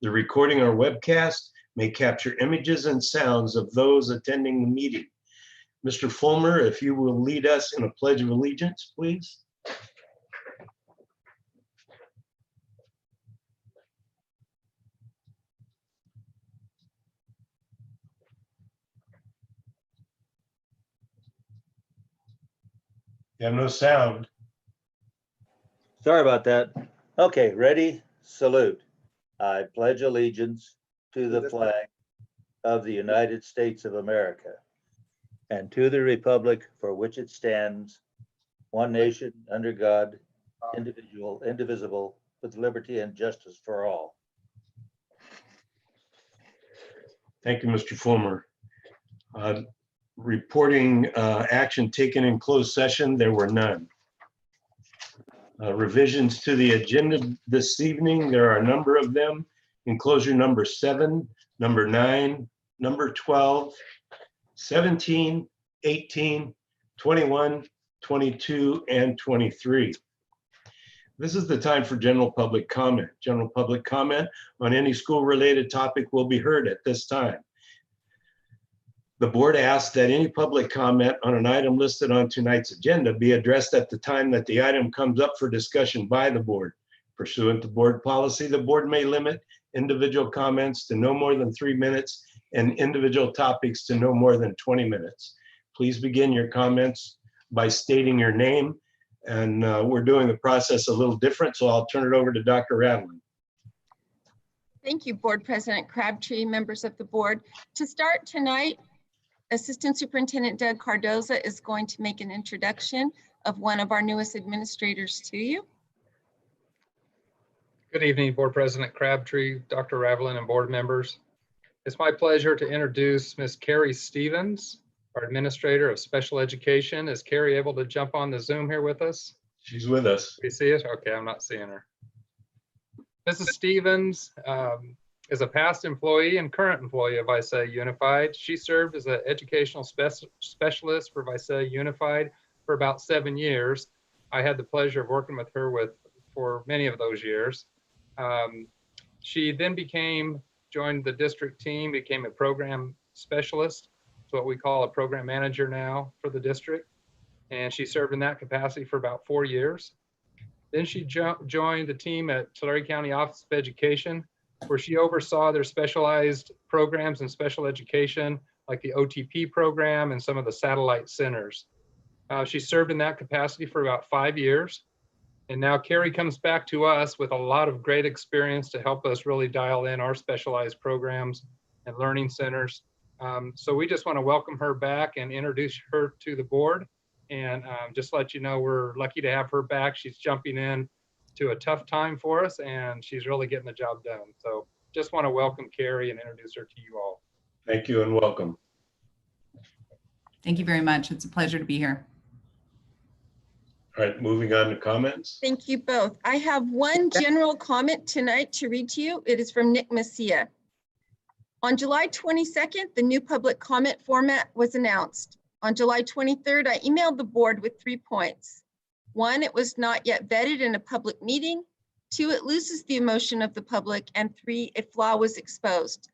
The recording or webcast may capture images and sounds of those attending the meeting. Mr. Fulmer, if you will lead us in a pledge of allegiance, please. You have no sound. Sorry about that. Okay, ready? Salute. I pledge allegiance to the flag of the United States of America and to the republic for which it stands, one nation under God, indivisible, with liberty and justice for all. Thank you, Mr. Fulmer. Reporting action taken in closed session, there were none. Revisions to the agenda this evening, there are a number of them. Enclosure number 7, number 9, number 12, 17, 18, 21, 22, and 23. This is the time for general public comment. General public comment on any school-related topic will be heard at this time. The board asks that any public comment on an item listed on tonight's agenda be addressed at the time that the item comes up for discussion by the board. Pursuant to board policy, the board may limit individual comments to no more than 3 minutes and individual topics to no more than 20 minutes. Please begin your comments by stating your name. And we're doing the process a little different, so I'll turn it over to Dr. Radlin. Thank you, Board President Crabtree, members of the board. To start tonight, Assistant Superintendent Doug Cardoza is going to make an introduction of one of our newest administrators to you. Good evening, Board President Crabtree, Dr. Ravelin, and board members. It's my pleasure to introduce Ms. Carrie Stevens, our Administrator of Special Education. Is Carrie able to jump on the Zoom here with us? She's with us. Do you see it? Okay, I'm not seeing her. Mrs. Stevens is a past employee and current employee of Visalia Unified. She served as an educational specialist for Visalia Unified for about 7 years. I had the pleasure of working with her for many of those years. She then joined the district team, became a program specialist. It's what we call a program manager now for the district. And she served in that capacity for about 4 years. Then she joined the team at Tulare County Office of Education, where she oversaw their specialized programs in special education, like the OTP program and some of the satellite centers. She served in that capacity for about 5 years. And now Carrie comes back to us with a lot of great experience to help us really dial in our specialized programs and learning centers. So we just want to welcome her back and introduce her to the board. And just let you know, we're lucky to have her back. She's jumping in to a tough time for us, and she's really getting the job done. So just want to welcome Carrie and introduce her to you all. Thank you and welcome. Thank you very much. It's a pleasure to be here. All right, moving on to comments. Thank you both. I have one general comment tonight to read to you. It is from Nick Messia. On July 22nd, the new public comment format was announced. On July 23rd, I emailed the board with 3 points. 1, it was not yet vetted in a public meeting. 2, it loses the emotion of the public. And 3, a flaw was exposed.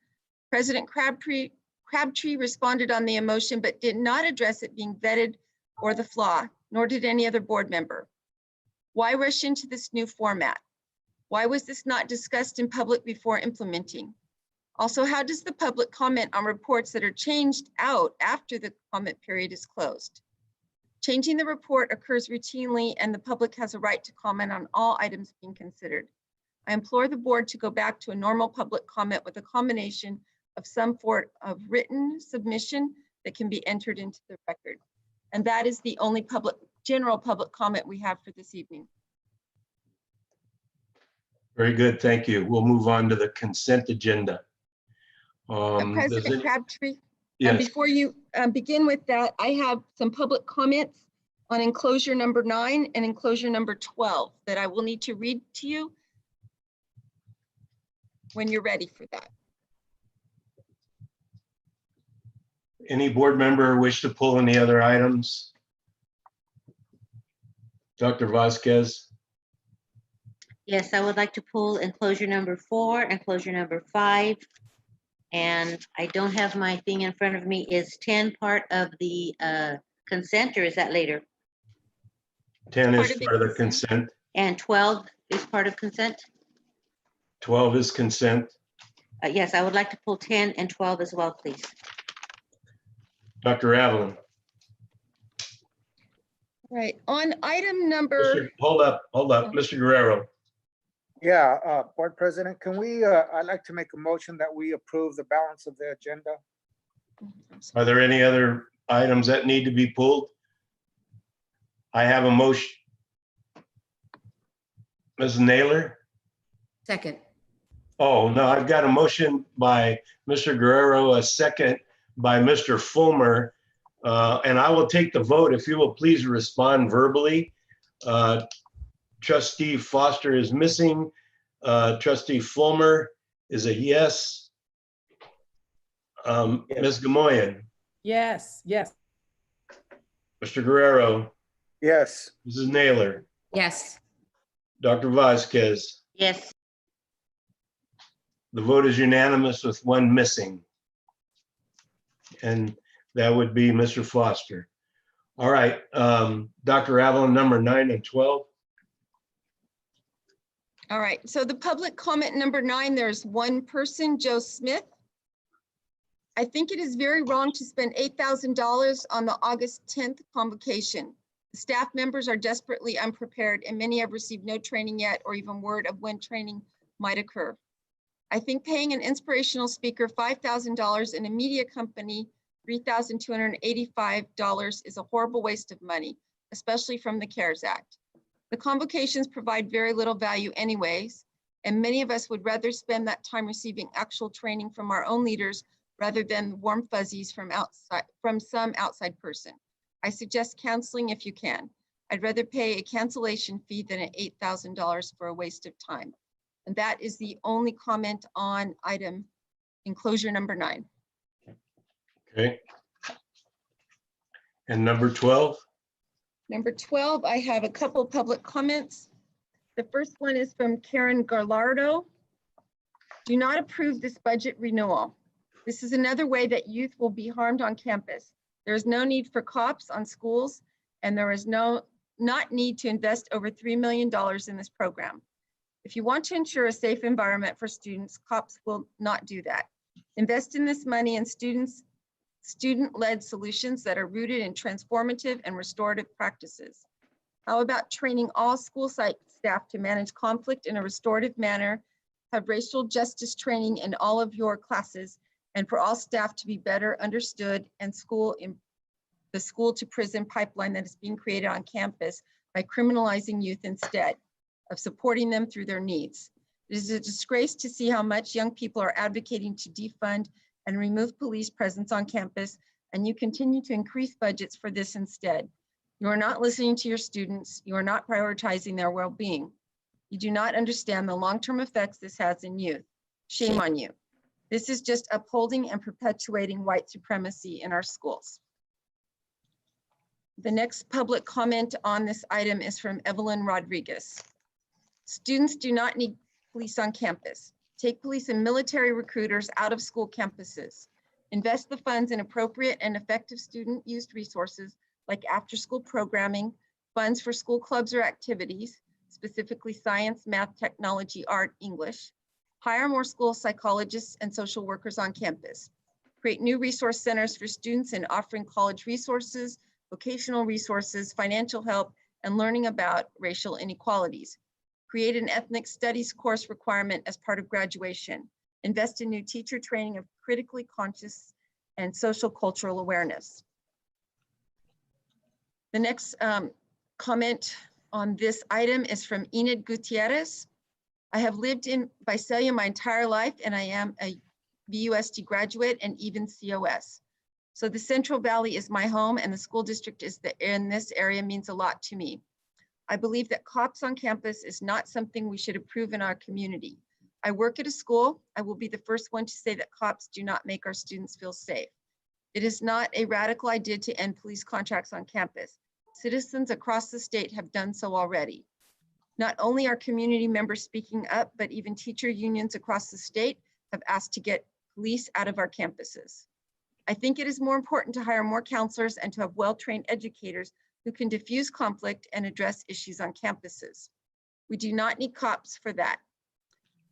President Crabtree responded on the emotion, but did not address it being vetted or the flaw, nor did any other board member. Why rush into this new format? Why was this not discussed in public before implementing? Also, how does the public comment on reports that are changed out after the comment period is closed? Changing the report occurs routinely, and the public has a right to comment on all items being considered. I implore the board to go back to a normal public comment with a combination of some form of written submission that can be entered into the record. And that is the only general public comment we have for this evening. Very good, thank you. We'll move on to the consent agenda. President Crabtree, yes. Before you begin with that, I have some public comments on enclosure number 9 and enclosure number 12 that I will need to read to you when you're ready for that. Any board member wish to pull any other items? Dr. Vasquez? Yes, I would like to pull enclosure number 4, enclosure number 5. And I don't have my thing in front of me. Is 10 part of the consent, or is that later? 10 Part is of the part of the consent. consent. And 12 is part of consent? 12 is consent. Yes, I would like to pull 10 and 12 as well, please. Dr. Avalon. Right, on item number, Hold up, Mr. Guerrero. Yeah, Board President, can we, I'd like to make a motion that we approve the balance of the agenda. Are there any other items that need to be pulled? I have a motion. Ms. Naylor? Second. Oh, no, I've got a motion by Mr. Guerrero, a second by Mr. Fulmer. And I will take the vote if you will please respond verbally. Trustee Foster is missing. Trustee Fulmer is a yes. Ms. Gamoyen, Yes, yes. Mr. Guerrero, Yes, Mrs. Naylor, Yes. Dr. Vasquez. Yes, The vote is unanimous with one missing. And that would be Mr. Foster. All right, Dr. Avalon, number 9 and 12. all right, so the public comment number 9, there's one person, Joe Smith. I think it is very wrong to spend $8,000 on the August 10th convocation. The staff members are desperately unprepared and many have received no training yet or even word of when training might occur. I think paying an inspirational speaker $5,000 and a media company $3,285 is a horrible waste of money, especially from the CARES Act. The convocations provide very little value anyways, and many of us would rather spend that time receiving actual training from our own leaders rather than warm fuzzies from some outside person. I suggest canceling if you can. I'd rather pay a cancellation fee than an $8,000 for a waste of time. And that is the only comment on item enclosure number 9. Okay. And number 12. Number 12, I have a couple public comments. The first one is from Karen Garlardo. Do not approve this budget renewal. This is another way that youth will be harmed on campus. There is no need for cops on schools, and there is not need to invest over $3 million in this program. If you want to ensure a safe environment for students, cops will not do that. Invest in this money in student-led solutions that are rooted in transformative and restorative practices. How about training all school site staff to manage conflict in a restorative manner, have racial justice training in all of your classes, and for all staff to be better understood and the school to prison pipeline that is being created on campus by criminalizing youth instead of supporting them through their needs. It is a disgrace to see how much young people are advocating to defund and remove police presence on campus, and you continue to increase budgets for this instead. You are not listening to your students. You are not prioritizing their well-being. You do not understand the long-term effects this has in youth. Shame on you. This is just upholding and perpetuating white supremacy in our schools. The next public comment on this item is from Evelyn Rodriguez. Students do not need police on campus. Take police and military recruiters out of school campuses. Invest the funds in appropriate and effective student-used resources like after-school programming, funds for school clubs or activities, specifically science, math, technology, art, English. Hire more school psychologists and social workers on campus. Create new resource centers for students in offering college resources, vocational resources, financial help, and learning about racial inequalities. Create an ethnic studies course requirement as part of graduation. Invest in new teacher training of critically conscious and social cultural awareness. The next comment on this item is from Enid Gutierrez. I have lived in Visalia my entire life, and I am a VUSD graduate and even COS. So the Central Valley is my home, and the school district in this area means a lot to me. I believe that cops on campus is not something we should approve in our community. I work at a school. I will be the first one to say that cops do not make our students feel safe. It is not a radical idea to end police contracts on campus. Citizens across the state have done so already. Not only are community members speaking up, but even teacher unions across the state have asked to get police out of our campuses. I think it is more important to hire more counselors and to have well-trained educators who can diffuse conflict and address issues on campuses. We do not need cops for that.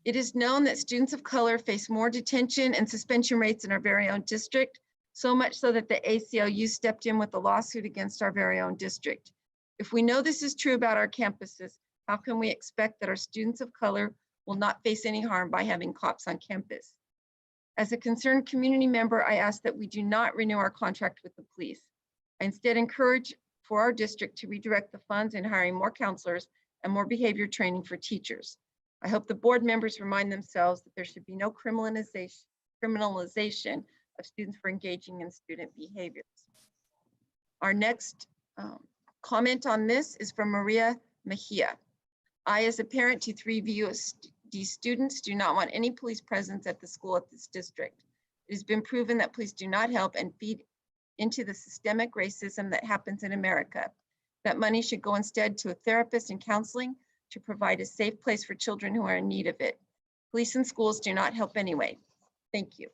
It is known that students of color face more detention and suspension rates in our very own district, so much so that the ACLU stepped in with a lawsuit against our very own district. If we know this is true about our campuses, how can we expect that our students of color will not face any harm by having cops on campus? As a concerned community member, I ask that we do not renew our contract with the police. I instead encourage for our district to redirect the funds in hiring more counselors and more behavior training for teachers. I hope the board members remind themselves that there should be no criminalization of students for engaging in student behaviors. Our next comment on this is from Maria Mejia. I, as a parent to 3 VUSD students, do not want any police presence at the school at this district. It has been proven that police do not help and feed into the systemic racism that happens in America. That money should go instead to a therapist and counseling to provide a safe place for children who are in need of it. Police and schools do not help anyway. Thank you.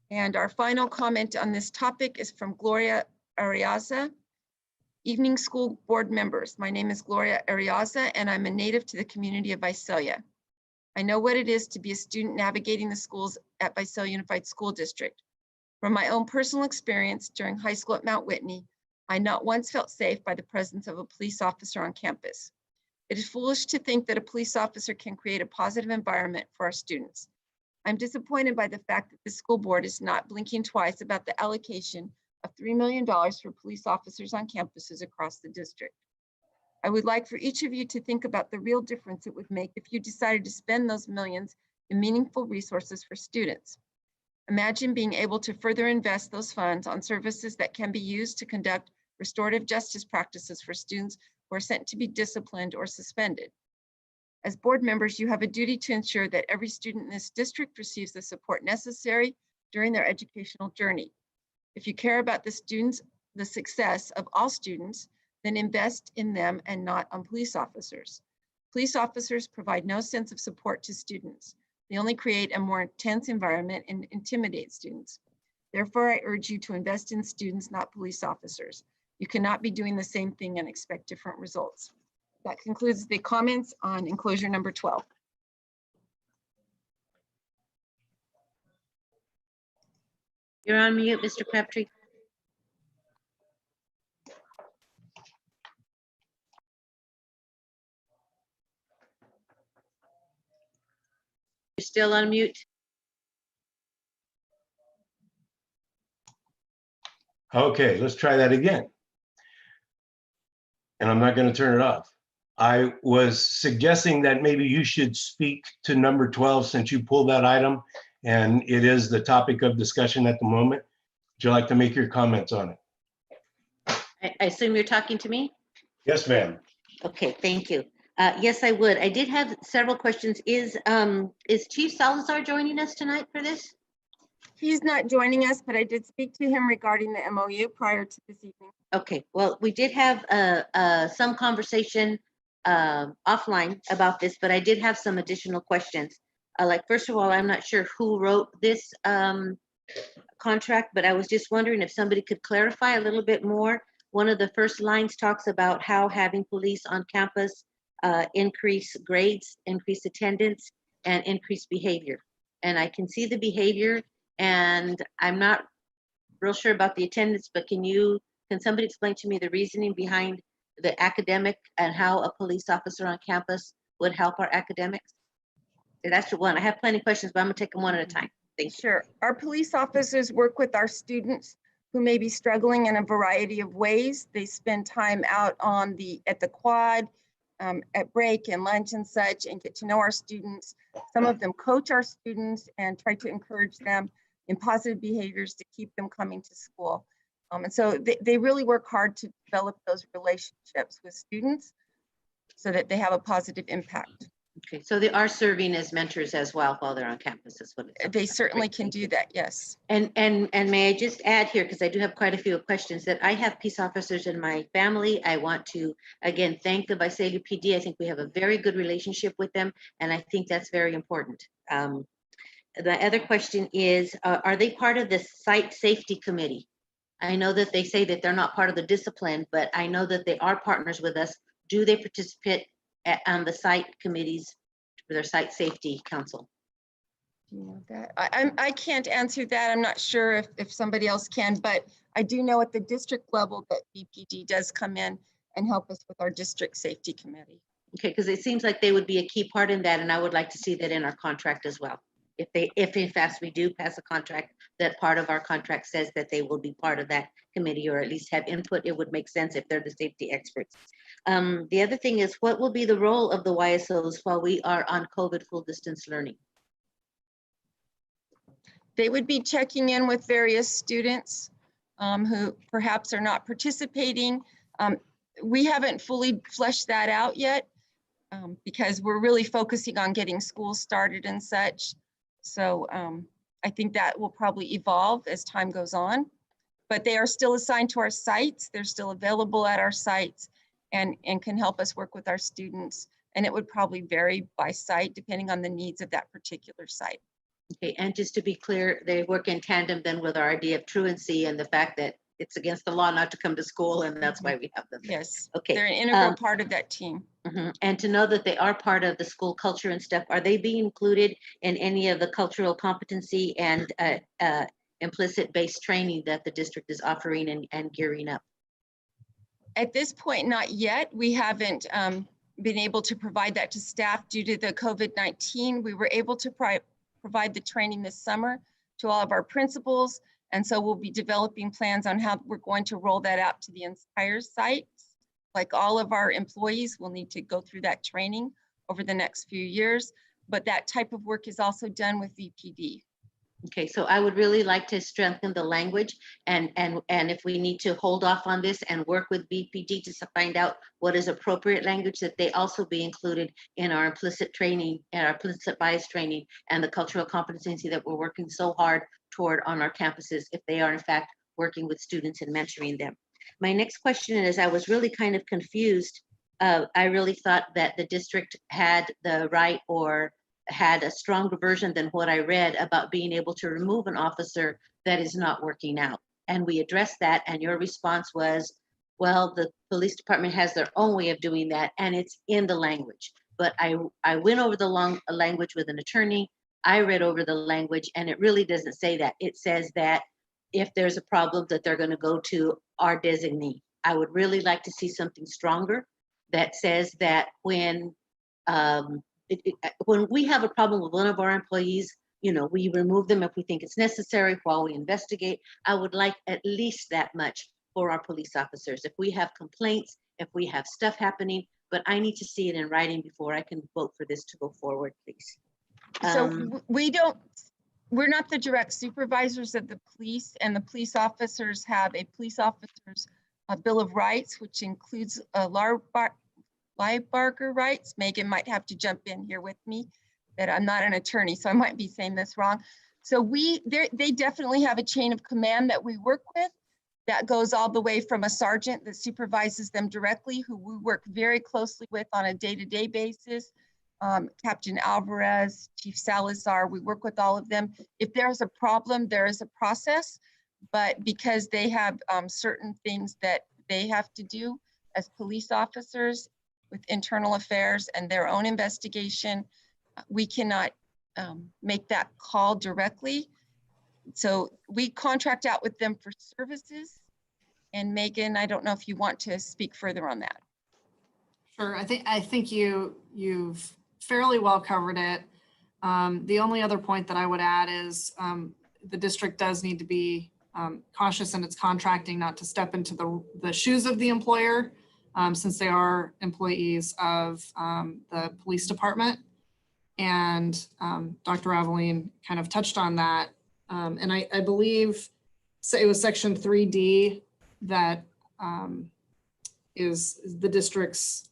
And our final comment on this topic is from Gloria Ariaza. Evening school board members, my name is Gloria Ariaza and I'm a native to the community of Visalia. I know what it is to be a student navigating the schools at Visalia Unified School District. From my own personal experience during high school at Mount Whitney, I not once felt safe by the presence of a police officer on campus. It is foolish to think that a police officer can create a positive environment for our students. I'm disappointed by the fact that the school board is not blinking twice about the allocation of $3 million for police officers on campuses across the district. I would like for each of you to think about the real difference it would make if you decided to spend those millions in meaningful resources for students. Imagine being able to further invest those funds on services that can be used to conduct restorative justice practices for students who are sent to be disciplined or suspended. As board members, you have a duty to ensure that every student in this district receives the support necessary during their educational journey. If you care about the success of all students, then invest in them and not on police officers. Police officers provide no sense of support to students. They only create a more intense environment and intimidate students. Therefore, I urge you to invest in students, not police officers. You cannot be doing the same thing and expect different results. That concludes the comments on enclosure number 12. You're on mute, Mr. Crabtree. You're still on mute. Okay, let's try that again. And I'm not going to turn it off. I was suggesting that maybe you should speak to number 12 since you pulled that item and it is the topic of discussion at the moment. Would you like to make your comments on it? I assume you're talking to me? Yes, ma'am. Okay, thank you. Yes, I would. I did have several questions. Is Chief Salazar joining us tonight for this? He's not joining us, but I did speak to him regarding the MOU prior to this evening. Okay, well, we did have some conversation offline about this, but I did have some additional questions. Like, first of all, I'm not sure who wrote this contract, but I was just wondering if somebody could clarify a little bit more. One of the first lines talks about how having police on campus increase grades, increase attendance, and increase behavior. And I can see the behavior, and I'm not real sure about the attendance, but can somebody explain to me the reasoning behind the academic and how a police officer on campus would help our academics? That's the one. I have plenty of questions, but I'm gonna take them one at a time. Thank you. Sure. Our police officers work with our students who may be struggling in a variety of ways. They spend time out at the quad, at break and lunch and such, and get to know our students. Some of them coach our students and try to encourage them in positive behaviors to keep them coming to school. And so they really work hard to develop those relationships with students so that they have a positive impact. Okay, so they are serving as mentors as well while they're on campus, is what it's. They certainly Great, can thank do you. that, yes. And may I just add here, because I do have quite a few questions, that I have peace officers in my family. I want to, again, thank the Visalia PD. I think we have a very good relationship with them, and I think that's very important. The other question is, are they part of the site safety committee? I know that they say that they're not part of the discipline, but I know that they are partners with us. Do they participate on the site committees for their site safety council? You know that. I can't answer that. I'm not sure if somebody else can, but I do know at the district level that BPD does come in and help us with our district safety committee. Okay, because it seems like they would be a key part in that, and I would like to see that in our contract as well. If in fact we do pass a contract, that part of our contract says that they will be part of that committee or at least have input, it would make sense if they're the safety experts. The other thing is, what will be the role of the YSOs while we are on COVID full distance learning? They would be checking in with various students who perhaps are not participating. We haven't fully fleshed that out yet because we're really focusing on getting school started and such. So I think that will probably evolve as time goes on, but they are still assigned to our sites. They're still available at our sites and can help us work with our students. And it would probably vary by site depending on the needs of that particular site. Okay, and just to be clear, they work in tandem then with our idea of truancy and the fact that it's against the law not to come to school, and that's why we have them. Yes, Okay. they're an integral part of that team. And to know that they are part of the school culture and stuff, are they being included in any of the cultural competency and implicit based training that the district is offering and gearing up? At this point, not yet. We haven't been able to provide that to staff due to the COVID-19. We were able to provide the training this summer to all of our principals. And so we'll be developing plans on how we're going to roll that out to the entire site. Like all of our employees will need to go through that training over the next few years, but that type of work is also done with VPD. Okay, so I would really like to strengthen the language and if we need to hold off on this and work with BPD to find out what is appropriate language, that they also be included in our implicit training and our implicit bias training and the cultural competency that we're working so hard toward on our campuses, if they are in fact working with students and mentoring them. My next question is, I was really kind of confused. I really thought that the district had the right or had a stronger version than what I read about being able to remove an officer that is not working out. And we addressed that, and your response was, well, the police department has their own way of doing that, and it's in the language. But I went over the long language with an attorney. I read over the language, and it really doesn't say that. It says that if there's a problem, that they're going to go to our designee. I would really like to see something stronger that says that when we have a problem with one of our employees, you know, we remove them if we think it's necessary while we investigate. I would like at least that much for our police officers. If we have complaints, if we have stuff happening, but I need to see it in writing before I can vote for this to go forward, please. So we're not the direct supervisors of the police, and the police officers have a police officer's Bill of Rights, which includes live barker rights. Megan might have to jump in here with me, that I'm not an attorney, so I might be saying this wrong. So they definitely have a chain of command that we work with that goes all the way from a sergeant that supervises them directly, who we work very closely with on a day-to-day basis. Captain Alvarez, Chief Salazar, we work with all of them. If there's a problem, there is a process, but because they have certain things that they have to do as police officers with internal affairs and their own investigation, we cannot make that call directly. So we contract out with them for services. And Megan, I don't know if you want to speak further on that. Sure, I think you've fairly well covered it. The only other point that I would add is the district does need to be cautious in its contracting, not to step into the shoes of the employer, since they are employees of the police department. And Dr. Aveline kind of touched on that. And I believe, so it was section 3D that is the district's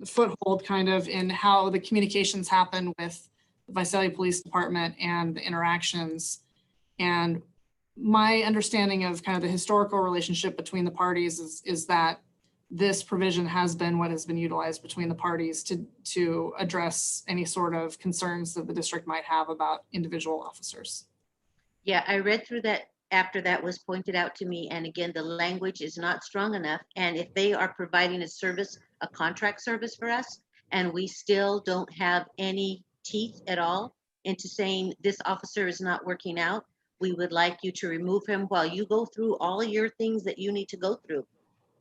foothold kind of in how the communications happen with the Visalia Police Department and the interactions. And my understanding of kind of the historical relationship between the parties is that this provision has been what has been utilized between the parties to address any sort of concerns that the district might have about individual officers. Yeah, I read through that after that was pointed out to me. And again, the language is not strong enough. And if they are providing a service, a contract service for us, and we still don't have any teeth at all into saying this officer is not working out, we would like you to remove him while you go through all your things that you need to go through.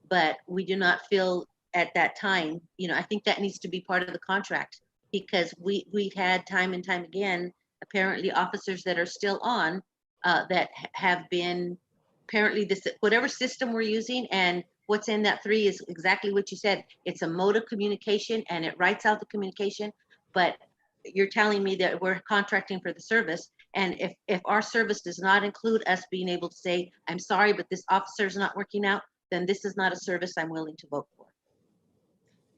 But we do not feel at that time, I think that needs to be part of the contract, because we've had time and time again, apparently officers that are still on that have been apparently whatever system we're using, and what's in that 3 is exactly what you said. It's a mode of communication and it writes out the communication, but you're telling me that we're contracting for the service. And if our service does not include us being able to say, I'm sorry, but this officer is not working out, then this is not a service I'm willing to vote for.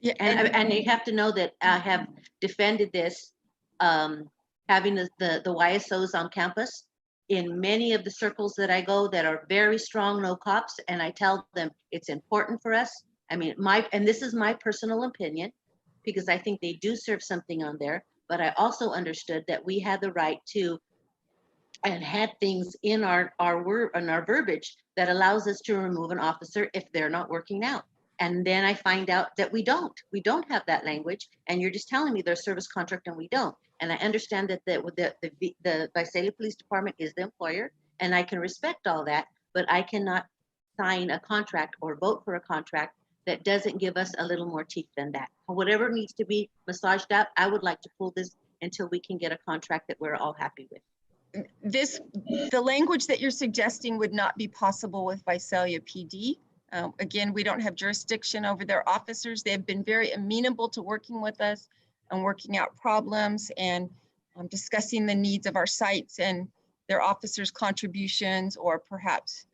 Yeah, And you have to know that I have defended this, having the YSOs on campus in many of the circles that I go that are very strong no cops, and I tell them it's important for us. I mean, and this is my personal opinion, because I think they do serve something on there, but I also understood that we had the right to and had things in our verbiage that allows us to remove an officer if they're not working out. And then I find out that we don't have that language, and you're just telling me there's service contract and we don't. And I understand that the Visalia Police Department is the employer, and I can respect all that, but I cannot sign a contract or vote for a contract that doesn't give us a little more teeth than that. Whatever needs to be massaged out, I would like to pull this until we can get a contract that we're all happy with. The language that you're suggesting would not be possible with Visalia PD. Again, we don't have jurisdiction over their officers. They have been very amenable to working with us and working out problems and discussing the needs of our sites and their officers' contributions or perhaps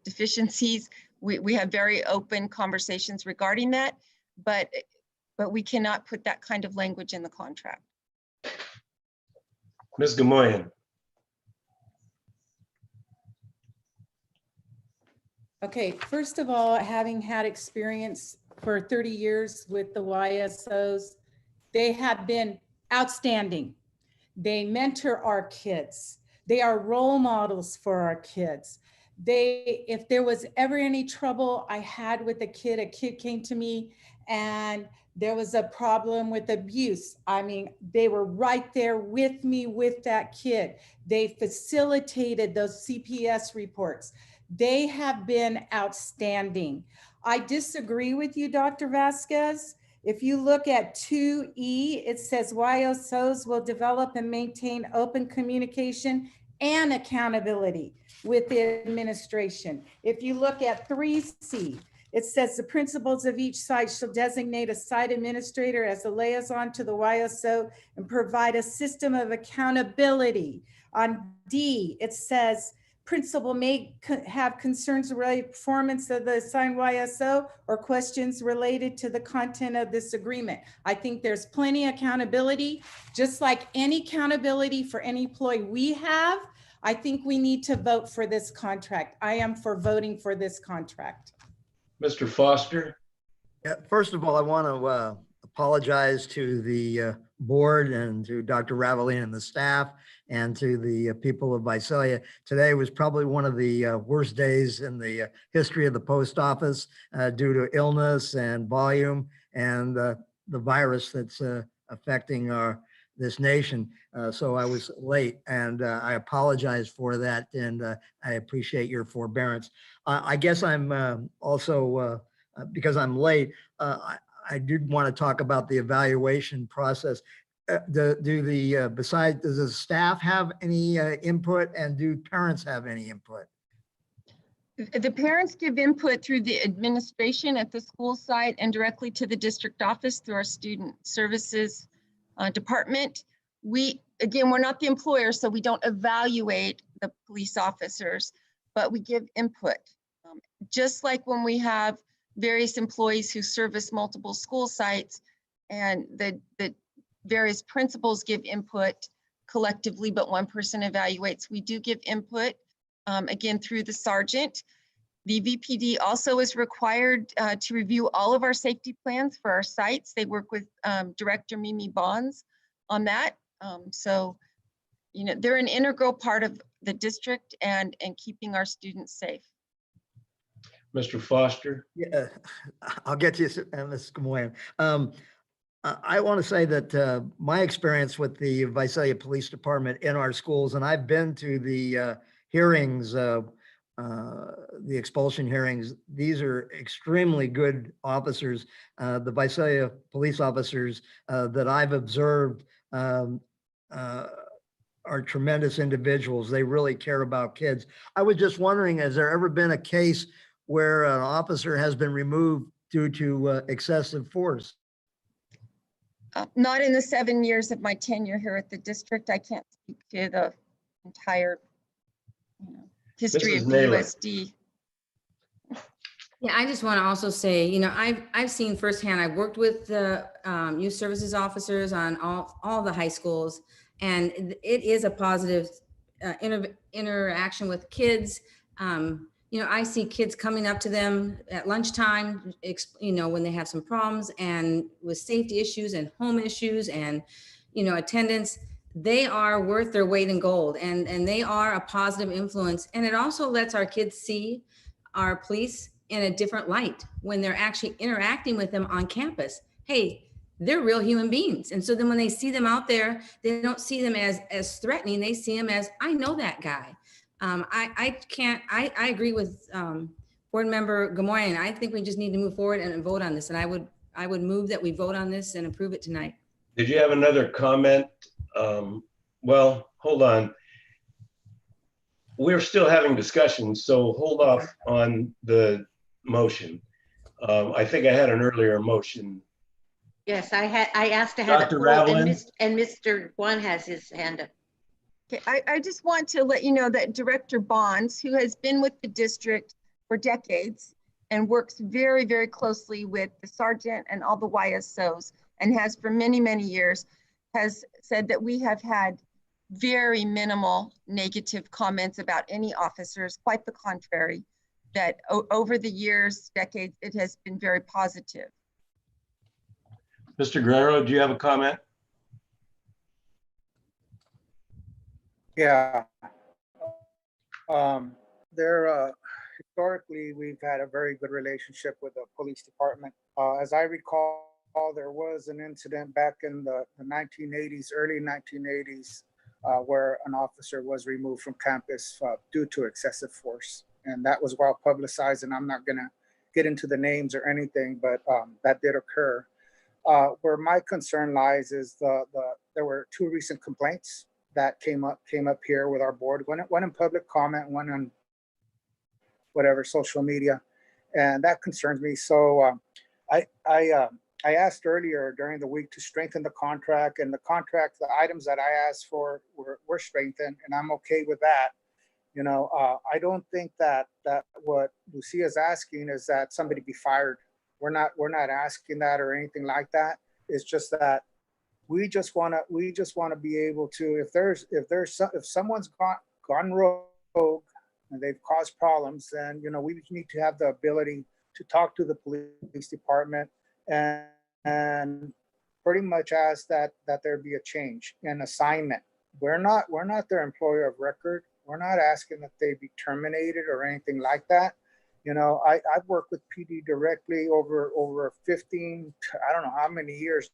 deficiencies. We have very open conversations regarding that, but we cannot put that kind of language in the contract. Ms. Gamoyan. Okay, first of all, having had experience for 30 years with the YSOs, they have been outstanding. They mentor our kids. They are role models for our kids. If there was ever any trouble I had with a kid came to me and there was a problem with abuse. I mean, they were right there with me with that kid. They facilitated those CPS reports. They have been outstanding. I disagree with you, Dr. Vasquez. If you look at 2E, it says YSOs will develop and maintain open communication and accountability with the administration. If you look at 3C, it says the principals of each site shall designate a site administrator as a liaison to the YSO and provide a system of accountability. On D, it says principal may have concerns related to performance of the assigned YSO or questions related to the content of this agreement. I think there's plenty of accountability, just like any accountability for any employee we have. I think we need to vote for this contract. I am for voting for this contract. Mr. Foster. Yeah, first of all, I want to apologize to the board and to Dr. Ravelin and the staff and to the people of Visalia. Today was probably one of the worst days in the history of the post office due to illness and volume and the virus that's affecting this nation. So I was late and I apologize for that, and I appreciate your forbearance. I guess I'm also, because I'm late, I did want to talk about the evaluation process. Does the staff have any input, and do parents have any input? The parents give input through the administration at the school site and directly to the district office through our student services department. Again, we're not the employer, so we don't evaluate the police officers, but we give input. Just like when we have various employees who service multiple school sites, and the various principals give input collectively, but one person evaluates. We do give input, again, through the sergeant. The VPD also is required to review all of our safety plans for our sites. They work with Director Mimi Bonds on that. So, you know, they're an integral part of the district and keeping our students safe. Mr. Foster? Yeah, I'll get to you, Ms. Gamoyan. I want to say that my experience with the Visalia Police Department in our schools, and I've been to the hearings, the expulsion hearings, these are extremely good officers. The Visalia police officers that I've observed are tremendous individuals. They really care about kids. I was just wondering, has there ever been a case where an officer has been removed due to excessive force? Not in the 7 years of my tenure here at the district. I can't speak to the entire, you know, history Mrs. of the Naylor. USD. Yeah, I just want to also say, you know, I've seen firsthand, I've worked with the youth services officers on all the high schools, and it is a positive interaction with kids. You know, I see kids coming up to them at lunchtime, you know, when they have some problems and with safety issues and home issues and, you know, attendance. They are worth their weight in gold, and they are a positive influence. And it also lets our kids see our police in a different light when they're actually interacting with them on campus. Hey, they're real human beings. And so then when they see them out there, they don't see them as threatening. They see them as, I know that guy. I agree with Board Member Gamoyan. I think we just need to move forward and vote on this. And I would move that we vote on this and approve it tonight. Did you have another comment? Well, hold on. We're still having discussions, so hold off on the motion. I think I had an earlier motion. Yes, I asked to have it Dr. pulled, Ravelin? and Mr. Juan has his hand up. Okay, I just want to let you know that Director Bonds, who has been with the district for decades and works very, very closely with the sergeant and all the YSOs, and has for many, many years, has said that we have had very minimal negative comments about any officers, quite the contrary, that over the years, decades, it has been very positive. Mr. Guerrero, do you have a comment? Yeah. Historically, we've had a very good relationship with the police department. As I recall, there was an incident back in the 1980s, early 1980s, where an officer was removed from campus due to excessive force. And that was well publicized, and I'm not gonna get into the names or anything, but that did occur. Where my concern lies is there were two recent complaints that came up here with our board, one in public comment, one on whatever social media, and that concerns me. So I asked earlier during the week to strengthen the contract, and the items that I asked for were strengthened, and I'm okay with that. You know, I don't think that what Lucia is asking is that somebody be fired. We're not asking that or anything like that. It's just that we just want to be able to, if someone's gone rogue and they've caused problems, then, you know, we need to have the ability to talk to the police department and pretty much ask that there be a change in assignment. We're not their employer of record. We're not asking that they be terminated or anything like that. You know, I've worked with PD directly over 15, I don't know how many years.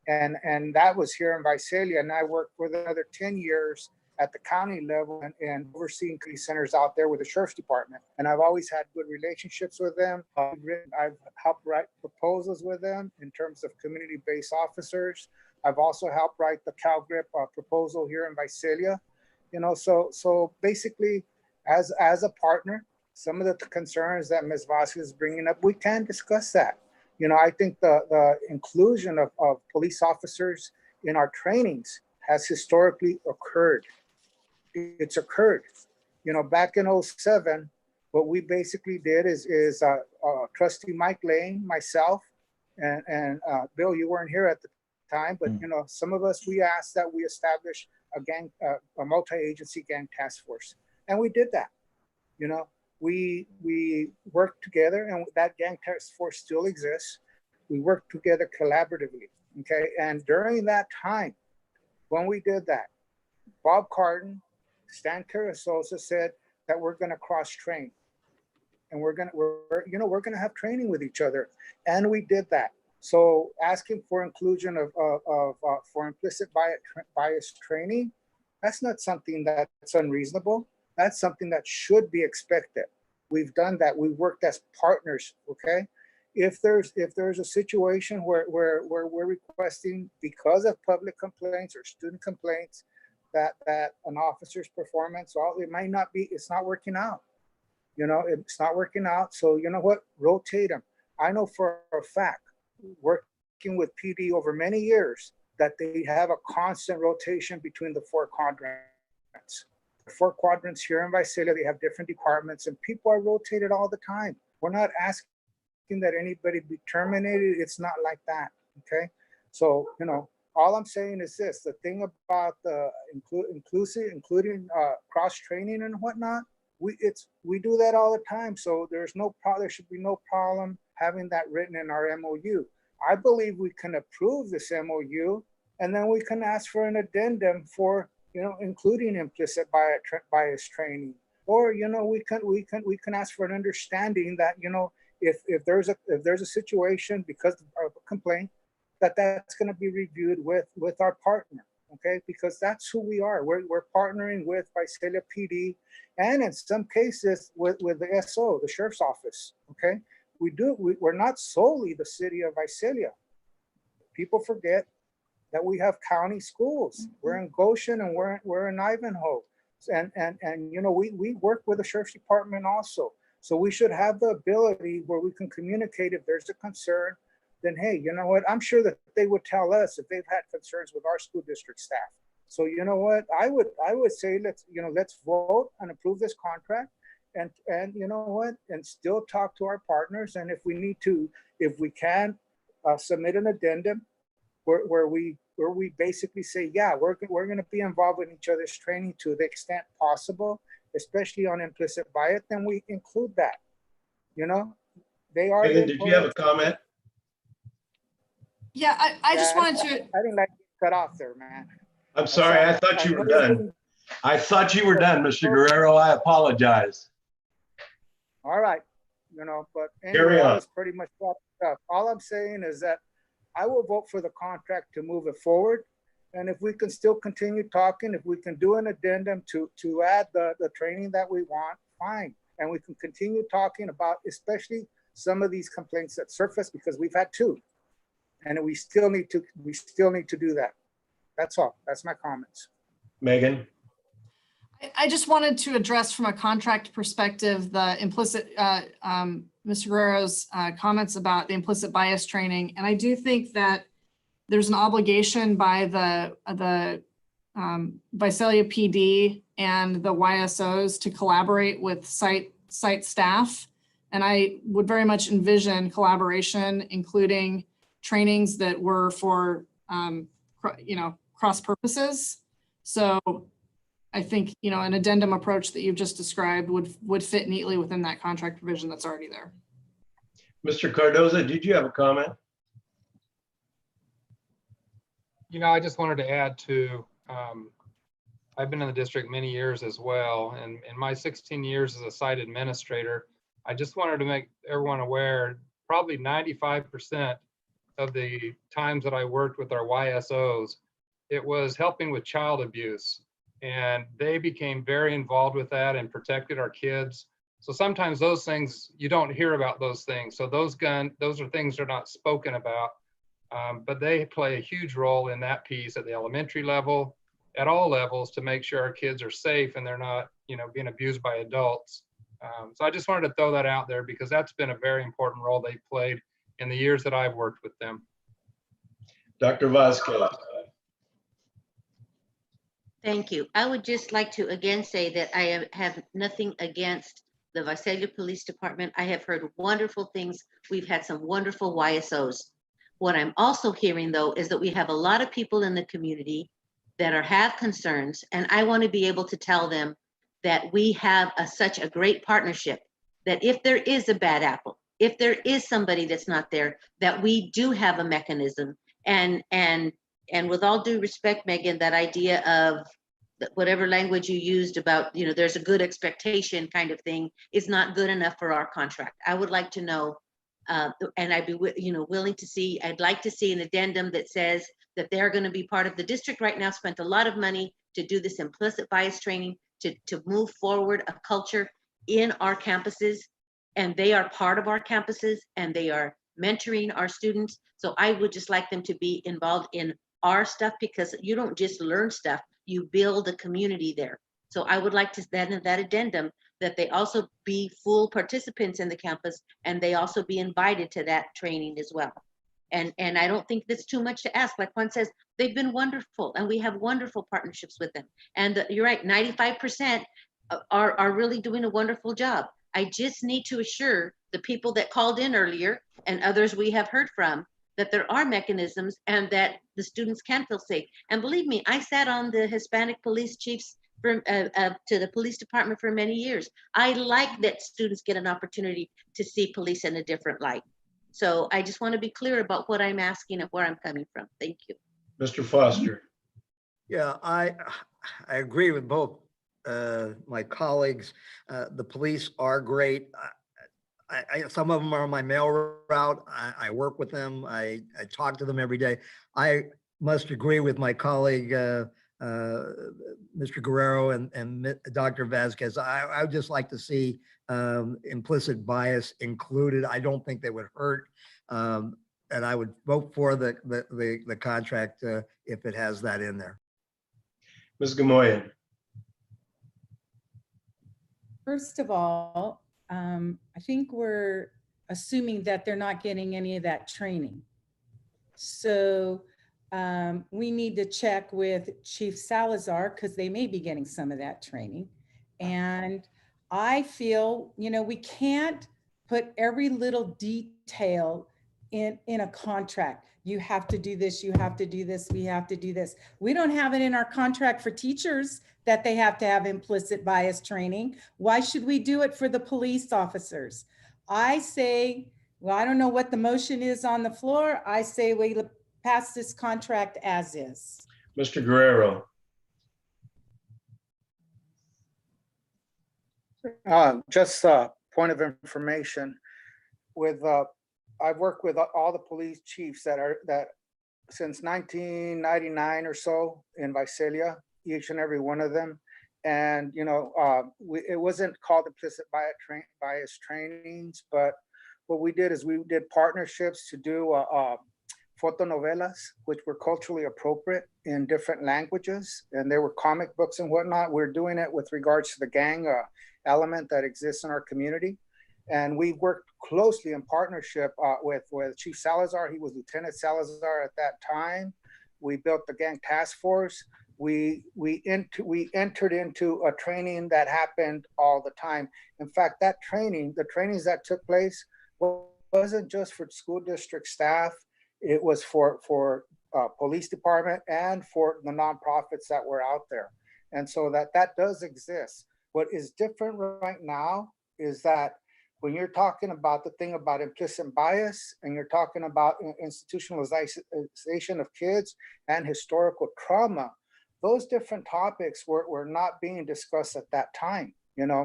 And that was here in Visalia, and I worked for another 10 years at the county level and overseeing community centers out there with the sheriff's department. And I've always had good relationships with them. I've helped write proposals with them in terms of community-based officers. I've also helped write the CalGrip proposal here in Visalia. You know, so basically, as a partner, some of the concerns that Ms. Vasquez is bringing up, we can discuss that. You know, I think the inclusion of police officers in our trainings has historically occurred. It's occurred. You know, back in 2007, what we basically did is Trustee Mike Lane, myself, and Bill, you weren't here at the time, but you know, some of us, we asked that we establish a multi-agency gang task force, and we did that. You know, we worked together, and that gang task force still exists. We worked together collaboratively. Okay, and during that time, when we did that, Bob Carton, Stan Carasosa said that we're going to cross train, and we're going to have training with each other, and we did that. So asking for inclusion for implicit bias training, that's not something that's unreasonable. That's something that should be expected. We've done that. We worked as partners. Okay. If there's a situation where we're requesting, because of public complaints or student complaints, that an officer's performance, well, it might not be, it's not working out. You know, it's not working out. So you know what? Rotate them. I know for a fact, working with PD over many years, that they have a constant rotation between the 4 quadrants. The 4 quadrants here in Visalia, they have different departments, and people are rotated all the time. We're not asking that anybody be terminated. It's not like that. Okay. So, you know, all I'm saying is this: the thing about the including cross training and whatnot, we do that all the time. So there should be no problem having that written in our MOU. I believe we can approve this MOU, and then we can ask for an addendum for, you know, including implicit bias training, or, you know, we can ask for an understanding that, you know, if there's a situation because of a complaint, that's going to be reviewed with our partner. Okay, because that's who we are. We're partnering with Visalia PD, and in some cases with the SO, the Sheriff's Office. Okay, we're not solely the city of Visalia. People forget that we have county schools. We're in Goshen, and we're in Ivanhoe, and you know, we work with the Sheriff's Department also. So we should have the ability where we can communicate if there's a concern. Then, hey, you know what? I'm sure that they would tell us if they've had concerns with our school district staff. So you know what? I would say let's vote and approve this contract, and you know what? And still talk to our partners. And if we can submit an addendum where we basically say, yeah, we're going to be involved in each other's training to the extent possible, especially on implicit bias, then we include that. You know, they are. Megan, did you have a comment? Yeah, I just wanted to. I didn't like to cut off there, man. I'm sorry, I thought you were done. I thought you were done, Mr. Guerrero. I apologize. All right, you know, but Carry anyway, on. that was pretty much wrapped up. All I'm saying is that I will vote for the contract to move it forward. And if we can still continue talking, if we can do an addendum to add the training that we want, fine. And we can continue talking about especially some of these complaints that surface, because we've had 2. And we still need to do that. That's all. That's my comments. Megan? I just wanted to address from a contract perspective, the implicit, Mr. Guerrero's comments about the implicit bias training. And I do think that there's an obligation by the Visalia PD and the YSOs to collaborate with site staff. And I would very much envision collaboration, including trainings that were for, you know, cross purposes. So I think, you know, an addendum approach that you've just described would fit neatly within that contract provision that's already there. Mr. Cardoza, did you have a comment? You know, I just wanted to add to, I've been in the district many years as well. And in my 16 years as a site administrator, I just wanted to make everyone aware, probably 95% of the times that I worked with our YSOs, it was helping with child abuse. And they became very involved with that and protected our kids. So sometimes those things, you don't hear about those things. So those are things that are not spoken about, but they play a huge role in that piece at the elementary level, at all levels, to make sure our kids are safe and they're not, you know, being abused by adults. So I just wanted to throw that out there because that's been a very important role they played in the years that I've worked with them. Dr. Vasquez. Thank you. I would just like to again say that I have nothing against the Visalia Police Department. I have heard wonderful things. We've had some wonderful YSOs. What I'm also hearing though is that we have a lot of people in the community that have concerns, and I want to be able to tell them that we have such a great partnership, that if there is a bad apple, if there is somebody that's not there, that we do have a mechanism. And with all due respect, Megan, that idea of whatever language you used about, there's a good expectation kind of thing is not good enough for our contract. I would like to know, and I'd be, willing to see, I'd like to see an addendum that says that they're going to be part of the district right now, spent a lot of money to do this implicit bias training, to move forward a culture in our campuses, and they are part of our campuses and they are mentoring our students. So I would just like them to be involved in our stuff, because you don't just learn stuff, you build a community there. So I would like to, that addendum, that they also be full participants in the campus and they also be invited to that training as well. And I don't think that's too much to ask. Like Juan says, they've been wonderful and we have wonderful partnerships with them. And you're right, 95% are really doing a wonderful job. I just need to assure the people that called in earlier and others we have heard from that there are mechanisms and that the students can feel safe. And believe me, I sat on the Hispanic police chiefs to the police department for many years. I like that students get an opportunity to see police in a different light. So I just want to be clear about what I'm asking and where I'm coming from. Thank you. Mr. Foster. Yeah, I agree with both my colleagues. The police are great. Some of them are on my mail route. I work with them. I talk to them every day. I must agree with my colleague, Mr. Guerrero and Dr. Vasquez. I would just like to see implicit bias included. I don't think they would hurt. And I would vote for the contract if it has that in there. Ms. Gamoyan. First of all, I think we're assuming that they're not getting any of that training. So we need to check with Chief Salazar because they may be getting some of that training. And I feel, we can't put every little detail in a contract. You have to do this, you have to do this, we have to do this. We don't have it in our contract for teachers that they have to have implicit bias training. Why should we do it for the police officers? I say, well, I don't know what the motion is on the floor. I say we pass this contract as is. Mr. Guerrero. Just a point of information. I've worked with all the police chiefs that since 1999 or so in Visalia, each and every one of them. And, it wasn't called implicit bias trainings, but what we did is we did partnerships to do fotonovelas, which were culturally appropriate in different languages. And they were comic books and whatnot. We're doing it with regards to the gang element that exists in our community. And we worked closely in partnership with Chief Salazar. He was Lieutenant Salazar at that time. We built the gang task force. We entered into a training that happened all the time. In fact, the trainings that took place wasn't just for school district staff. It was for police department and for the nonprofits that were out there. And so that does exist. What is different right now is that when you're talking about the thing about implicit bias and you're talking about institutionalization of kids and historical trauma, those different topics were not being discussed at that time,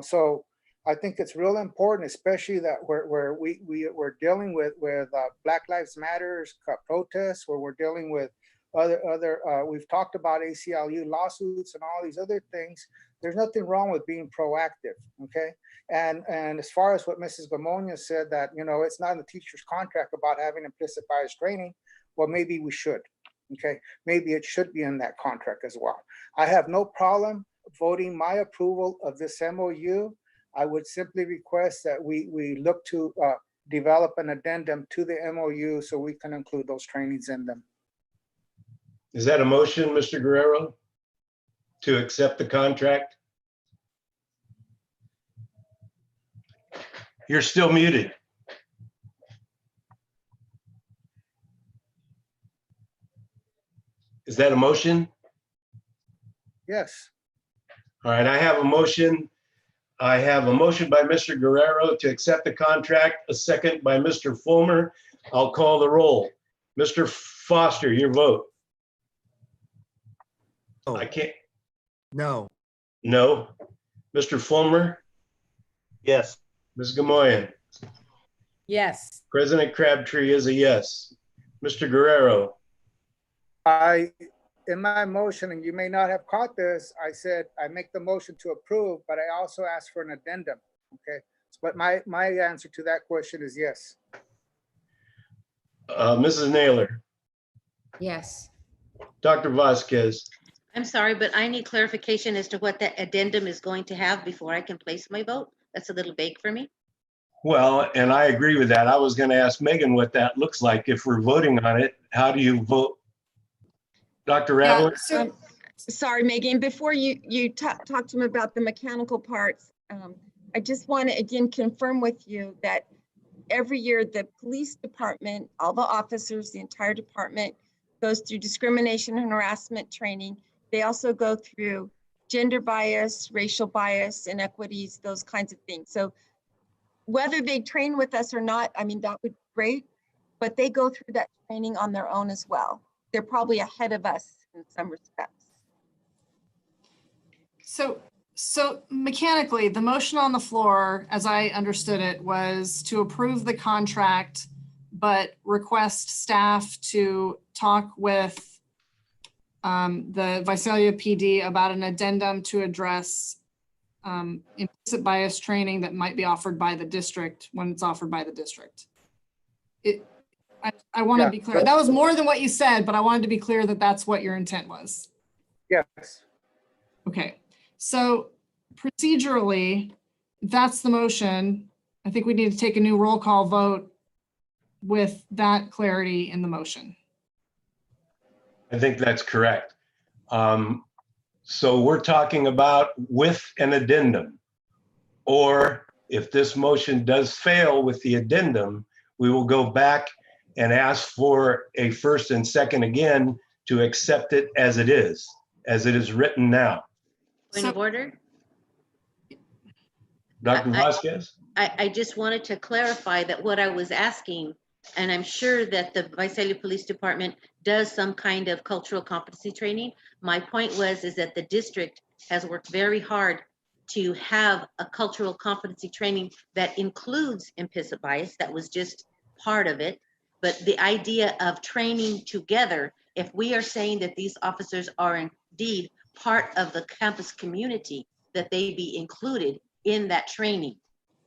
So I think it's real important, especially that we're dealing with Black Lives Matters protests, where we're dealing with other we've talked about ACLU lawsuits and all these other things. There's nothing wrong with being proactive, okay? And as far as what Mrs. Gamonia said, that it's not in the teacher's contract about having implicit bias training, well, maybe we should, okay? Maybe it should be in that contract as well. I have no problem voting my approval of this MOU. I would simply request that we look to develop an addendum to the MOU so we can include those trainings in them. Is that a motion, Mr. Guerrero, to accept the contract? You're still muted. Is that a motion? Yes. All right, I have a motion. I have a motion by Mr. Guerrero to accept the contract, a second by Mr. Fulmer. I'll call the roll. Mr. Foster, your vote. Oh, I can't, no. no. Mr. Fulmer, Yes. Ms. Gamoyen, Yes. President Crabtree is a yes. Mr. Guerrero, In my motion, and you may not have caught this, I said I make the motion to approve, but I also asked for an addendum. Okay, but my answer to that question is yes. Mrs. Naylor, Yes. Dr. Vasquez, I'm sorry, but I need clarification as to what that addendum is going to have before I can place my vote. That's a little vague for me. well, and I agree with that. I was going to ask Megan what that looks like. If we're voting on it, how do you vote? Dr. Yeah, Raveler? so Sorry, Megan, before you talk to him about the mechanical parts, I just want to again confirm with you that every year the police department, all the officers, the entire department goes through discrimination and harassment training. They also go through gender bias, racial bias, inequities, those kinds of things. So whether they train with us or not, I mean, that would be great, but they go through that training on their own as well. They're probably ahead of us in some respects. So mechanically, the motion on the floor, as I understood it, was to approve the contract, but request staff to talk with the Visalia PD about an addendum to address implicit bias training that might be offered by the district when it's offered by the district. I want to be clear. That was more than what you said, but I wanted to be clear that that's what your intent was. Yes. Okay, so procedurally, that's the motion. I think we need to take a new roll call vote with that clarity in the motion. I think that's correct. So we're talking about with an addendum, or if this motion does fail with the addendum, we will go back and ask for a first and second again to accept it as it is written now. Point of order. Dr. Vasquez? I just wanted to clarify that what I was asking, and I'm sure that the Visalia Police Department does some kind of cultural competency training. My point is that the district has worked very hard to have a cultural competency training that includes implicit bias. That was just part of it. But the idea of training together, if we are saying that these officers are indeed part of the campus community, that they be included in that training.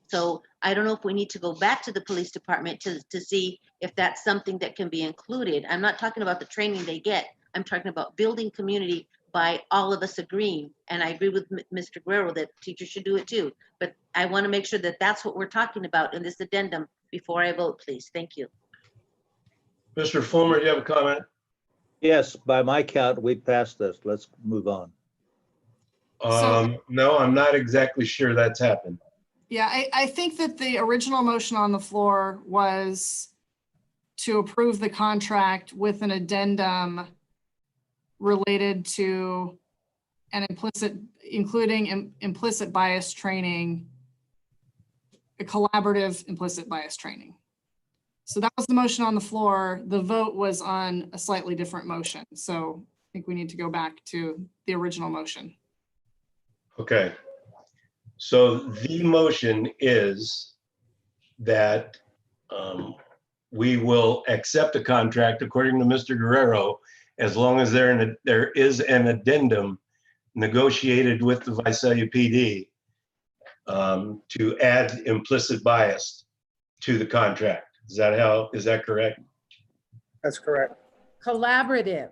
So I don't know if we need to go back to the police department to see if that's something that can be included. I'm not talking about the training they get. I'm talking about building community by all of us agreeing. And I agree with Mr. Guerrero that teachers should do it too. But I want to make sure that that's what we're talking about in this addendum before I vote, please. Thank you. Mr. Fulmer, do you have a comment? Yes, by my count, we passed this. Let's move on. No, I'm not exactly sure that's happened. Yeah, I think that the original motion on the floor was to approve the contract with an addendum related to an including implicit bias training, a collaborative implicit bias training. So that was the motion on the floor. The vote was on a slightly different motion. So I think we need to go back to the original motion. Okay. So the motion is that we will accept the contract according to Mr. Guerrero, as long as there is an addendum negotiated with the Visalia PD to add implicit bias to the contract. Is that correct? That's correct. Collaborative.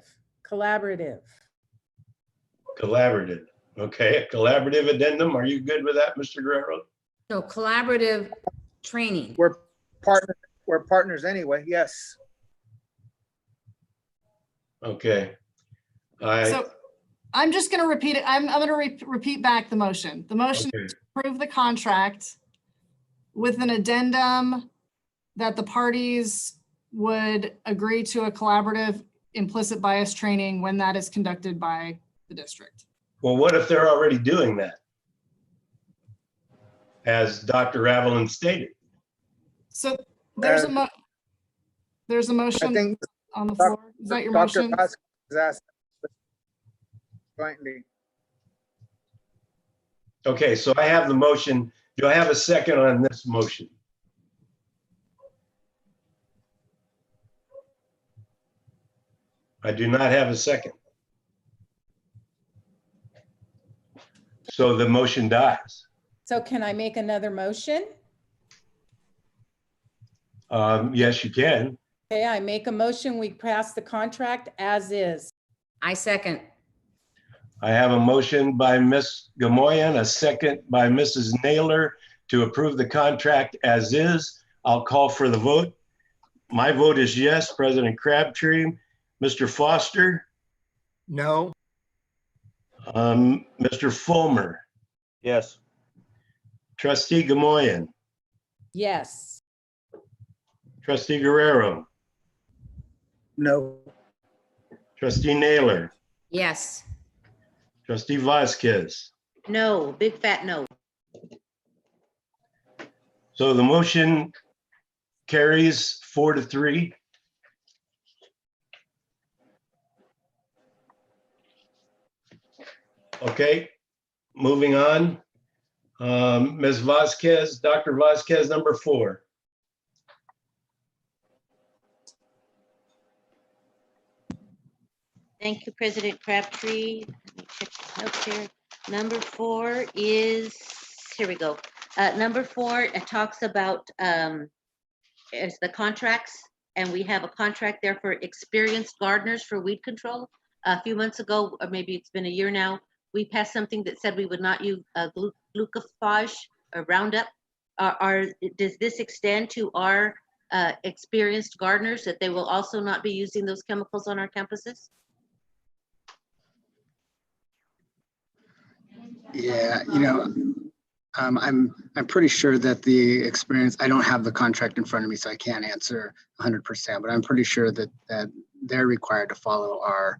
Okay, a collaborative addendum. Are you good with that, Mr. Guerrero? So collaborative training. We're partners anyway. Yes. Okay. So I'm just going to repeat it. I'm going to repeat back the motion. The motion Okay. is to approve the contract with an addendum that the parties would agree to a collaborative implicit bias training when that is conducted by the district. Well, what if they're already doing that? As Dr. Ravelin stated. So there's a I motion think on the floor. Is that your Dr. motion? Vasquez is asked jointly. Okay, so I have the motion. Do I have a second on this motion? I do not have a second. So the motion dies. So can I make another motion? Yes, you can. Okay, I make a motion, we pass the contract as is. I second. I have a motion by Ms. Gamoyen, a second by Mrs. Naylor to approve the contract as is. I'll call for the vote. My vote is yes. President Crabtree. Mr. Foster, No. Mr. Fulmer, Yes. Trustee Gamoyen, Yes. Trustee Guerrero, No. Trustee Naylor, Yes. Trustee Vasquez. No, big fat no. So the motion carries 4-3. Okay, moving on. Ms. Vasquez, Dr. Vasquez, number 4. Thank you, President Crabtree. Let me check the notes here. Number 4 is, here we go. Number 4, it talks about is the contracts, and we have a contract there for experienced gardeners for weed control. A few months ago, or maybe it's been a year now, we passed something that said we would not use glucophage or Roundup. Does this extend to our experienced gardeners, that they will also not be using those chemicals on our campuses? Yeah, I'm pretty sure that the experience, I don't have the contract in front of me, so I can't answer 100%, but I'm pretty sure that they're required to follow our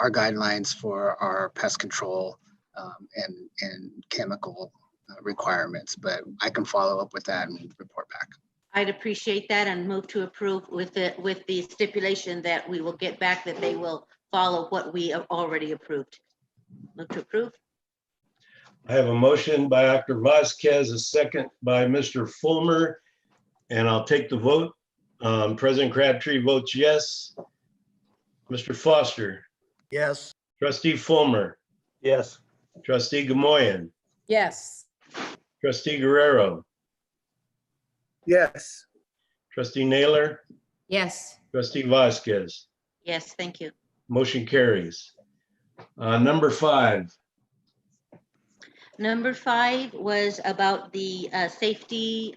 guidelines for our pest control and chemical requirements, but I can follow up with that and report back. I'd appreciate that and move to approve with the stipulation that we will get back that they will follow what we have already approved. Move to approve. I have a motion by Dr. Vasquez, a second by Mr. Fulmer, and I'll take the vote. President Crabtree votes yes. Mr. Foster, Yes. Trustee Fulmer, Yes. Trustee Gamoyen, Yes. Trustee Guerrero, Yes. Trustee Naylor, Yes. Trustee Vasquez. Yes, thank you. Motion carries. Number 5. Number 5 was about the safety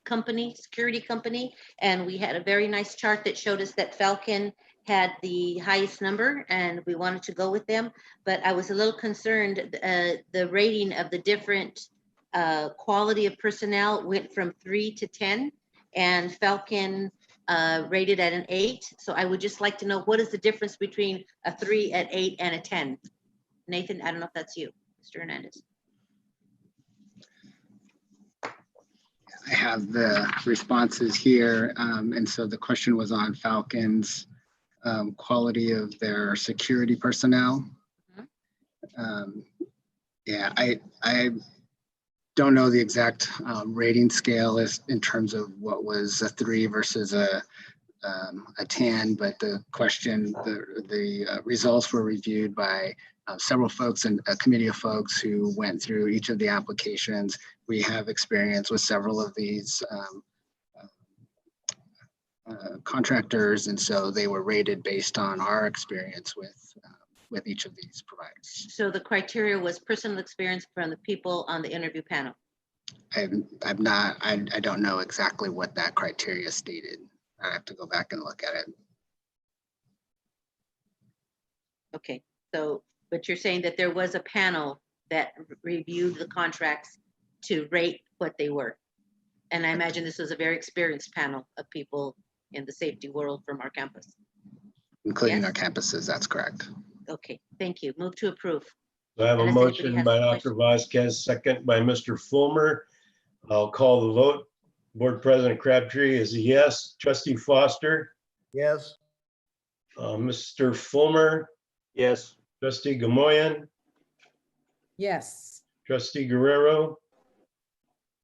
company, security company, and we had a very nice chart that showed us that Falcon had the highest number, and we wanted to go with them. But I was a little concerned, the rating of the different quality of personnel went from 3 to 10, and Falcon rated at an 8. So I would just like to know, what is the difference between a 3, an 8, and a 10? Nathan, I don't know if that's you, Mr. Hernandez. I have the responses here, and so the question was on Falcon's quality of their security personnel. Yeah, I don't know the exact rating scale as in terms of what was a 3 versus a 10, but the question, the results were reviewed by several folks and a committee of folks who went through each of the applications. We have experience with several of these contractors, and so they were rated based on our experience with each of these providers. So the criteria was personal experience from the people on the interview panel. I don't know exactly what that criteria stated. I have to go back and look at it. Okay, so, but you're saying that there was a panel that reviewed the contracts to rate what they were. And I imagine this was a very experienced panel of people in the safety world from our campus. Including Yes? our campuses, that's correct. Okay, thank you. Move to approve. So I have a Unless anybody motion has by a Dr. Vasquez, second by Mr. Fulmer. I'll call the vote. Board President Crabtree is a yes. Trustee Foster, Yes. Mr. Fulmer, Yes. Trustee Gamoyen, Yes. Trustee Guerrero,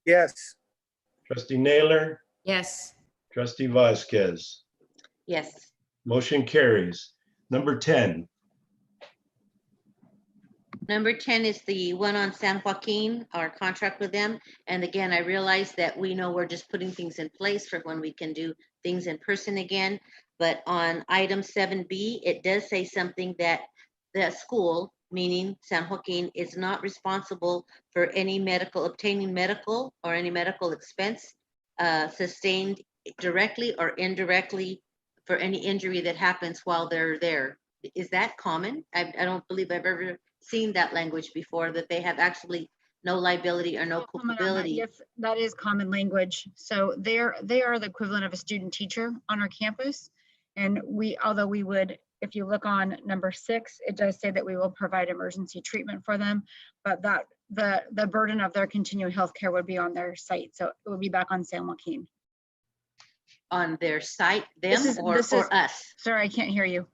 Yes. Trustee Naylor, Yes. Trustee Vasquez. Yes. Motion carries. Number 10. Number 10 is the one on San Joaquin, our contract with them. And again, I realize that we know we're just putting things in place for when we can do things in person again. But on item 7B, it does say something that the school, meaning San Joaquin, is not responsible for any obtaining medical or any medical expense sustained directly or indirectly for any injury that happens while they're there. Is that common? I don't believe I've ever seen that language before, that they have actually no liability or no Comment on that. culpability. Yes, that is common language. So they are the equivalent of a student teacher on our campus. And although we would, if you look on number 6, it does say that we will provide emergency treatment for them, but that the burden of their continuing health care would be on their site. So it would be back on San Joaquin. On their site, them This is- or this is- us? Sorry, I can't hear you.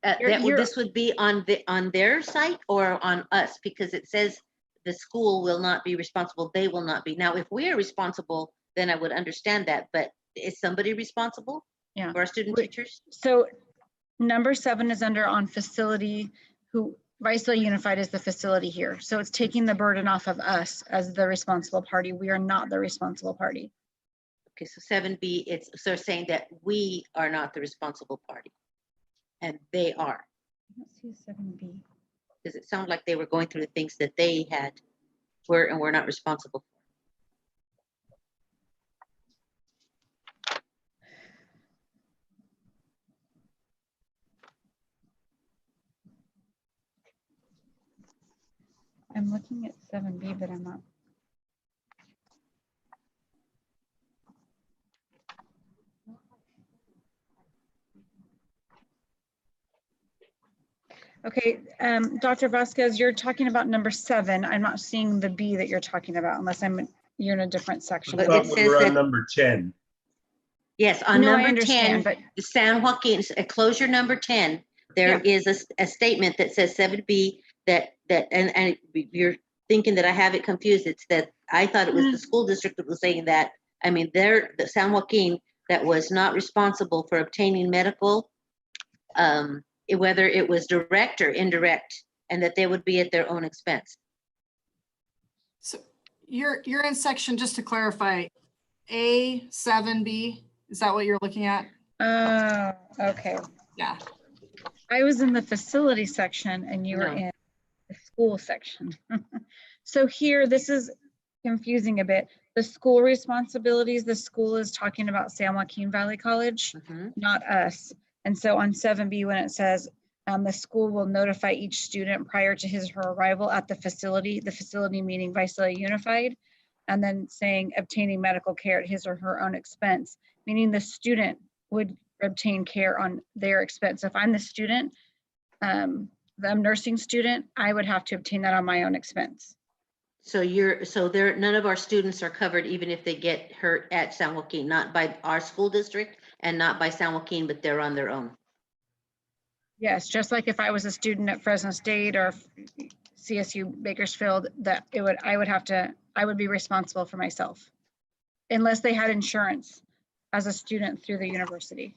This would be on their site or on us, because it says the school will not be responsible, they will not be. Now, if we are responsible, then I would understand that, but is somebody responsible Yeah. for our student teachers? So number 7 is under on facility, who Visalia Unified is the facility here. So it's taking the burden off of us as the responsible party. We are not the responsible party. Okay, so 7B, it's so saying that we are not the responsible party and they are. I don't see 7B. Does it sound like they were going through the things that they were not responsible for? I'm looking at 7B, but I'm not. Okay, Dr. Vasquez, you're talking about number 7. I'm not seeing the B that you're talking about unless you're in a different section. I But thought it we says were on that- number 10. Yes, on No, I number 10, understand, but the San Joaquin, closure number 10, there is a statement that says 7B and you're thinking that I have it confused. It's that I thought it was the school district that was saying that. I mean, the San Joaquin that was not responsible for obtaining medical, whether it was direct or indirect, and that they would be at their own expense. So you're in section, just to clarify, A7B, is that what you're looking at? okay. Yeah. I was in the facility section and you were No. in the school section. So here, this is confusing a bit. The school responsibilities, the school is talking about San Joaquin Valley College, not us. And so on 7B, when it says the school will notify each student prior to his or her arrival at the facility meaning Visalia Unified, and then saying obtaining medical care at his or her own expense, meaning the student would obtain care on their expense. If I'm the student, the nursing student, I would have to obtain that on my own expense. So none of our students are covered, even if they get hurt at San Joaquin, not by our school district and not by San Joaquin, but they're on their own. Yes, just like if I was a student at Fresno State or CSU Bakersfield, I would be responsible for myself unless they had insurance as a student through the university.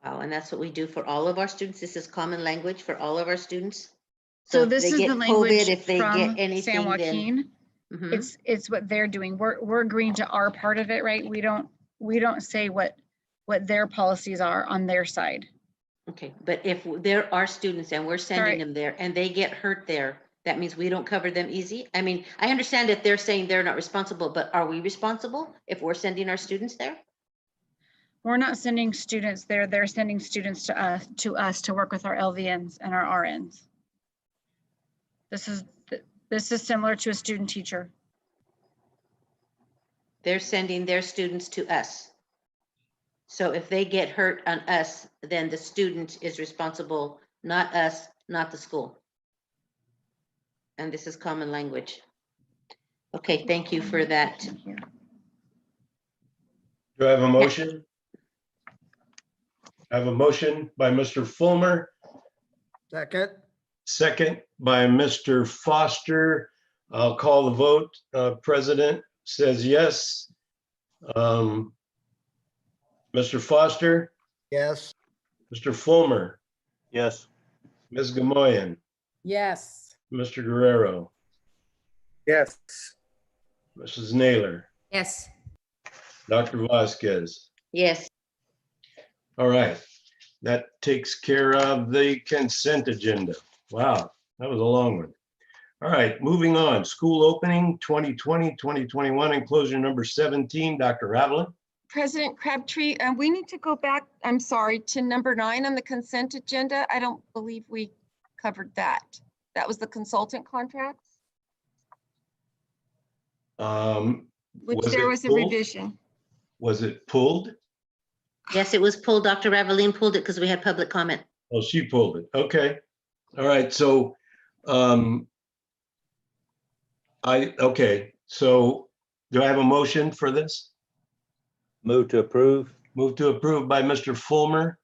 Wow, and that's what we do for all of our students. This is common language for all of our students. So if this they is get the COVID, language if they from get anything, San then Joaquin. It's what they're doing. We're agreeing to our part of it, right? We don't say what their policies are on their side. okay. But if there are students and we're sending them there and they get hurt there, that means we don't cover them easy. I mean, I understand that they're saying they're not responsible, but are we responsible if we're sending our students there? We're not sending students there. They're sending students to us to work with our LVNs and our RNs. This is This is similar to a student teacher. They're sending their students to us. So if they get hurt on us, then the student is responsible, not us, not the school. And this is common language. Okay, thank you for that. Do I have a motion? I have a motion by Mr. Fulmer, Second, second by Mr. Foster. I'll call the vote. President says yes. Mr. Foster, yes. Mr. Fulmer, Yes. Ms. Gamoyen, Yes. Mr. Guerrero, Yes. Mrs. Naylor, Yes. Dr. Vasquez. Yes, All right, that takes care of the consent agenda. Wow, that was a long one. All right, moving on. School opening 2020, 2021, enclosure number 17, Dr. Ravelin. President Crabtree, we need to go back, I'm sorry, to number 9 on the consent agenda. I don't believe we covered that. That was the consultant contracts, which Was there it was a pulled? revision. Was it pulled? yes, it was pulled. Dr. Raveline pulled it because we had public comment. Oh, she pulled it. Okay. All right. So, okay. So do I have a motion for this? Move to approve. Move to approve by Mr. Fulmer.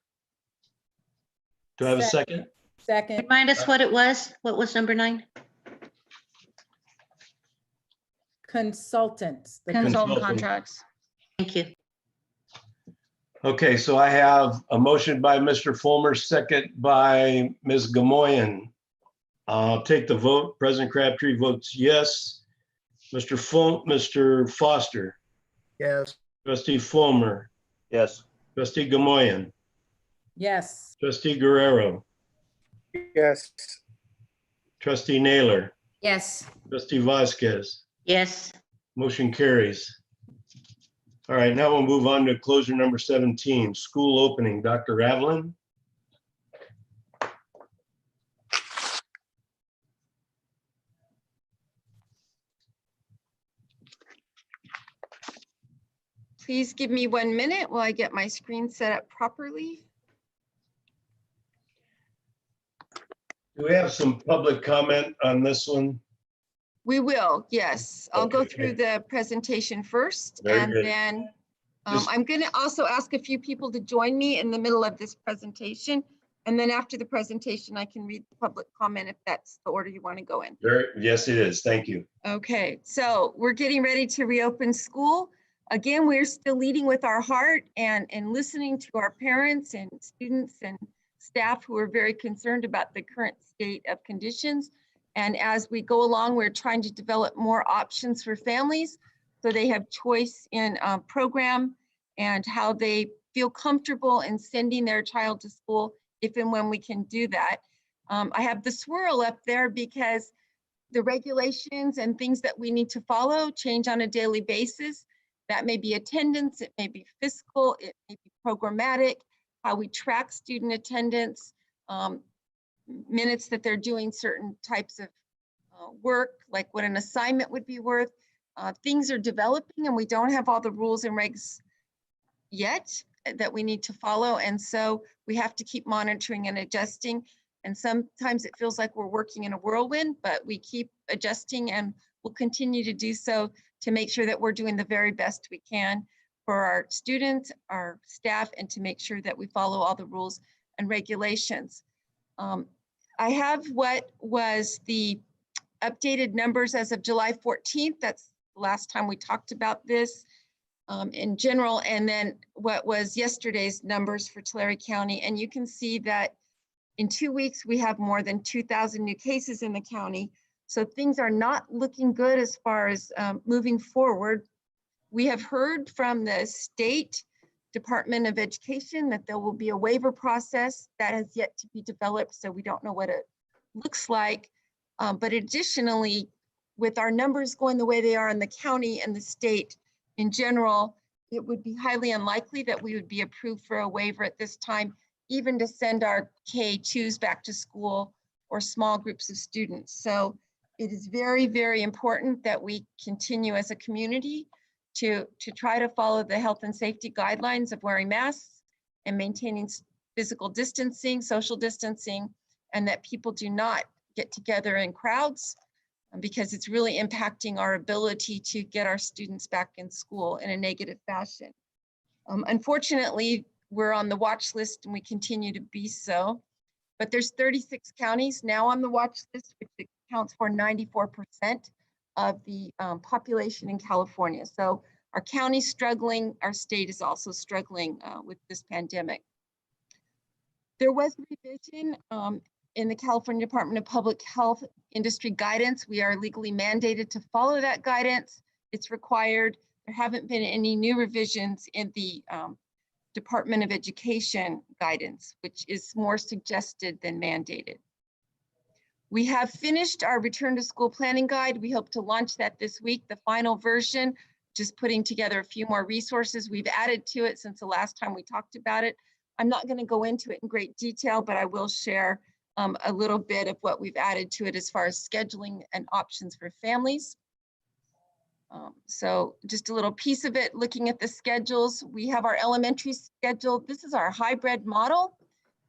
Do I have a second? Second, Remind us what it was. What was number 9? consultants. The Consultant Consultant. contracts. Thank you. Okay, so I have a motion by Mr. Fulmer, second by Ms. Gamoyen. I'll take the vote. President Crabtree votes yes. Mr. Foster, Yes. Trustee Fulmer, Yes. Trustee Gamoyen, Yes. Trustee Guerrero, Yes. Trustee Naylor, Yes. Trustee Vasquez. Yes, Motion carries. All right, now we'll move on to closure number 17, school opening. Dr. Ravelin. Please give me 1 minute while I get my screen set up properly. Do we have some public comment on this one? We will, yes. I'll go Okay. through the presentation first, Very and good. then Just- I'm going to also ask a few people to join me in the middle of this presentation. And then after the presentation, I can read the public comment if that's the order you want to go in. Yes, it is. Thank you. Okay, so we're getting ready to reopen school. Again, we're still leading with our heart and listening to our parents and students and staff who are very concerned about the current state of conditions. And as we go along, we're trying to develop more options for families so they have choice in program and how they feel comfortable in sending their child to school if and when we can do that. I have the swirl up there because the regulations and things that we need to follow change on a daily basis. That may be attendance, it may be fiscal, it may be programmatic, how we track student attendance, minutes that they're doing certain types of work, like what an assignment would be worth. Things are developing and we don't have all the rules and regs yet that we need to follow. And so we have to keep monitoring and adjusting. And sometimes it feels like we're working in a whirlwind, but we keep adjusting and we'll continue to do so to make sure that we're doing the very best we can for our students, our staff, and to make sure that we follow all the rules and regulations. I have what was the updated numbers as of July 14th. That's the last time we talked about this in general, and then what was yesterday's numbers for Tulare County. And you can see that in 2 weeks, we have more than 2,000 new cases in the county. So things are not looking good as far as moving forward. We have heard from the State Department of Education that there will be a waiver process that has yet to be developed, so we don't know what it looks like. But additionally, with our numbers going the way they are in the county and the state in general, it would be highly unlikely that we would be approved for a waiver at this time, even to send our K2s back to school or small groups of students. So It is very, very important that we continue as a community to try to follow the health and safety guidelines of wearing masks and maintaining physical distancing, social distancing, and that people do not get together in crowds because it's really impacting our ability to get our students back in school in a negative fashion. Unfortunately, we're on the watch list and we continue to be so, but there's 36 counties now on the watch list, which accounts for 94% of the population in California. So our county's struggling, our state is also struggling with this pandemic. There was a revision in the California Department of Public Health industry guidance. We are legally mandated to follow that guidance. It's required. There haven't been any new revisions in the Department of Education guidance, which is more suggested than mandated. We have finished our return to school planning guide. We hope to launch that this week, the final version, just putting together a few more resources we've added to it since the last time we talked about it. I'm not going to go into it in great detail, but I will share a little bit of what we've added to it as far as scheduling and options for families. So just a little piece of it, looking at the schedules, we have our elementary schedule. This is our hybrid model.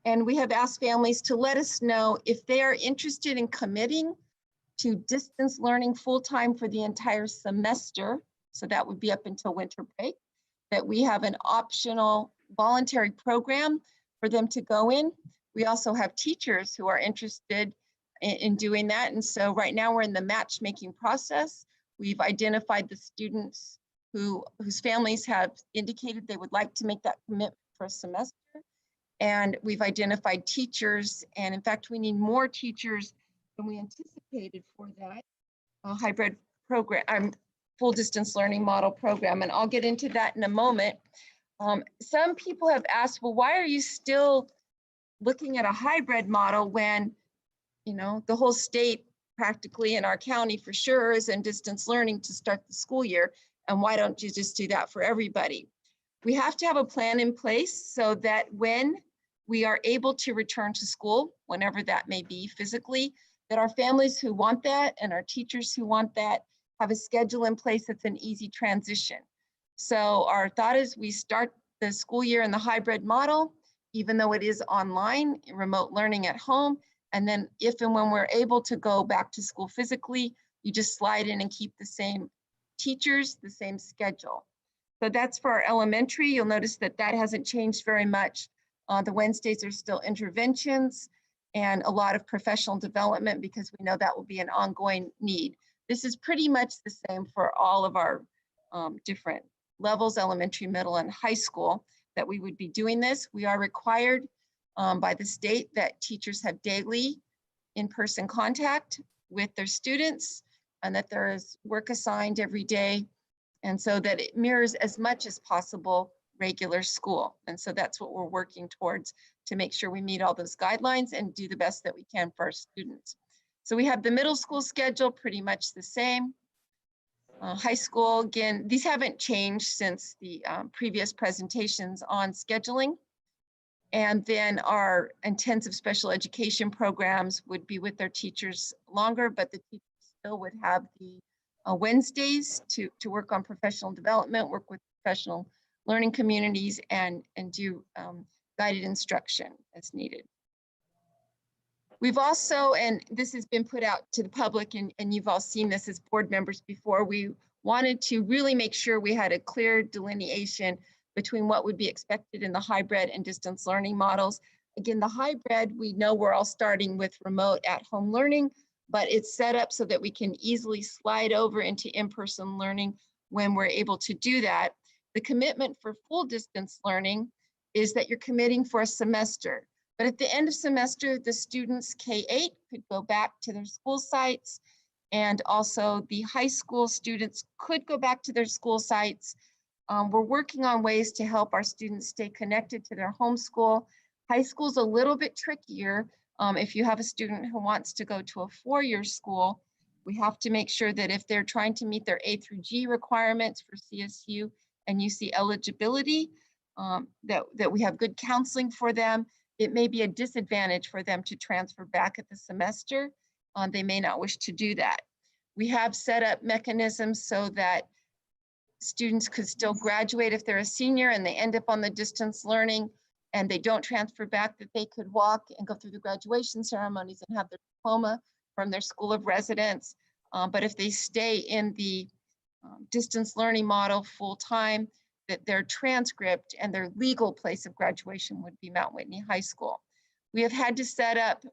And we have asked families to let us know if they are interested in committing to distance learning full-time for the entire semester. So that would be up until winter break, that we have an optional voluntary program for them to go in. We also have teachers who are interested in doing that. And so right now we're in the matchmaking process. We've identified the students whose families have indicated they would like to make that commitment for a semester. And we've identified teachers. And in fact, we need more teachers than we anticipated for that hybrid program, full distance learning model program. And I'll get into that in a moment. Some people have asked, well, why are you still looking at a hybrid model when, you know, the whole state practically in our county for sure is in distance learning to start the school year. And why don't you just do that for everybody? We have to have a plan in place so that when we are able to return to school, whenever that may be physically, that our families who want that and our teachers who want that have a schedule in place that's an easy transition. So our thought is we start the school year in the hybrid model, even though it is online, remote learning at home. And then if and when we're able to go back to school physically, you just slide in and keep the same teachers, the same schedule. So that's for our elementary. You'll notice that that hasn't changed very much. The Wednesdays are still interventions and a lot of professional development because we know that will be an ongoing need. This is pretty much the same for all of our different levels, elementary, middle, and high school, that we would be doing this. We are required by the state that teachers have daily in-person contact with their students and that there is work assigned every day. And so that it mirrors as much as possible regular school. And so that's what we're working towards to make sure we meet all those guidelines and do the best that we can for our students. So we have the middle school schedule pretty much the same. High school, again, these haven't changed since the previous presentations on scheduling. And then our intensive special education programs would be with their teachers longer, but the teachers still would have the Wednesdays to work on professional development, work with professional learning communities, and do guided instruction as needed. We've also, and this has been put out to the public, and you've all seen this as board members before, we wanted to really make sure we had a clear delineation between what would be expected in the hybrid and distance learning models. Again, the hybrid, we know we're all starting with remote at-home learning, but it's set up so that we can easily slide over into in-person learning when we're able to do that. The commitment for full distance learning is that you're committing for a semester. But at the end of semester, the students K-8 could go back to their school sites, and also the high school students could go back to their school sites. We're working on ways to help our students stay connected to their home school. High school's a little bit trickier. If you have a student who wants to go to a four-year school, we have to make sure that if they're trying to meet their A through G requirements for CSU and UC eligibility, that we have good counseling for them. It may be a disadvantage for them to transfer back at the semester. they may not wish to do that. We have set up mechanisms so that students could still graduate if they're a senior and they end up on the distance learning and they don't transfer back, that they could walk and go through the graduation ceremonies and have their diploma from their school of residence. But if they stay in the distance learning model full-time, that their transcript and their legal place of graduation would be Mount Whitney High School. We have had to set up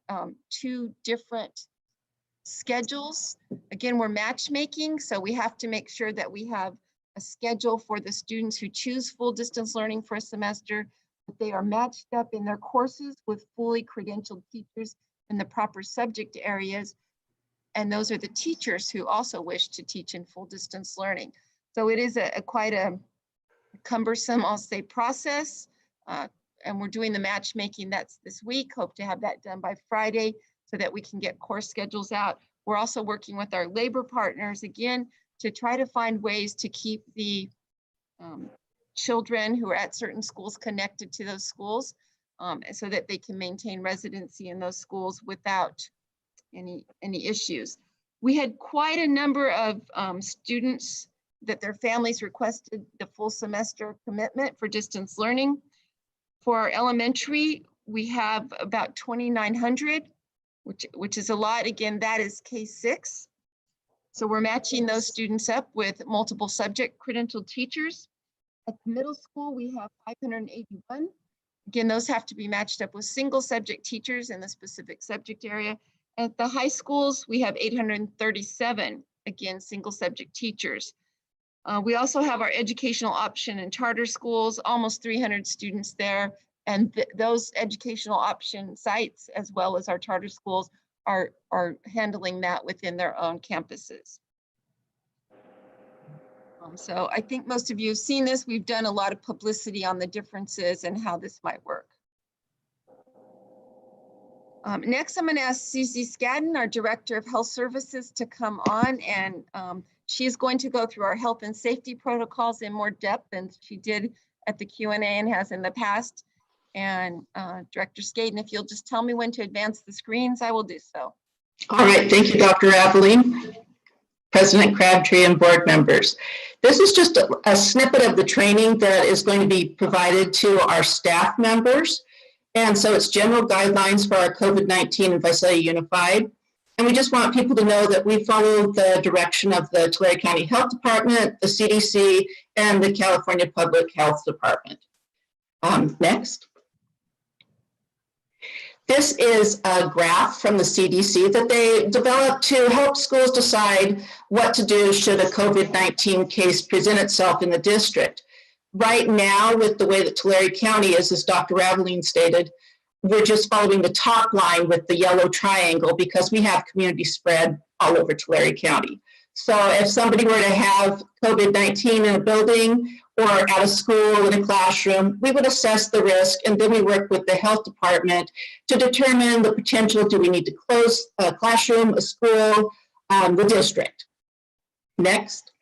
2 different schedules. Again, we're matchmaking, so we have to make sure that we have a schedule for the students who choose full distance learning for a semester, that they are matched up in their courses with fully credentialed teachers in the proper subject areas. And those are the teachers who also wish to teach in full distance learning. So it is quite a cumbersome, I'll say, process. And we're doing the matchmaking. That's this week. Hope to have that done by Friday so that we can get course schedules out. We're also working with our labor partners, again, to try to find ways to keep the children who are at certain schools connected to those schools so that they can maintain residency in those schools without any issues. We had quite a number of students that their families requested the full semester commitment for distance learning. For our elementary, we have about 2,900, which is a lot. Again, that is K-6. So we're matching those students up with multiple subject credentialed teachers. At the middle school, we have 581. Again, those have to be matched up with single subject teachers in the specific subject area. At the high schools, we have 837, again, single subject teachers. We also have our educational option in charter schools, almost 300 students there. And those educational option sites, as well as our charter schools, are handling that within their own campuses. So I think most of you have seen this. We've done a lot of publicity on the differences and how this might work. Next, I'm going to ask Susie Skadden, our Director of Health Services, to come on, and she is going to go through our health and safety protocols in more depth than she did at the Q&A and has in the past. And Director Skadden, if you'll just tell me when to advance the screens, I will do so. All right, thank you, Dr. Aveline, President Crabtree, and board members. This is just a snippet of the training that is going to be provided to our staff members. And so it's general guidelines for our COVID-19 and Visalia Unified. And we just want people to know that we follow the direction of the Tulare County Health Department, the CDC, and the California Public Health Department. Next. This is a graph from the CDC that they developed to help schools decide what to do should a COVID-19 case present itself in the district. Right now, with the way that Tulare County is, as Dr. Aveline stated, we're just following the top line with the yellow triangle because we have community spread all over Tulare County. So if somebody were to have COVID-19 in a building or at a school in a classroom, we would assess the risk, and then we work with the health department to determine the potential. Do we need to close a classroom, a school, the district? Next.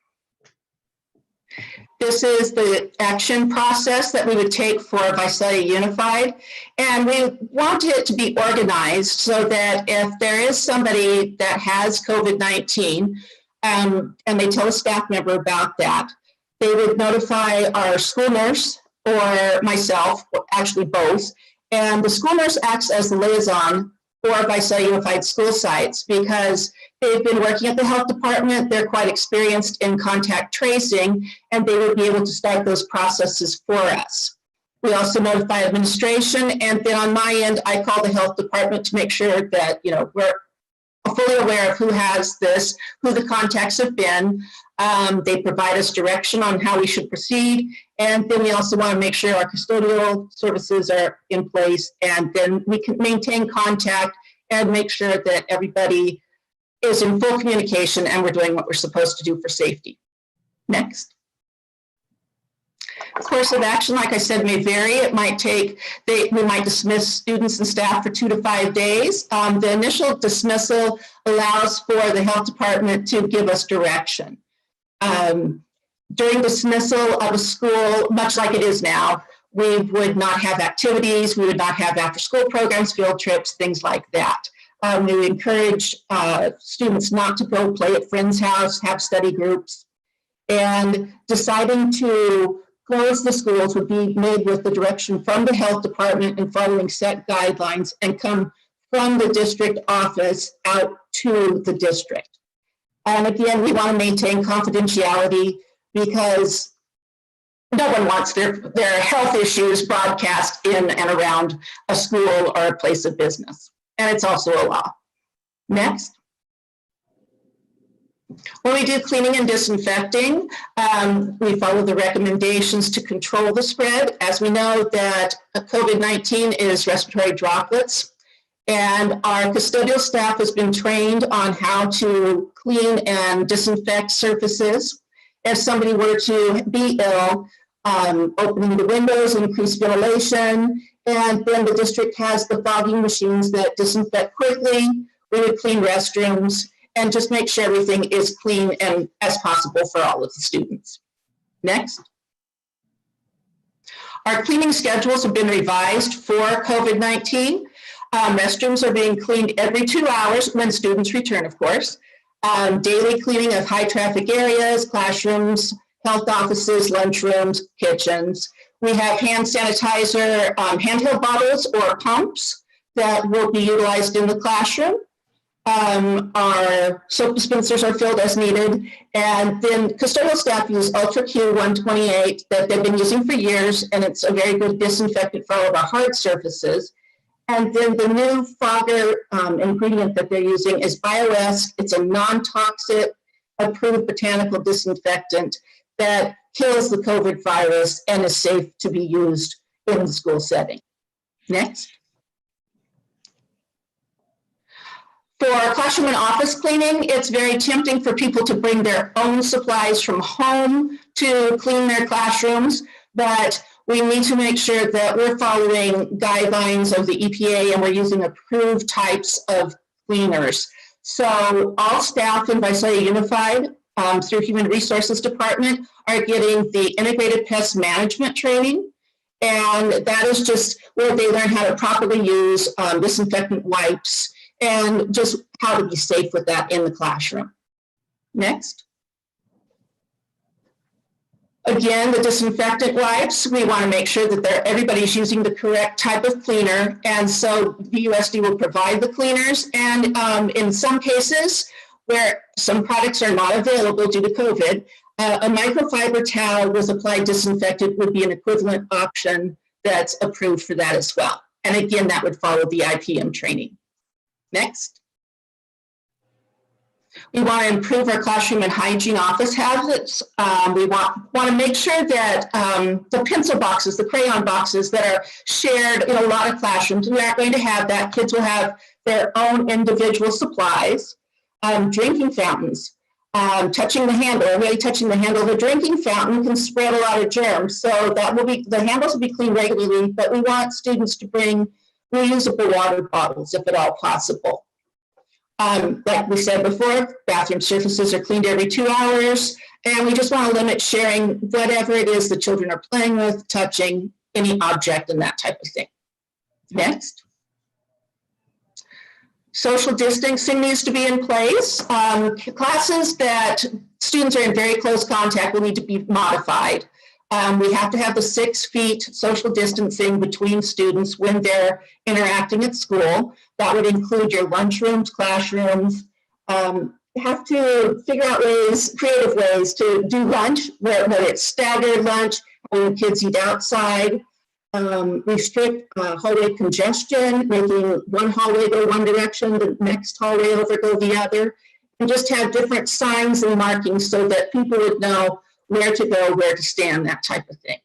This is the action process that we would take for Visalia Unified. And we want it to be organized so that if there is somebody that has COVID-19 and they tell a staff member about that, they would notify our school nurse or myself, or actually both. And the school nurse acts as the liaison for Visalia Unified school sites because they've been working at the health department. They're quite experienced in contact tracing, and they would be able to start those processes for us. We also notify administration, and then on my end, I call the health department to make sure that we're fully aware of who has this, who the contacts have been. They provide us direction on how we should proceed, and then we also want to make sure our custodial services are in place, and then we can maintain contact and make sure that everybody is in full communication and we're doing what we're supposed to do for safety. Next. Course of action, like I said, may vary. It might take, we might dismiss students and staff for 2 to 5 days. The initial dismissal allows for the health department to give us direction. During dismissal of a school, much like it is now, we would not have activities, we would not have after-school programs, field trips, things like that. We encourage students not to go play at friends' house, have study groups. And deciding to close the schools would be made with the direction from the health department and following set guidelines and come from the district office out to the district. And again, we want to maintain confidentiality because no one wants their health issues broadcast in and around a school or a place of business. And it's also a law. Next. When we do cleaning and disinfecting, we follow the recommendations to control the spread. As we know that COVID-19 is respiratory droplets, and our custodial staff has been trained on how to clean and disinfect surfaces. If somebody were to be ill, opening the windows, increase ventilation, and then the district has the fogging machines that disinfect quickly. We would clean restrooms and just make sure everything is clean and as possible for all of the students. Next. Our cleaning schedules have been revised for COVID-19. Restrooms are being cleaned every 2 hours when students return, of course. Daily cleaning of high traffic areas, classrooms, health offices, lunchrooms, kitchens. We have hand sanitizer, handheld bottles or pumps that will be utilized in the classroom. Our soap dispensers are filled as needed. And then custodial staff use Ultra Q 128 that they've been using for years, and it's a very good disinfectant for all of our hard surfaces. And then the new fogger ingredient that they're using is BioS. It's a non-toxic approved botanical disinfectant that kills the COVID virus and is safe to be used in the school setting. Next. For classroom and office cleaning, it's very tempting for people to bring their own supplies from home to clean their classrooms, but we need to make sure that we're following guidelines of the EPA and we're using approved types of cleaners. So all staff in Visalia Unified through Human Resources Department are getting the integrated pest management training. And that is just where they learn how to properly use disinfectant wipes and just how to be safe with that in the classroom. Next. Again, the disinfectant wipes, we want to make sure that everybody's using the correct type of cleaner. And so VUSD will provide the cleaners. And in some cases where some products are not available due to COVID, a microfiber towel with applied disinfectant would be an equivalent option that's approved for that as well. And again, that would follow the IPM training. Next. We want to improve our classroom and hygiene office habits. We want to make sure that the pencil boxes, the crayon boxes that are shared in a lot of classrooms, we aren't going to have that. Kids will have their own individual supplies. Drinking fountains, touching the handle, really touching the handle of a drinking fountain can spread a lot of germs. So that will be, the handles will be cleaned regularly, but we want students to bring reusable water bottles if at all possible. Like we said before, bathroom surfaces are cleaned every 2 hours, and we just want to limit sharing whatever it is the children are playing with, touching, any object and that type of thing. Next. Social distancing needs to be in place. Classes that students are in very close contact will need to be modified. We have to have the 6 feet social distancing between students when they're interacting at school. That would include your lunchrooms, classrooms. You have to figure out ways, creative ways to do lunch, whether it's staggered lunch, having kids eat outside, restrict hallway congestion, making one hallway go one direction, the next hallway over go the other, and just have different signs and markings so that people would know where to go, where to stand, that type of thing.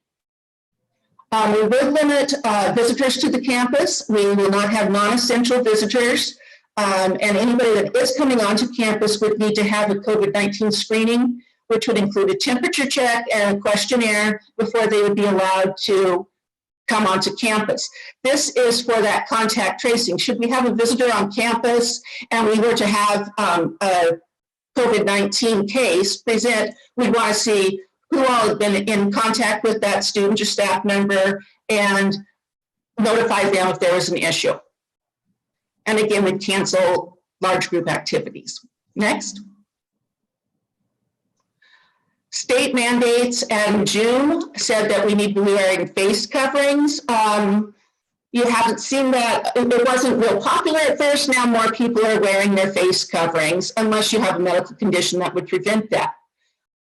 We will limit visitors to the campus. We will not have non-essential visitors. And anybody that is coming onto campus would need to have a COVID-19 screening, which would include a temperature check and a questionnaire before they would be allowed to come onto campus. This is for that contact tracing. Should we have a visitor on campus and we were to have a COVID-19 case present, we want to see who all have been in contact with that student or staff member and notify them if there was an issue. And again, we cancel large group activities. Next. State mandates in June said that we need to be wearing face coverings. You haven't seen that. It wasn't real popular at first. Now more people are wearing their face coverings unless you have a medical condition that would prevent that.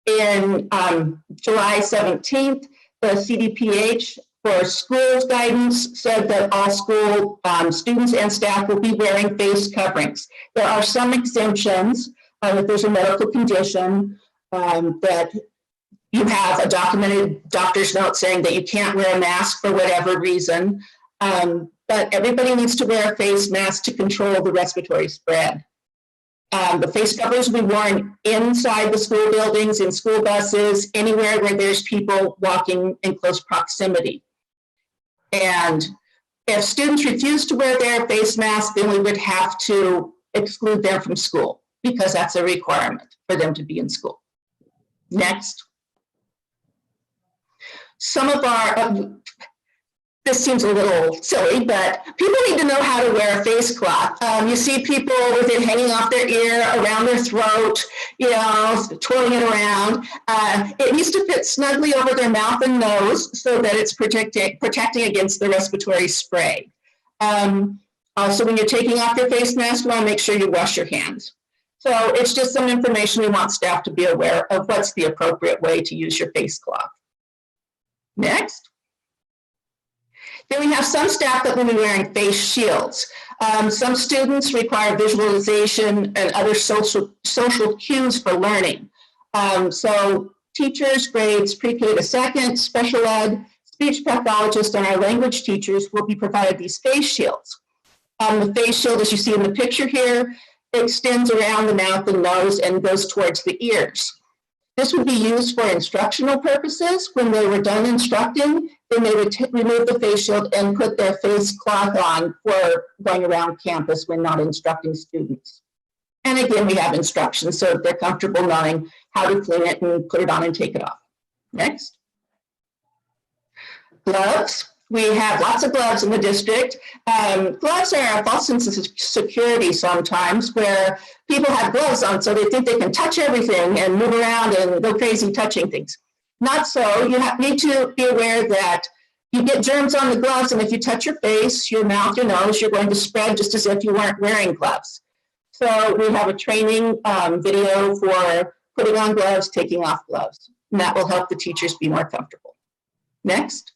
In July 17th, the CDPH for schools guidance said that all school students and staff will be wearing face coverings. There are some exemptions if there's a medical condition that you have a documented doctor's note saying that you can't wear a mask for whatever reason. But everybody needs to wear a face mask to control the respiratory spread. The face covers will be worn inside the school buildings, in school buses, anywhere where there's people walking in close proximity. And if students refuse to wear their face mask, then we would have to exclude them from school because that's a requirement for them to be in school. Next. Some of our, this seems a little silly, but people need to know how to wear a face cloth. You see people with it hanging off their ear, around their throat, you know, twirling it around. It needs to fit snugly over their mouth and nose so that it's protecting against the respiratory spray. Also, when you're taking off your face mask, you want to make sure you wash your hands. So it's just some information we want staff to be aware of what's the appropriate way to use your face cloth. Next. Then we have some staff that will be wearing face shields. Some students require visualization and other social cues for learning. So teachers, grades pre-K to second, special ed, speech pathologists, and our language teachers will be provided these face shields. The face shield, as you see in the picture here, extends around the mouth and nose and goes towards the ears. This would be used for instructional purposes. When they were done instructing, then they would remove the face shield and put their face cloth on for going around campus when not instructing students. And again, we have instructions so they're comfortable knowing how to clean it and put it on and take it off. Next. Gloves. We have lots of gloves in the district. Gloves are a false sense of security sometimes where people have gloves on so they think they can touch everything and move around and go crazy touching things. Not so. You need to be aware that you get germs on the gloves, and if you touch your face, your mouth, your nose, you're going to spread just as if you weren't wearing gloves. So we have a training video for putting on gloves, taking off gloves, and that will help the teachers be more comfortable. Next.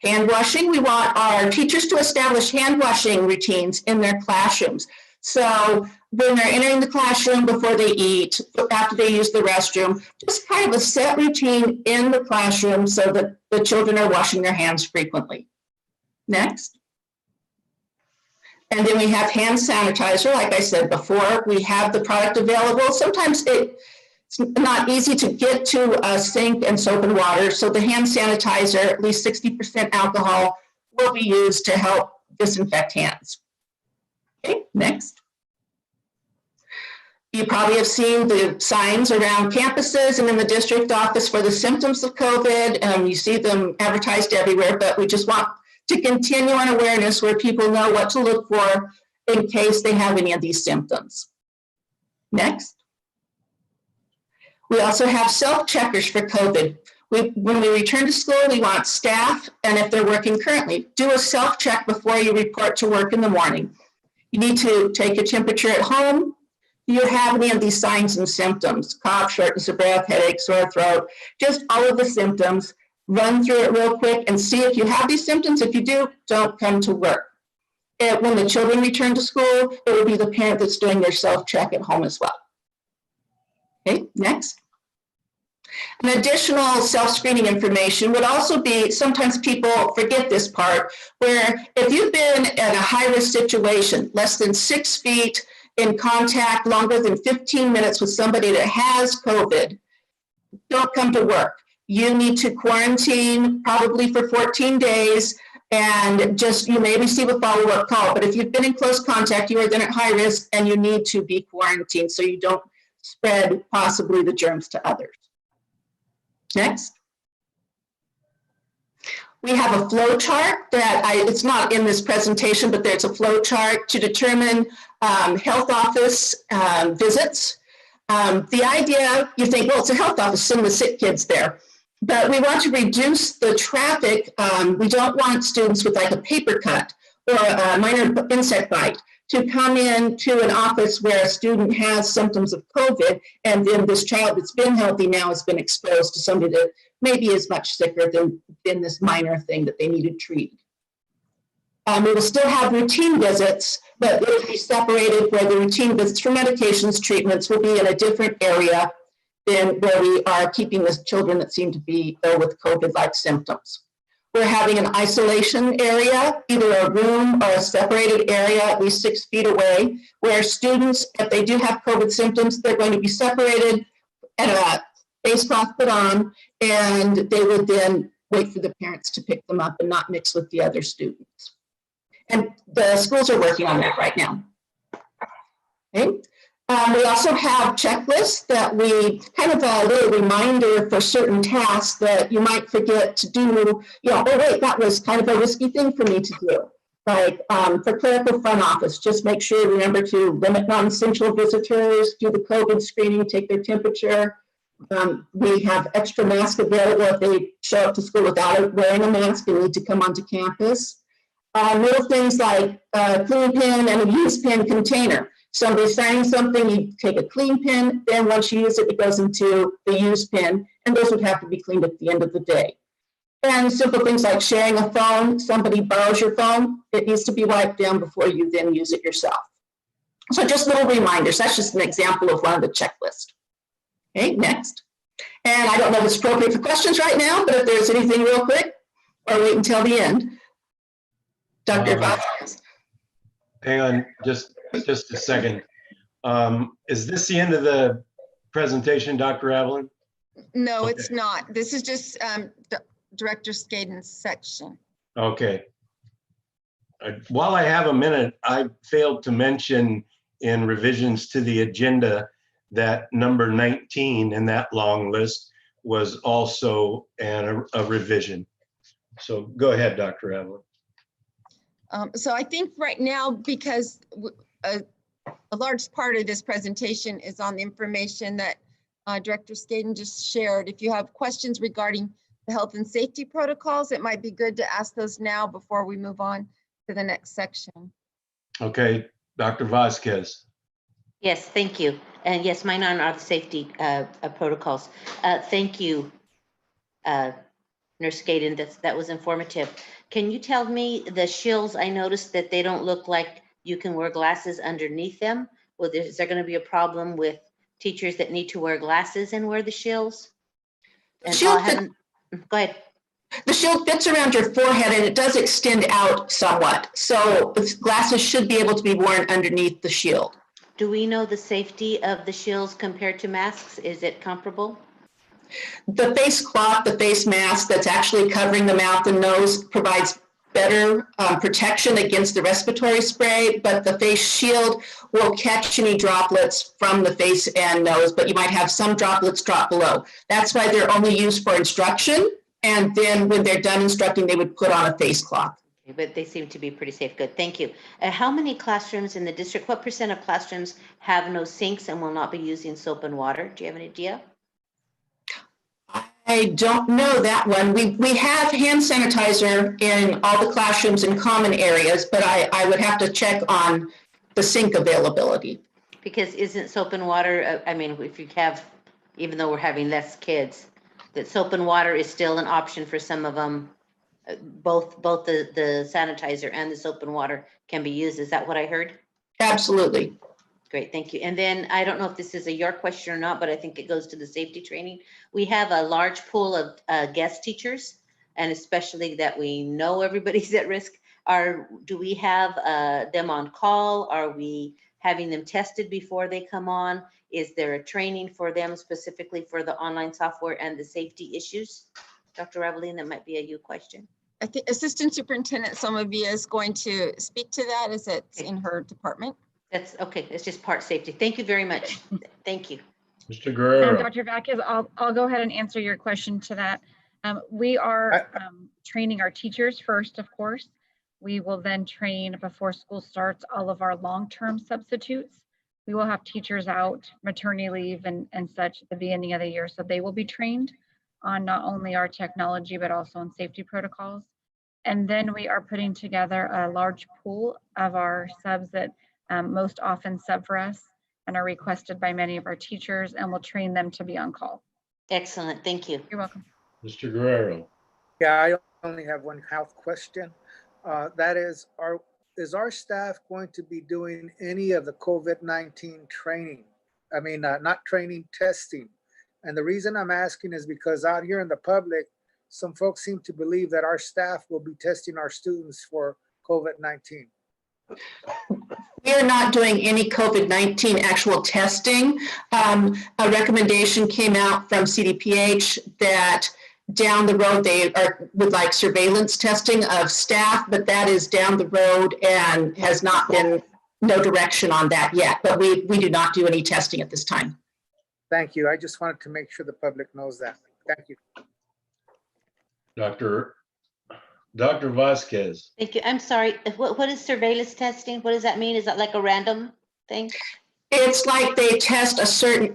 Hand washing, we want our teachers to establish hand washing routines in their classrooms. So when they're entering the classroom, before they eat, after they use the restroom, just kind of a set routine in the classroom so that the children are washing their hands frequently. Next. And then we have hand sanitizer. Like I said before, we have the product available. Sometimes it's not easy to get to a sink and soap and water. So the hand sanitizer, at least 60% alcohol, will be used to help disinfect hands. Okay, next. You probably have seen the signs around campuses and in the district office for the symptoms of COVID. You see them advertised everywhere, but we just want to continue on awareness where people know what to look for in case they have any of these symptoms. Next. We also have self-checkers for COVID. When we return to school, we want staff, and if they're working currently, do a self-check before you report to work in the morning. You need to take your temperature at home. Do you have any of these signs and symptoms? Cough, shortness of breath, headache, sore throat, just all of the symptoms. Run through it real quick and see if you have these symptoms. If you do, don't come to work. When the children return to school, it will be the parent that's doing their self-check at home as well. Okay, next. An additional self-screening information would also be, sometimes people forget this part, where if you've been in a high-risk situation, less than 6 feet in contact, longer than 15 minutes with somebody that has COVID, don't come to work. You need to quarantine probably for 14 days, and just, you may receive a follow-up call. But if you've been in close contact, you are then at high risk and you need to be quarantined so you don't spread possibly the germs to others. Next. We have a flow chart that it's not in this presentation, but there's a flow chart to determine health office visits. The idea, you think, well, it's a health office, some of the sick kids there. But we want to reduce the traffic. We don't want students with like a paper cut or a minor insect bite to come in to an office where a student has symptoms of COVID, and then this child that's been healthy now has been exposed to somebody that maybe is much sicker than this minor thing that they needed treated. We will still have routine visits, but they will be separated, where the routine visits for medications, treatments will be in a different area than where we are keeping the children that seem to be ill with COVID-like symptoms. We're having an isolation area, either a room or a separated area at least 6 feet away, where students, if they do have COVID symptoms, they're going to be separated and a face cloth put on, and they would then wait for the parents to pick them up and not mix with the other students. And the schools are working on that right now. Okay. We also have checklists that we kind of a little reminder for certain tasks that you might forget to do. You know, oh wait, that was kind of a risky thing for me to do. Like for clerical front office, just make sure you remember to limit non-essential visitors, do the COVID screening, take their temperature. We have extra masks available if they show up to school without wearing a mask and need to come onto campus. Little things like a clean pen and a used pen container. Somebody's signing something, you take a clean pen, then once you use it, it goes into the used pen, and those would have to be cleaned at the end of the day. And simple things like sharing a phone, somebody borrows your phone, it needs to be wiped down before you then use it yourself. So just little reminders, that's just an example of one of the checklists. Okay, next. And I don't know if it's appropriate for questions right now, but if there's anything real quick, or wait until the end. Dr. Vasquez. Hang on just a second. Is this the end of the presentation, Dr. Avalon? No, Okay. it's not. This is just Director Skaden's section. Okay. While I have a minute, I failed to mention in revisions to the agenda that number 19 in that long list was also a revision. So go ahead, Dr. Avalon. So I think right now, because a large part of this presentation is on the information that Director Skaden just shared. If you have questions regarding the health and safety protocols, it might be good to ask those now before we move on to the next section. Okay, Dr. Vasquez. Yes, thank you. And yes, mine are the safety protocols. Thank you, Nurse Skaden, that was informative. Can you tell me the shields? I noticed that they don't look like you can wear glasses underneath them. Well, is there going to be a problem with teachers that need to wear glasses and wear the shields? And go ahead. The shield fits around your forehead and it does extend out somewhat. So glasses should be able to be worn underneath the shield. Do we know the safety of the shields compared to masks? Is it comparable? The face cloth, the face mask that's actually covering the mouth and nose provides better protection against the respiratory spray, but the face shield will catch any droplets from the face and nose, but you might have some droplets drop below. That's why they're only used for instruction. And then when they're done instructing, they would put on a face cloth. But they seem to be pretty safe. Good, thank you. How many classrooms in the district, what % of classrooms have no sinks and will not be using soap and water? Do you have an idea? I don't know that one. We have hand sanitizer in all the classrooms in common areas, but I would have to check on the sink availability. Because isn't soap and water, I mean, if you have, even though we're having less kids, that soap and water is still an option for some of them. Both the sanitizer and the soap and water can be used. Is that what I heard? Absolutely. Great, thank you. And then I don't know if this is a your question or not, but I think it goes to the safety training. We have a large pool of guest teachers, and especially that we know everybody's at risk. Do we have them on call? Are we having them tested before they come on? Is there a training for them specifically for the online software and the safety issues? Dr. Raveline, that might be a you question. I think Assistant Superintendent Somavia is going to speak to that as it's in her department. That's okay. It's just part safety. Thank you very much. Thank you. Mr. Guerrero. Dr. Vasquez, I'll go ahead and answer your question to that. We are training our teachers first, of course. We will then train before school starts all of our long-term substitutes. We will have teachers out maternity leave and such at the beginning of the year. So they will be trained on not only our technology, but also on safety protocols. And then we are putting together a large pool of our subs that most often sub for us and are requested by many of our teachers, and we'll train them to be on call. Excellent, thank you. You're welcome. Mr. Guerrero. Yeah, I only have one health question. That is our staff going to be doing any of the COVID-19 training? I mean, not training, testing. And the reason I'm asking is because out here in the public, some folks seem to believe that our staff will be testing our students for COVID-19. We are not doing any COVID-19 actual testing. A recommendation came out from CDPH that down the road would like surveillance testing of staff, but that is down the road and has not been no direction on that yet. But we do not do any testing at this time. Thank you. I just wanted to make sure the public knows that. Thank you. Dr. Vasquez. Thank you. I'm sorry. What is surveillance testing? What does that mean? Is that like a random thing? It's like they test a certain,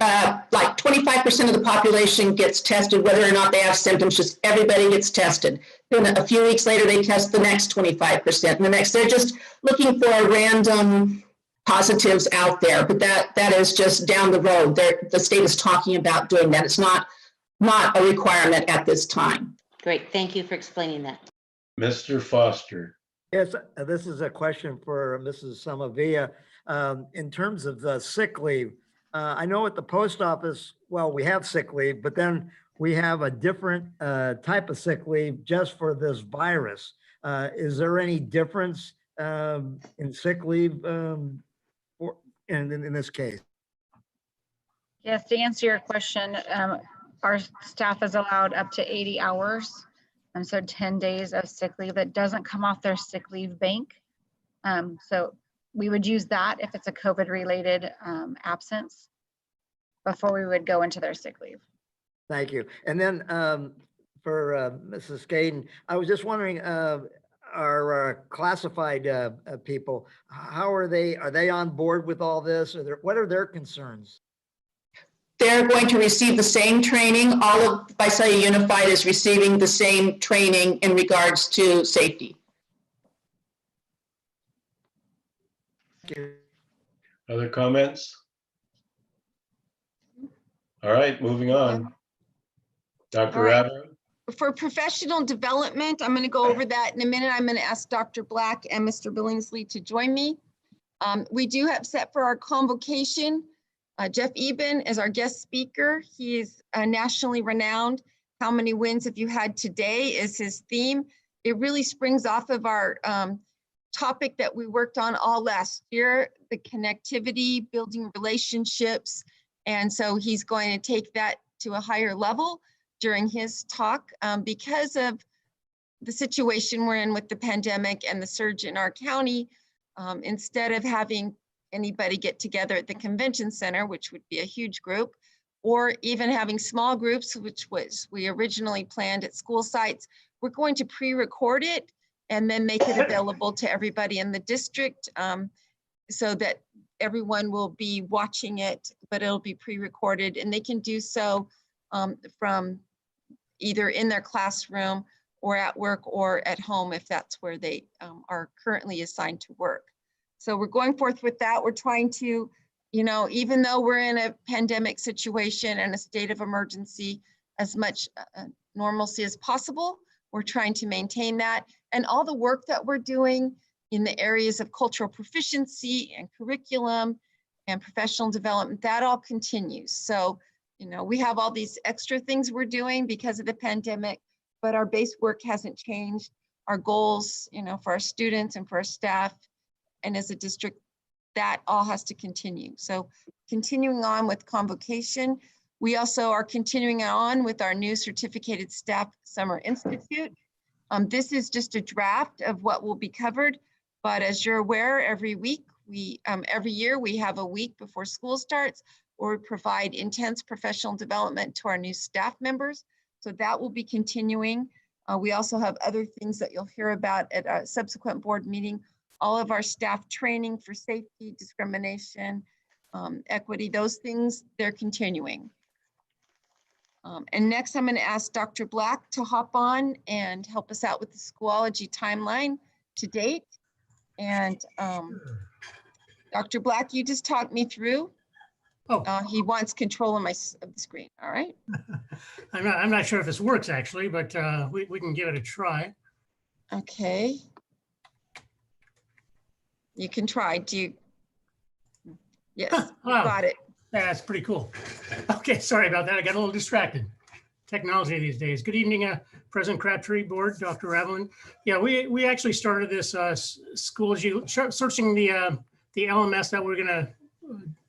like 25% of the population gets tested, whether or not they have symptoms, just everybody gets tested. Then a few weeks later, they test the next 25%. And the next, they're just looking for random positives out there, but that is just down the road. The state is talking about doing that. It's not a requirement at this time. Great. Thank you for explaining that. Mr. Foster. Yes, this is a question for Mrs. Samavia. In terms of the sick leave, I know at the post office, well, we have sick leave, but then we have a different type of sick leave just for this virus. Is there any difference in sick leave in this case? Yes, to answer your question, our staff is allowed up to 80 hours. And so 10 days of sick leave that doesn't come off their sick leave bank. So we would use that if it's a COVID related absence before we would go into their sick leave. Thank you. And then for Mrs. Skaden, I was just wondering, our classified people, how are they? Are they on board with all this? What are their concerns? They're going to receive the same training. All of Visalia Unified is receiving the same training in regards to safety. Thank you. Other comments? All right, moving on. Dr. Rabbit. For professional development, I'm going to go over that in a minute. I'm going to ask Dr. Black and Mr. Billingsley to join me. We do have set for our convocation. Jeff Eben is our guest speaker. He is nationally renowned. How many wins have you had today is his theme. It really springs off of our topic that we worked on all last year, the connectivity, building relationships. And so he's going to take that to a higher level during his talk because of the situation we're in with the pandemic and the surge in our county. Instead of having anybody get together at the convention center, which would be a huge group, or even having small groups, which was we originally planned at school sites, we're going to pre-record it and then make it available to everybody in the district so that everyone will be watching it, but it'll be pre-recorded and they can do so from either in their classroom or at work or at home if that's where they are currently assigned to work. So we're going forth with that. We're trying to, even though we're in a pandemic situation and a state of emergency, as much normalcy as possible, we're trying to maintain that. And all the work that we're doing in the areas of cultural proficiency and curriculum and professional development, that all continues. So, we have all these extra things we're doing because of the pandemic, but our base work hasn't changed. Our goals, for our students and for our staff, and as a district, that all has to continue. So continuing on with convocation, we also are continuing on with our new Certificated Staff Summer Institute. This is just a draft of what will be covered, but as you're aware, every year we have a week before school starts where we provide intense professional development to our new staff members. So that will be continuing. We also have other things that you'll hear about at a subsequent board meeting. All of our staff training for safety, discrimination, equity, those things, they're continuing. And next I'm going to ask Dr. Black to hop on and help us out with the Schoology timeline to date. And Dr. Black, you just talked me through. He wants control of the screen. All right. I'm not sure if this works actually, but we can give it a try. Okay. You can try. Do you? Yes, Wow. got it. That's pretty cool. Okay, sorry about that. I got a little distracted. Technology these days. Good evening, President Crabtree, Board, Dr. Ravelin. Yeah, we actually started this Schoology, searching the LMS that we're going to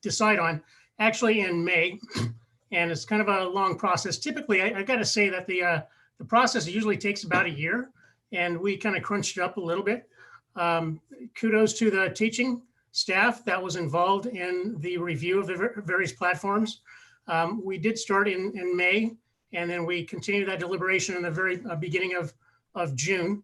decide on actually in May. And it's kind of a long process. Typically, I've got to say that the process usually takes about a year, and we kind of crunched it up a little bit. Kudos to the teaching staff that was involved in the review of the various platforms. We did start in May, and then we continued that deliberation in the very beginning of June.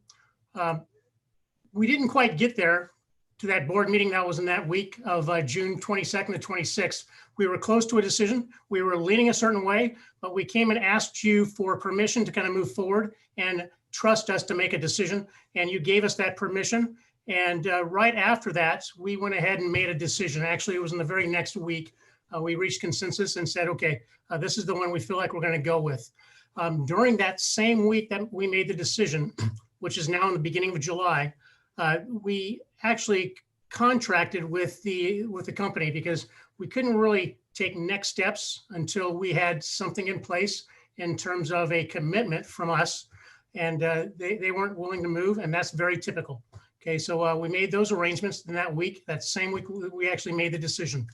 We didn't quite get there to that board meeting that was in that week of June 22nd to 26th. We were close to a decision. We were leaning a certain way, but we came and asked you for permission to kind of move forward and trust us to make a decision. And you gave us that permission. And right after that, we went ahead and made a decision. Actually, it was in the very next week. We reached consensus and said, okay, this is the one we feel like we're going to go with. During that same week that we made the decision, which is now in the beginning of July, we actually contracted with the company because we couldn't really take next steps until we had something in place in terms of a commitment from us. And they weren't willing to move, and that's very typical. Okay, so we made those arrangements in that week. That same week, we actually made the decision.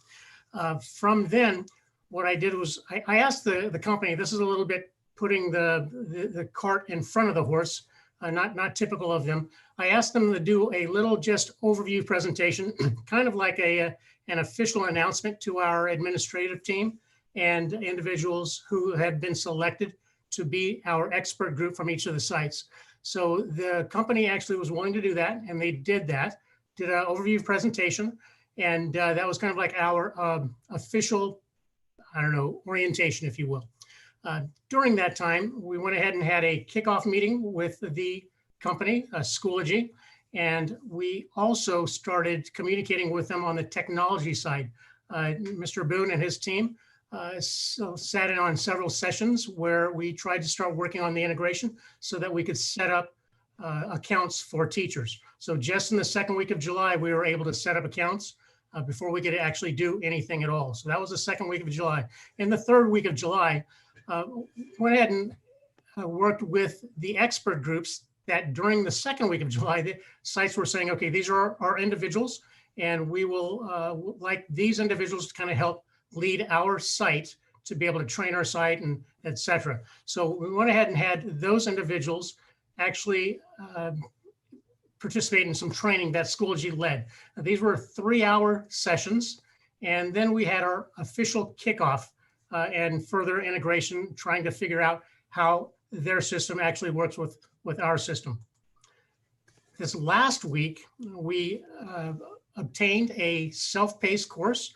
From then, what I did was I asked the company, this is a little bit putting the cart in front of the horse, not typical of them. I asked them to do a little just overview presentation, kind of like an official announcement to our administrative team and individuals who had been selected to be our expert group from each of the sites. So the company actually was willing to do that, and they did that, did an overview presentation, and that was kind of like our official, I don't know, orientation, if you will. During that time, we went ahead and had a kickoff meeting with the company, Schoology, and we also started communicating with them on the technology side. Mr. Boone and his team sat in on several sessions where we tried to start working on the integration so that we could set up accounts for teachers. So just in the second week of July, we were able to set up accounts before we could actually do anything at all. So that was the second week of July. In the third week of July, went ahead and worked with the expert groups that during the second week of July, the sites were saying, okay, these are our individuals, and we will like these individuals to kind of help lead our site to be able to train our site and et cetera. So we went ahead and had those individuals actually participate in some training that Schoology led. Now, these were 3-hour sessions. And then we had our official kickoff and further integration, trying to figure out how their system actually works with our system. This last week, we obtained a self-paced course.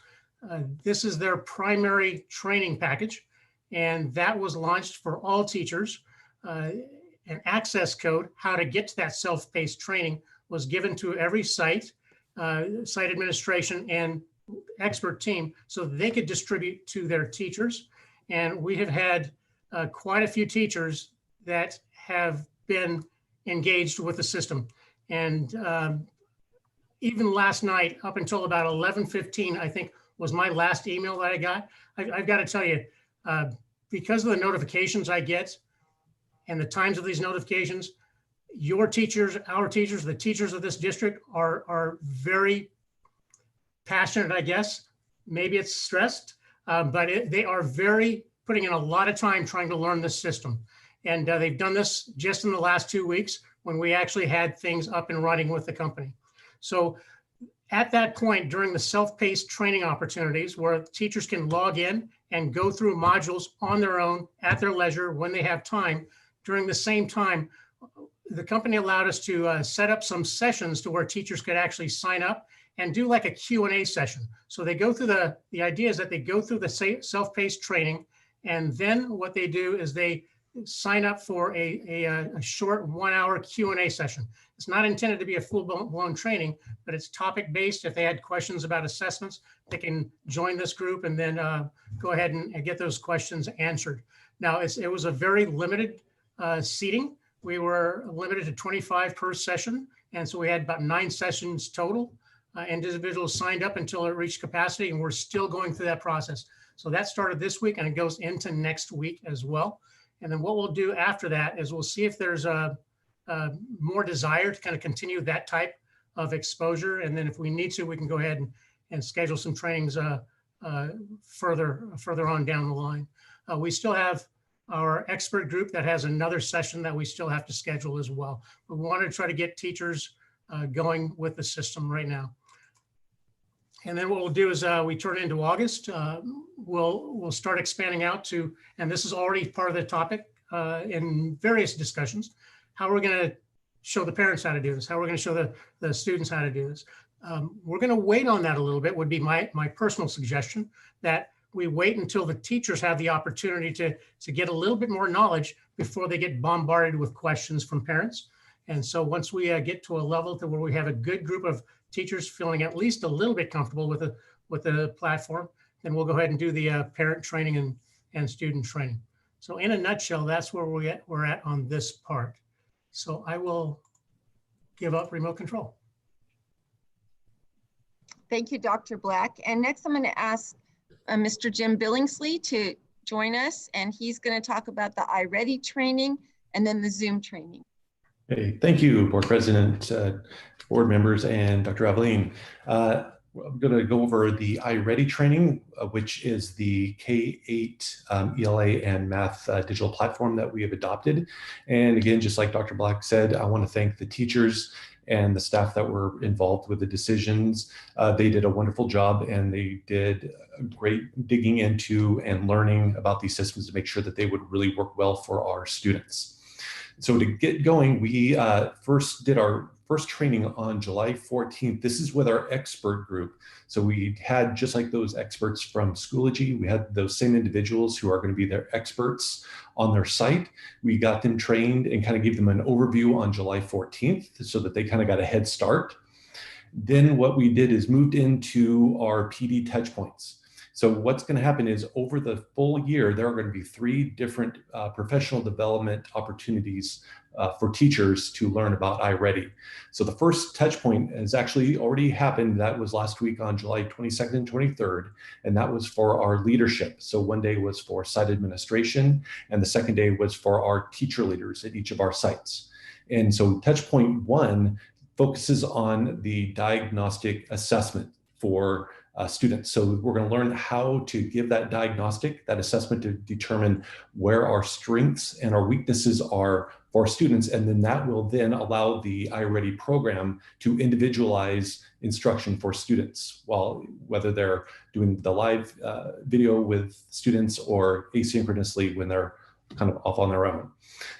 This is their primary training package, and that was launched for all teachers. An access code, how to get to that self-paced training, was given to every site, site administration and expert team, so they could distribute to their teachers. And we have had quite a few teachers that have been engaged with the system. And even last night, up until about 11:15, I think was my last email that I got. I've got to tell you, because of the notifications I get and the times of these notifications, your teachers, our teachers, the teachers of this district are very passionate, I guess. Maybe it's stressed, but they are very putting in a lot of time trying to learn this system. And they've done this just in the last 2 weeks when we actually had things up and running with the company. So at that point, during the self-paced training opportunities where teachers can log in and go through modules on their own at their leisure when they have time. During the same time, the company allowed us to set up some sessions to where teachers could actually sign up and do like a Q&A session. So they go through the idea is that they go through the self-paced training, and then what they do is they sign up for a short 1 hour Q&A session. It's not intended to be a full-blown training, but it's topic-based. If they had questions about assessments, they can join this group and then go ahead and get those questions answered. Now, it was a very limited seating. We were limited to 25 per session, and so we had about 9 sessions total. Individuals signed up until it reached capacity, and we're still going through that process. So that started this week, and it goes into next week as well. And then what we'll do after that is we'll see if there's a more desire to kind of continue that type of exposure. And then if we need to, we can go ahead and schedule some trainings further on down the line. We still have our expert group that has another session that we still have to schedule as well. But we want to try to get teachers going with the system right now. And then what we'll do is we turn into August. We'll start expanding out to, and this is already part of the topic in various discussions, how we're going to show the parents how to do this, how we're going to show the students how to do this. We're going to wait on that a little bit, would be my personal suggestion, that we wait until the teachers have the opportunity to get a little bit more knowledge before they get bombarded with questions from parents. And so once we get to a level to where we have a good group of teachers feeling at least a little bit comfortable with the platform, then we'll go ahead and do the parent training and student training. So in a nutshell, that's where we're at on this part. So I will give up remote control. Thank you, Dr. Black. And next I'm going to ask Mr. Jim Billingsley to join us, and he's going to talk about the iReady training and then the Zoom training. Hey, thank you, Board President, board members, and Dr. Aveline. I'm going to go over the iReady training, which is the K-8 ELA and math digital platform that we have adopted. And again, just like Dr. Black said, I want to thank the teachers and the staff that were involved with the decisions. They did a wonderful job, and they did great digging into and learning about these systems to make sure that they would really work well for our students. So to get going, we first did our first training on July 14th. This is with our expert group. So we had, just like those experts from Schoology, we had those same individuals who are going to be their experts on their site. We got them trained and kind of gave them an overview on July 14th so that they kind of got a head start. Then what we did is moved into our PD touch points. So what's going to happen is over the full year, there are going to be 3 different professional development opportunities for teachers to learn about iReady. So the first touch point has actually already happened. That was last week on July 22nd and 23rd, and that was for our leadership. So one day was for site administration, and the second day was for our teacher leaders at each of our sites. And so touch point 1 focuses on the diagnostic assessment for students. So we're going to learn how to give that diagnostic, that assessment, to determine where our strengths and our weaknesses are for students. And then that will then allow the iReady program to individualize instruction for students, whether they're doing the live video with students or asynchronously when they're kind of off on their own.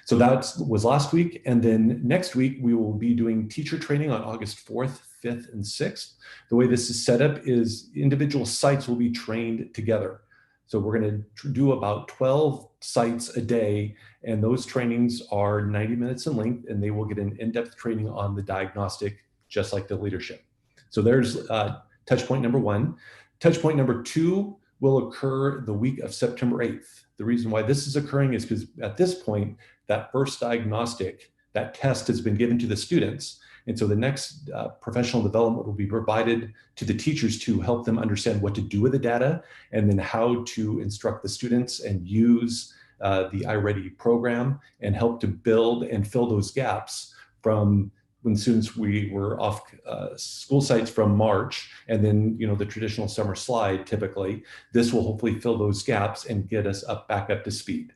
So that was last week. And then next week, we will be doing teacher training on August 4th, 5th, and 6th. The way this is set up is individual sites will be trained together. So we're going to do about 12 sites a day, and those trainings are 90 minutes in length, and they will get an in-depth training on the diagnostic, just like the leadership. So there's touch point number 1. Touch point number 2 will occur the week of September 8th. The reason why this is occurring is because at this point, that first diagnostic, that test has been given to the students. And so the next professional development will be provided to the teachers to help them understand what to do with the data, and then how to instruct the students and use the iReady program and help to build and fill those gaps from when students we were off school sites from March, and then the traditional summer slide. Typically, this will hopefully fill those gaps and get us back up to speed.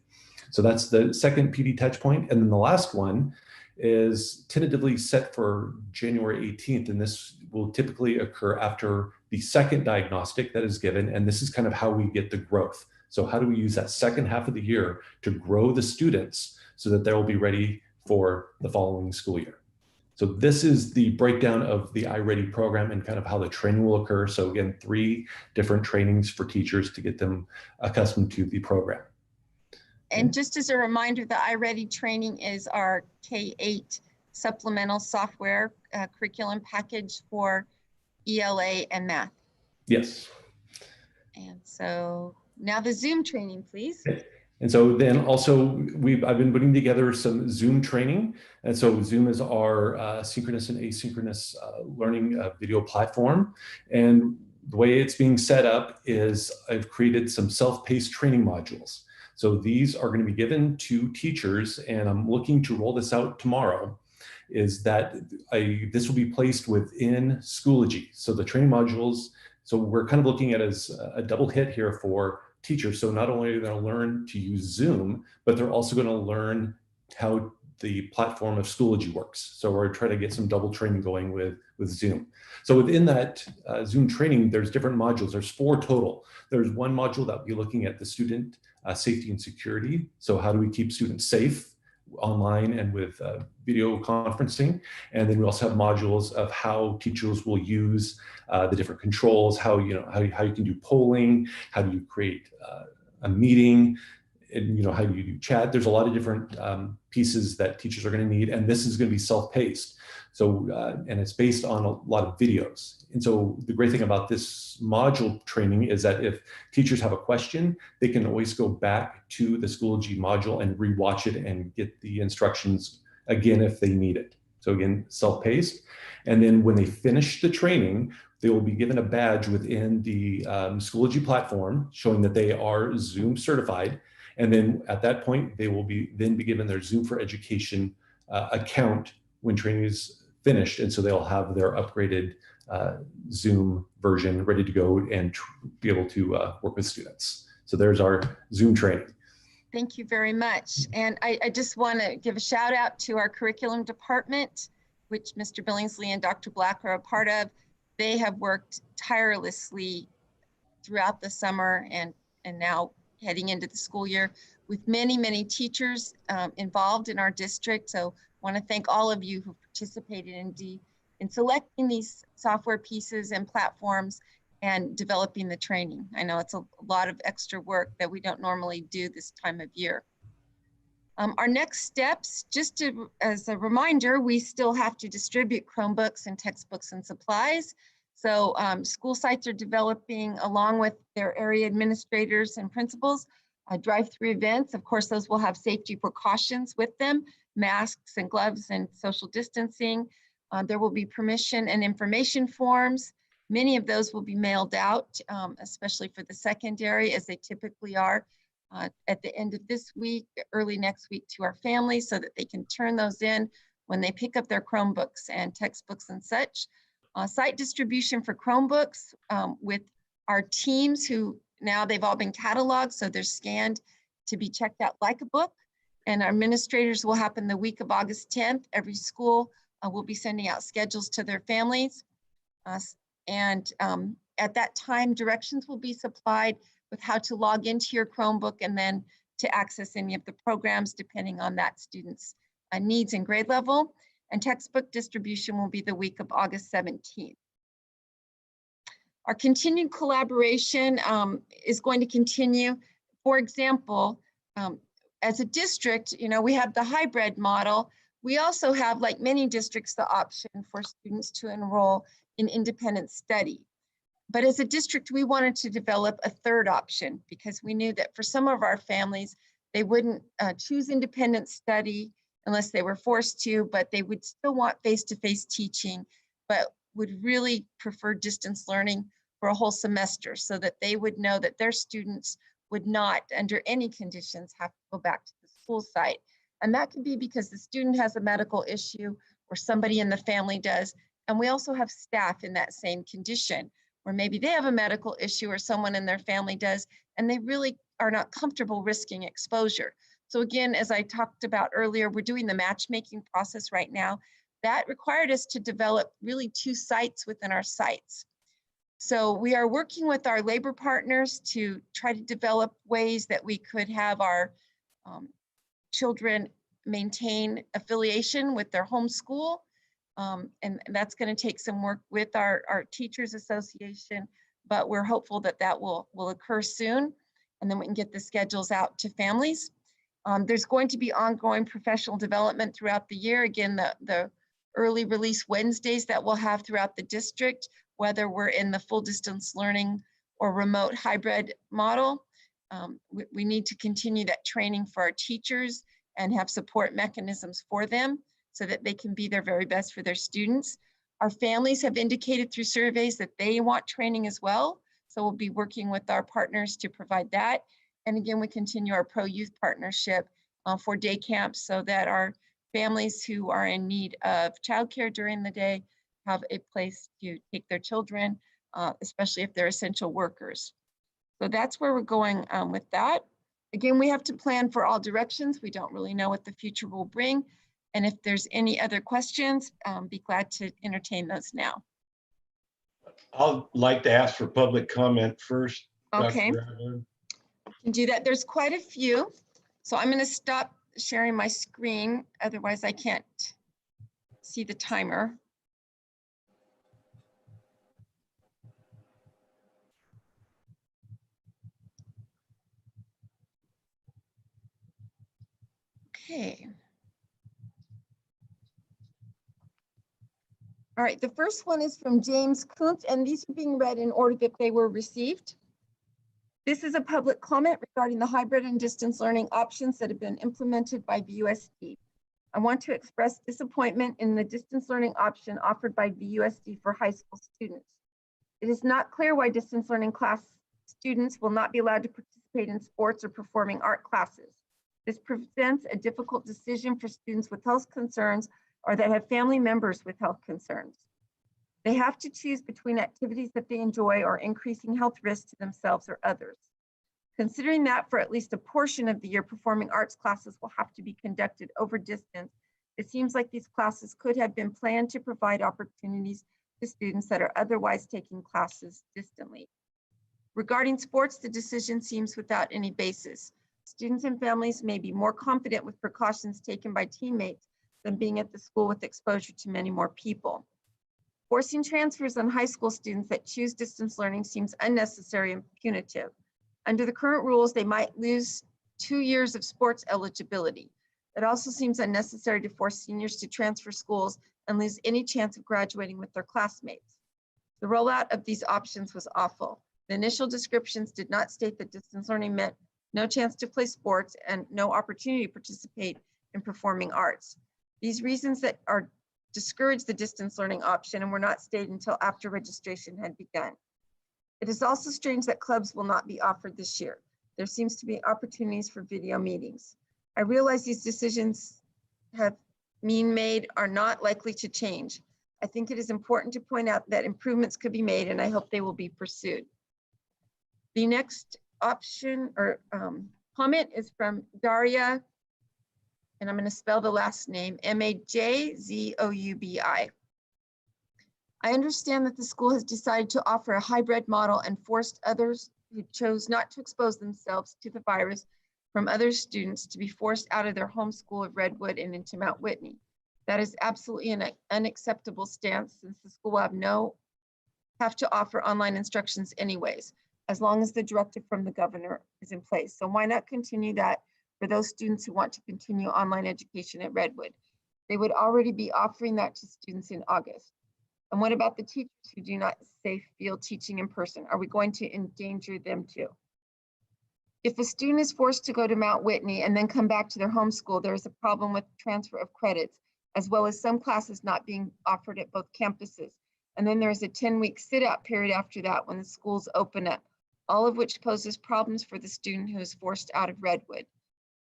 So that's the second PD touch point, and then the last one is tentatively set for January 18th, and this will typically occur after the second diagnostic that is given, and this is kind of how we get the growth. So how do we use that second half of the year to grow the students so that they'll be ready for the following school year? So this is the breakdown of the iReady program and kind of how the training will occur. So again, 3 different trainings for teachers to get them accustomed to the program. And just as a reminder, the iReady training is our K-8 supplemental software curriculum package for ELA and math. Yes. And so now the Zoom training, please. And so then also I've been putting together some Zoom training. And so Zoom is our synchronous and asynchronous learning video platform. And the way it's being set up is I've created some self-paced training modules. So these are going to be given to teachers, and I'm looking to roll this out tomorrow, is that this will be placed within Schoology. So the training modules, so we're kind of looking at it as a double hit here for teachers. So not only are they going to learn to use Zoom, but they're also going to learn how the platform of Schoology works. So we're trying to get some double training going with Zoom. So within that Zoom training, there's different modules. There's 4 total. There's one module that will be looking at the student safety and security. So how do we keep students safe online and with video conferencing? And then we also have modules of how teachers will use the different controls, how you can do polling, how do you create a meeting, and how do you do chat. There's a lot of different pieces that teachers are going to need, and this is going to be self-paced. So, and it's based on a lot of videos. And so the great thing about this module training is that if teachers have a question, they can always go back to the Schoology module and rewatch it and get the instructions again if they need it. So again, self-paced. And then when they finish the training, they will be given a badge within the Schoology platform showing that they are Zoom certified. And then at that point, they will be given their Zoom for Education account when training is finished. And so they'll have their upgraded Zoom version ready to go and be able to work with students. So there's our Zoom training. Thank you very much. And I just want to give a shout out to our curriculum department, which Mr. Billingsley and Dr. Black are a part of. They have worked tirelessly throughout the summer and now heading into the school year with many, many teachers involved in our district. So I want to thank all of you who participated in selecting these software pieces and platforms and developing the training. I know it's a lot of extra work that we don't normally do this time of year. Our next steps, as a reminder, we still have to distribute Chromebooks and textbooks and supplies. So school sites are developing, along with their area administrators and principals, drive-through events. Of course, those will have safety precautions with them, masks and gloves and social distancing. There will be permission and information forms. Many of those will be mailed out, especially for the secondary, as they typically are at the end of this week, early next week, to our families so that they can turn those in when they pick up their Chromebooks and textbooks and such. Site distribution for Chromebooks with our teams who now they've all been cataloged, so they're scanned to be checked out like a book. And our administrators will happen the week of August 10th. Every school will be sending out schedules to their families. At that time, directions will be supplied with how to log into your Chromebook and then to access any of the programs depending on that student's needs and grade level. And textbook distribution will be the week of August 17th. Our continued collaboration is going to continue. For example, as a district, we have the hybrid model. We also have, like many districts, the option for students to enroll in independent study. But as a district, we wanted to develop a third option because we knew that for some of our families, they wouldn't choose independent study unless they were forced to, but they would still want face-to-face teaching, but would really prefer distance learning for a whole semester so that they would know that their students would not, under any conditions, have to go back to the school site. And that could be because the student has a medical issue or somebody in the family does. And we also have staff in that same condition where maybe they have a medical issue or someone in their family does, and they really are not comfortable risking exposure. So again, as I talked about earlier, we're doing the matchmaking process right now. That required us to develop really 2 sites within our sites. So we are working with our labor partners to try to develop ways that we could have our children maintain affiliation with their home school. And that's going to take some work with our Teachers Association, but we're hopeful that that will occur soon. And then we can get the schedules out to families. There's going to be ongoing professional development throughout the year. Again, the early release Wednesdays that we'll have throughout the district, whether we're in the full distance learning or remote hybrid model. We need to continue that training for our teachers and have support mechanisms for them so that they can be their very best for their students. Our families have indicated through surveys that they want training as well. So we'll be working with our partners to provide that. And again, we continue our pro-youth partnership for day camps so that our families who are in need of childcare during the day have a place to take their children, especially if they're essential workers. So that's where we're going with that. Again, we have to plan for all directions. We don't really know what the future will bring. And if there's any other questions, be glad to entertain those now. I'd like to ask for public comment first. Okay. Dr. Ravelin. Can do that. There's quite a few. So I'm going to stop sharing my screen. Otherwise, I can't see the timer. Okay. All right, the first one is from James Kuntz, and these are being read in order that they were received. This is a public comment regarding the hybrid and distance learning options that have been implemented by VUSD. I want to express disappointment in the distance learning option offered by VUSD for high school students. It is not clear why distance learning class students will not be allowed to participate in sports or performing art classes. This presents a difficult decision for students with health concerns or that have family members with health concerns. They have to choose between activities that they enjoy or increasing health risks to themselves or others. Considering that for at least a portion of the year, performing arts classes will have to be conducted over distance, it seems like these classes could have been planned to provide opportunities to students that are otherwise taking classes distantly. Regarding sports, the decision seems without any basis. Students and families may be more confident with precautions taken by teammates than being at the school with exposure to many more people. Forcing transfers on high school students that choose distance learning seems unnecessary and punitive. Under the current rules, they might lose 2 years of sports eligibility. It also seems unnecessary to force seniors to transfer schools and lose any chance of graduating with their classmates. The rollout of these options was awful. The initial descriptions did not state that distance learning meant no chance to play sports and no opportunity to participate in performing arts. These reasons that are discouraged the distance learning option and were not stated until after registration had begun. It is also strange that clubs will not be offered this year. There seems to be opportunities for video meetings. I realize these decisions have been made are not likely to change. I think it is important to point out that improvements could be made and I hope they will be pursued. The next option or comment is from Daria, and I'm going to spell the last name, Majzoubi. I understand that the school has decided to offer a hybrid model and forced others who chose not to expose themselves to the virus from other students to be forced out of their home school of Redwood and into Mount Whitney. That is absolutely an unacceptable stance since the school will have to offer online instructions anyways, as long as the directive from the governor is in place. So why not continue that for those students who want to continue online education at Redwood? They would already be offering that to students in August. And what about the teachers who do not feel teaching in person? Are we going to endanger them too? If a student is forced to go to Mount Whitney and then come back to their home school, there is a problem with transfer of credits, as well as some classes not being offered at both campuses. And then there's a 10-week sit-out period after that when the schools open up, all of which poses problems for the student who is forced out of Redwood.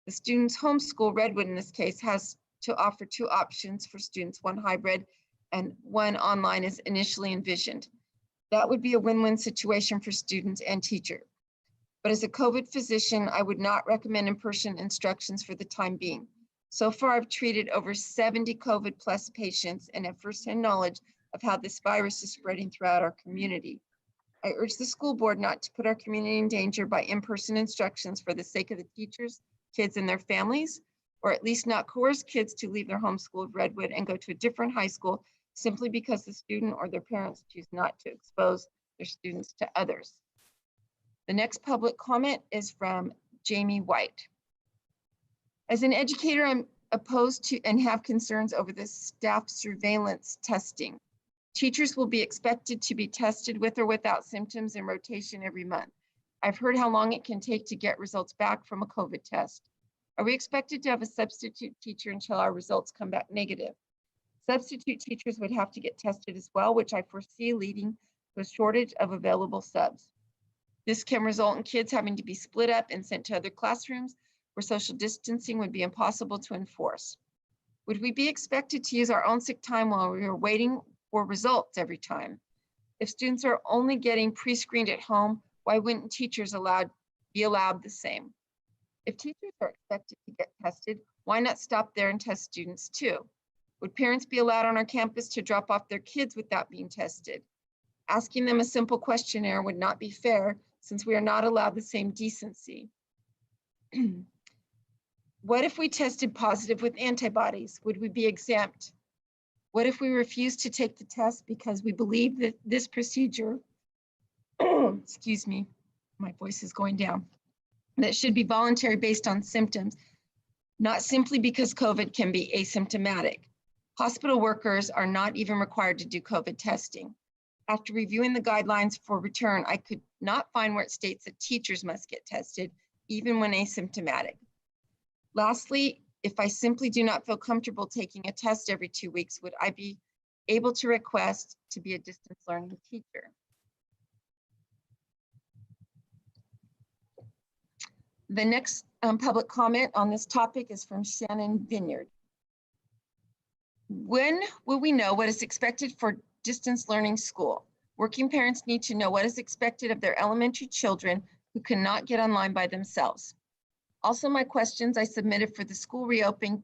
The student's homeschool, Redwood in this case, has to offer 2 options for students, one hybrid and one online as initially envisioned. That would be a win-win situation for students and teacher. But as a COVID physician, I would not recommend in-person instructions for the time being. So far, I've treated over 70 COVID plus patients and have firsthand knowledge of how this virus is spreading throughout our community. I urge the school board not to put our community in danger by in-person instructions for the sake of the teachers, kids, and their families, or at least not coerce kids to leave their home school of Redwood and go to a different high school simply because the student or their parents choose not to expose their students to others. The next public comment is from Jamie White. As an educator, I'm opposed to and have concerns over the staff surveillance testing. Teachers will be expected to be tested with or without symptoms in rotation every month. I've heard how long it can take to get results back from a COVID test. Are we expected to have a substitute teacher until our results come back negative? Substitute teachers would have to get tested as well, which I foresee leading to a shortage of available subs. This can result in kids having to be split up and sent to other classrooms where social distancing would be impossible to enforce. Would we be expected to use our own sick time while we are waiting for results every time? If students are only getting pre-screened at home, why wouldn't teachers be allowed the same? If teachers are expected to get tested, why not stop there and test students too? Would parents be allowed on our campus to drop off their kids without being tested? Asking them a simple questionnaire would not be fair since we are not allowed the same decency. What if we tested positive with antibodies? Would we be exempt? What if we refused to take the test because we believe that this procedure, excuse me, my voice is going down, that should be voluntary based on symptoms, not simply because COVID can be asymptomatic? Hospital workers are not even required to do COVID testing. After reviewing the guidelines for return, I could not find where it states that teachers must get tested, even when asymptomatic. Lastly, if I simply do not feel comfortable taking a test every 2 weeks, would I be able to request to be a distance learning teacher? The next public comment on this topic is from Shannon Vineyard. When will we know what is expected for distance learning school? Working parents need to know what is expected of their elementary children who cannot get online by themselves. Also, my questions I submitted for the school reopening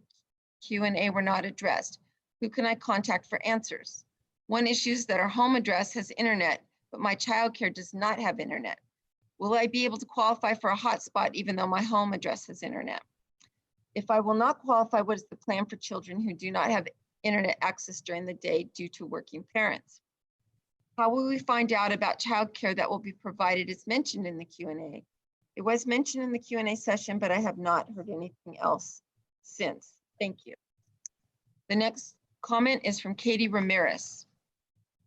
Q&A were not addressed. Who can I contact for answers? One issue is that our home address has internet, but my childcare does not have internet. Will I be able to qualify for a hotspot even though my home address has internet? If I will not qualify, what is the plan for children who do not have internet access during the day due to working parents? How will we find out about childcare that will be provided as mentioned in the Q&A? It was mentioned in the Q&A session, but I have not heard anything else since. Thank you. The next comment is from Katie Ramirez.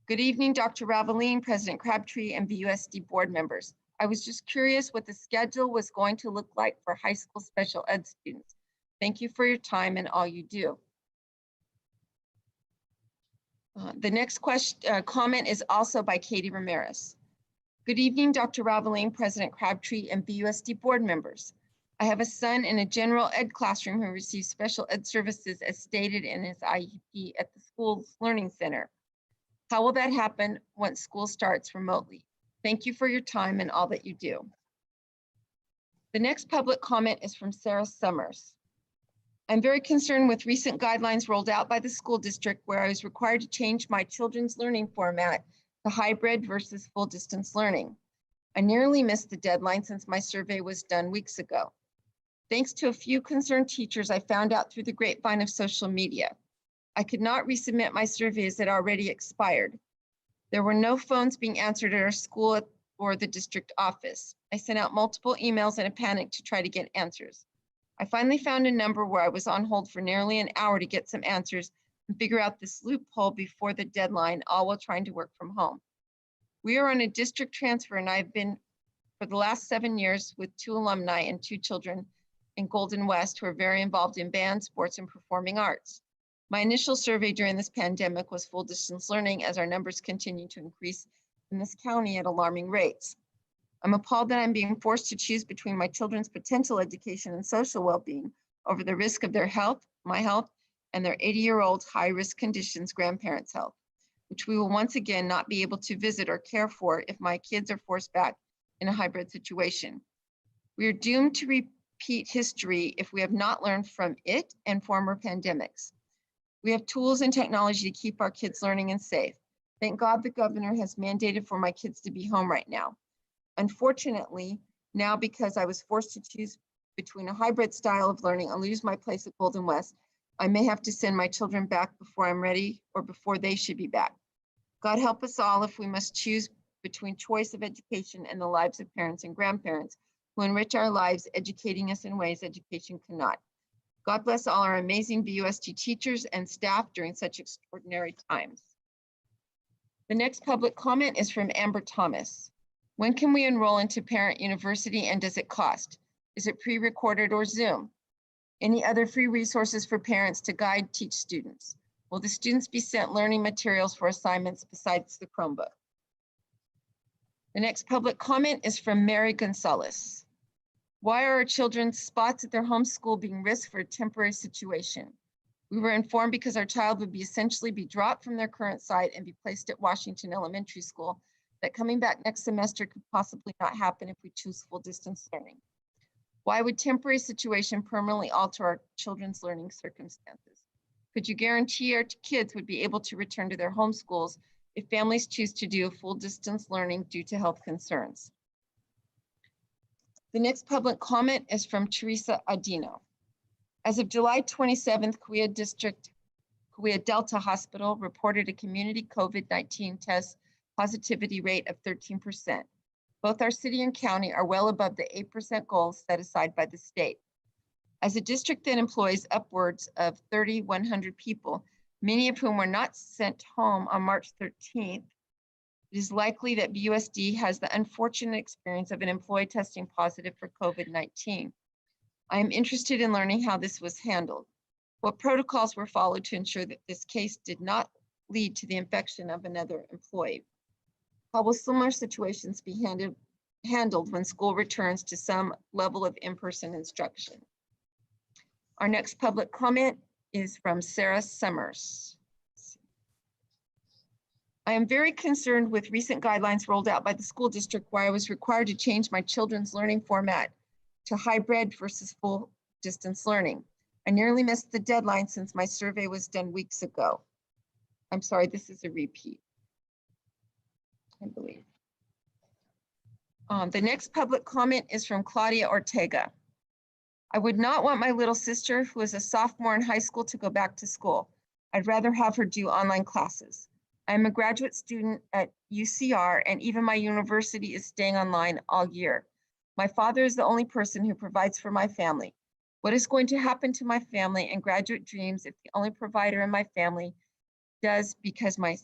Good evening, Dr. Raveline, President Crabtree, and VUSD board members. I was just curious what the schedule was going to look like for high school special ed students. Thank you for your time and all you do. The next comment is also by Katie Ramirez. Good evening, Dr. Raveline, President Crabtree, and VUSD board members. I have a son in a general ed classroom who receives special ed services as stated in his IEP at the school's learning center. How will that happen once school starts remotely? Thank you for your time and all that you do. The next public comment is from Sarah Summers. I'm very concerned with recent guidelines rolled out by the school district where I was required to change my children's learning format to hybrid versus full distance learning. I nearly missed the deadline since my survey was done weeks ago. Thanks to a few concerned teachers, I found out through the grapevine of social media. I could not resubmit my survey as it already expired. There were no phones being answered at our school or the district office. I sent out multiple emails in a panic to try to get answers. I finally found a number where I was on hold for nearly an hour to get some answers and figure out this loophole before the deadline, all while trying to work from home. We are on a district transfer and I've been for the last 7 years with 2 alumni and 2 children in Golden West who are very involved in band, sports, and performing arts. My initial survey during this pandemic was full distance learning as our numbers continue to increase in this county at alarming rates. I'm appalled that I'm being forced to choose between my children's potential education and social well-being over the risk of their health, my health, and their 80-year-old high-risk conditions grandparents' health, which we will once again not be able to visit or care for if my kids are forced back in a hybrid situation. We are doomed to repeat history if we have not learned from it and former pandemics. We have tools and technology to keep our kids learning and safe. Thank God the governor has mandated for my kids to be home right now. Unfortunately, now because I was forced to choose between a hybrid style of learning and lose my place at Golden West, I may have to send my children back before I'm ready or before they should be back. God help us all if we must choose between choice of education and the lives of parents and grandparents who enrich our lives, educating us in ways education cannot. God bless all our amazing BUSD teachers and staff during such extraordinary times. The next public comment is from Amber Thomas. When can we enroll into Parent University and does it cost? Is it pre-recorded or Zoom? Any other free resources for parents to guide, teach students? Will the students be sent learning materials for assignments besides the Chromebook? The next public comment is from Mary Gonzalez. Why are our children's spots at their home school being risked for a temporary situation? We were informed because our child would be essentially be dropped from their current site and be placed at Washington Elementary School, that coming back next semester could possibly not happen if we choose full distance learning. Why would temporary situation permanently alter our children's learning circumstances? Could you guarantee our kids would be able to return to their home schools if families choose to do full distance learning due to health concerns? The next public comment is from Teresa Adino. As of July 27th, Kauai Delta Hospital reported a community COVID-19 test positivity rate of 13%. Both our city and county are well above the 8% goal set aside by the state. As a district that employs upwards of 3,100 people, many of whom were not sent home on March 13th, it is likely that BUSD has the unfortunate experience of an employee testing positive for COVID-19. I am interested in learning how this was handled. What protocols were followed to ensure that this case did not lead to the infection of another employee? How will similar situations be handled when school returns to some level of in-person instruction? Our next public comment is from Sarah Summers. I am very concerned with recent guidelines rolled out by the school district where I was required to change my children's learning format to hybrid versus full distance learning. I nearly missed the deadline since my survey was done weeks ago. I'm sorry, this is a repeat, I believe. The next public comment is from Claudia Ortega. I would not want my little sister, who is a sophomore in high school, to go back to school. I'd rather have her do online classes. I'm a graduate student at UCR, and even my university is staying online all year. My father is the only person who provides for my family. What is going to happen to my family and graduate dreams if the only provider in my family does because my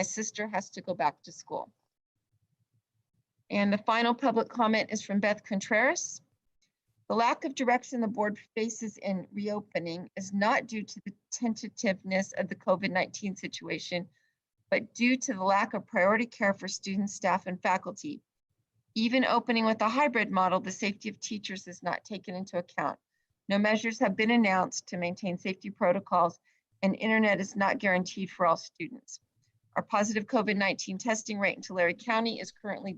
sister has to go back to school? And the final public comment is from Beth Contreras. The lack of direction the board faces in reopening is not due to the tentativeness of the COVID-19 situation, but due to the lack of priority care for students, staff, and faculty. Even opening with a hybrid model, the safety of teachers is not taken into account. No measures have been announced to maintain safety protocols, and internet is not guaranteed for all students. Our positive COVID-19 testing rate in Tulare County is currently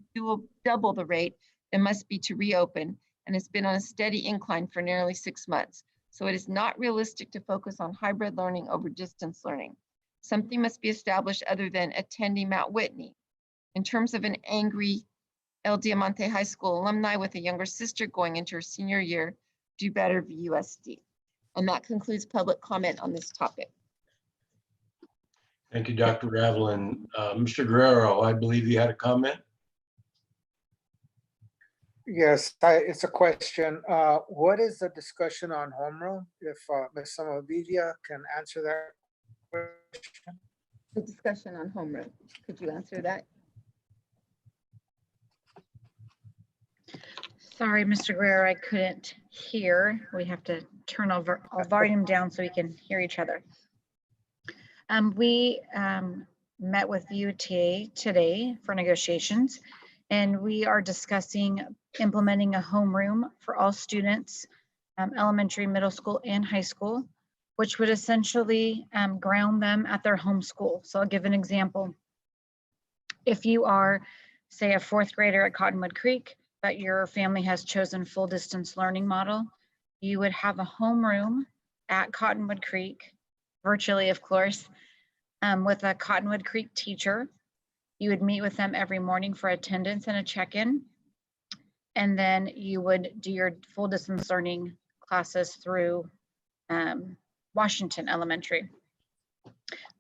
double the rate it must be to reopen, and has been on a steady incline for nearly 6 months. So it is not realistic to focus on hybrid learning over distance learning. Something must be established other than attending Mount Whitney. In terms of an angry El Diamante High School alumni with a younger sister going into her senior year, do better VUSD. And that concludes public comment on this topic. Thank you, Dr. Ravelin. Mr. Guerrero, I believe you had a comment. Yes, it's a question. What is the discussion on homeroom? If Ms. Samavidia can answer that question. The discussion on homeroom. Could you answer that? Sorry, Mr. Guerrero, I couldn't hear. We have to turn our volume down so we can hear each other. We met with UTA today for negotiations, and we are discussing implementing a homeroom for all students, elementary, middle school, and high school, which would essentially ground them at their home school. So I'll give an example. If you are, say, a 4th grader at Cottonwood Creek, but your family has chosen full distance learning model, you would have a homeroom at Cottonwood Creek, virtually, of course, with a Cottonwood Creek teacher. You would meet with them every morning for attendance and a check-in. And then you would do your full distance learning classes through Washington Elementary.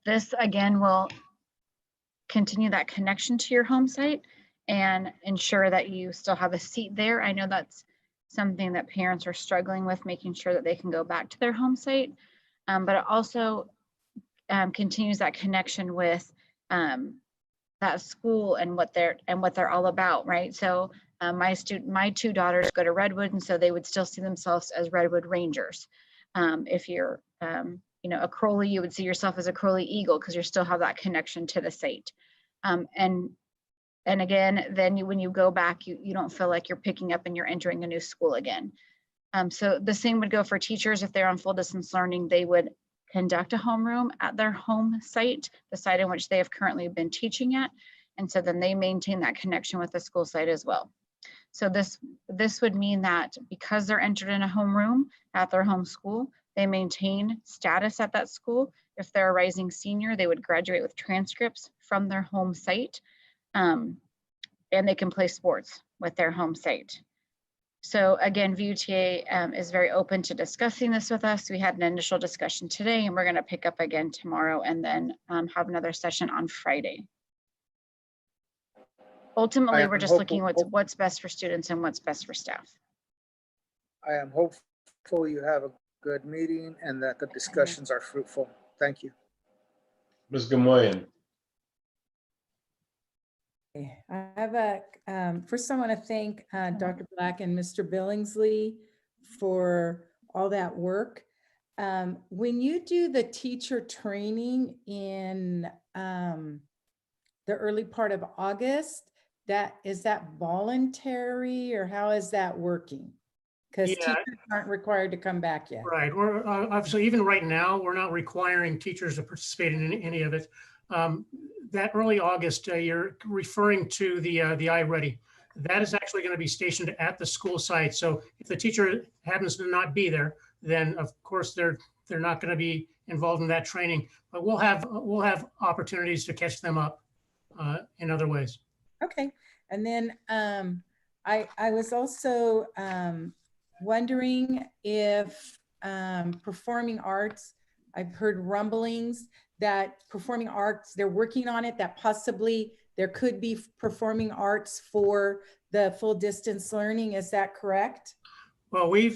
This again will continue that connection to your home site and ensure that you still have a seat there. I know that's something that parents are struggling with, making sure that they can go back to their home site, but it also continues that connection with that school and what they're all about, right? So my two daughters go to Redwood, and so they would still see themselves as Redwood Rangers. If you're a Crowley, you would see yourself as a Crowley Eagle because you still have that connection to the site. And again, then when you go back, you don't feel like you're picking up and you're entering a new school again. So the same would go for teachers. If they're on full distance learning, they would conduct a homeroom at their home site, the site in which they have currently been teaching at. And so then they maintain that connection with the school site as well. So this would mean that because they're entered in a homeroom at their home school, they maintain status at that school. If they're a rising senior, they would graduate with transcripts from their home site, and they can play sports with their home site. So again, VUTA is very open to discussing this with us. We had an initial discussion today, and we're going to pick up again tomorrow and then have another session on Friday. Ultimately, we're just looking at what's best for students and what's best for staff. I am hopeful you have a good meeting and that the discussions are fruitful. Thank you. Ms. Gamoyan. I have first I want to thank Dr. Black and Mr. Billingsley for all that work. When you do the teacher training in the early part of August, is that voluntary or how is that working? Because teachers aren't required to come back yet. Right. We're obviously, even right now, we're not requiring teachers to participate in any of it. That early August, you're referring to the iReady. That is actually going to be stationed at the school site. So if the teacher happens to not be there, then of course they're not going to be involved in that training. But we'll have opportunities to catch them up in other ways. Okay. And then I was also wondering if performing arts, I've heard rumblings that performing arts, they're working on it, that possibly there could be performing arts for the full distance learning. Is that correct? Well, we've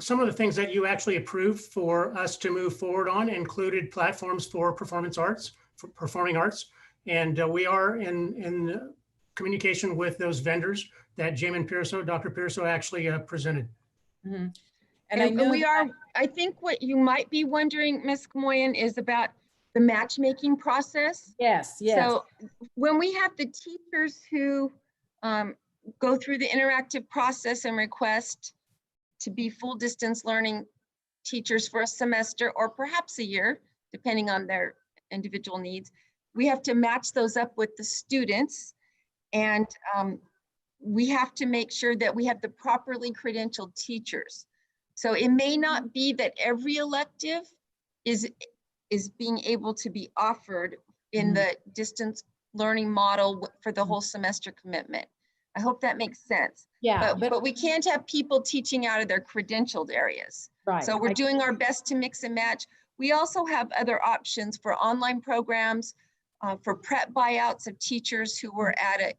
some of the things that you actually approved for us to move forward on included platforms for performance arts, for performing arts. And we are in communication with those vendors that Dr. Pearso actually presented. Mm-hmm. And I know I think what you might be wondering, Ms. Gamoyan, is about the matchmaking process. Yes, yes. So when we have the teachers who go through the interactive process and request to be full distance learning teachers for a semester or perhaps a year, depending on their individual needs, we have to match those up with the students. And we have to make sure that we have the properly credentialed teachers. So it may not be that every elective is being able to be offered in the distance learning model for the whole semester commitment. I hope that makes sense. Yeah, but we can't have people teaching out of their credentialed areas. Right. So we're doing our best to mix and match. We also have other options for online programs, for prep buyouts of teachers who were at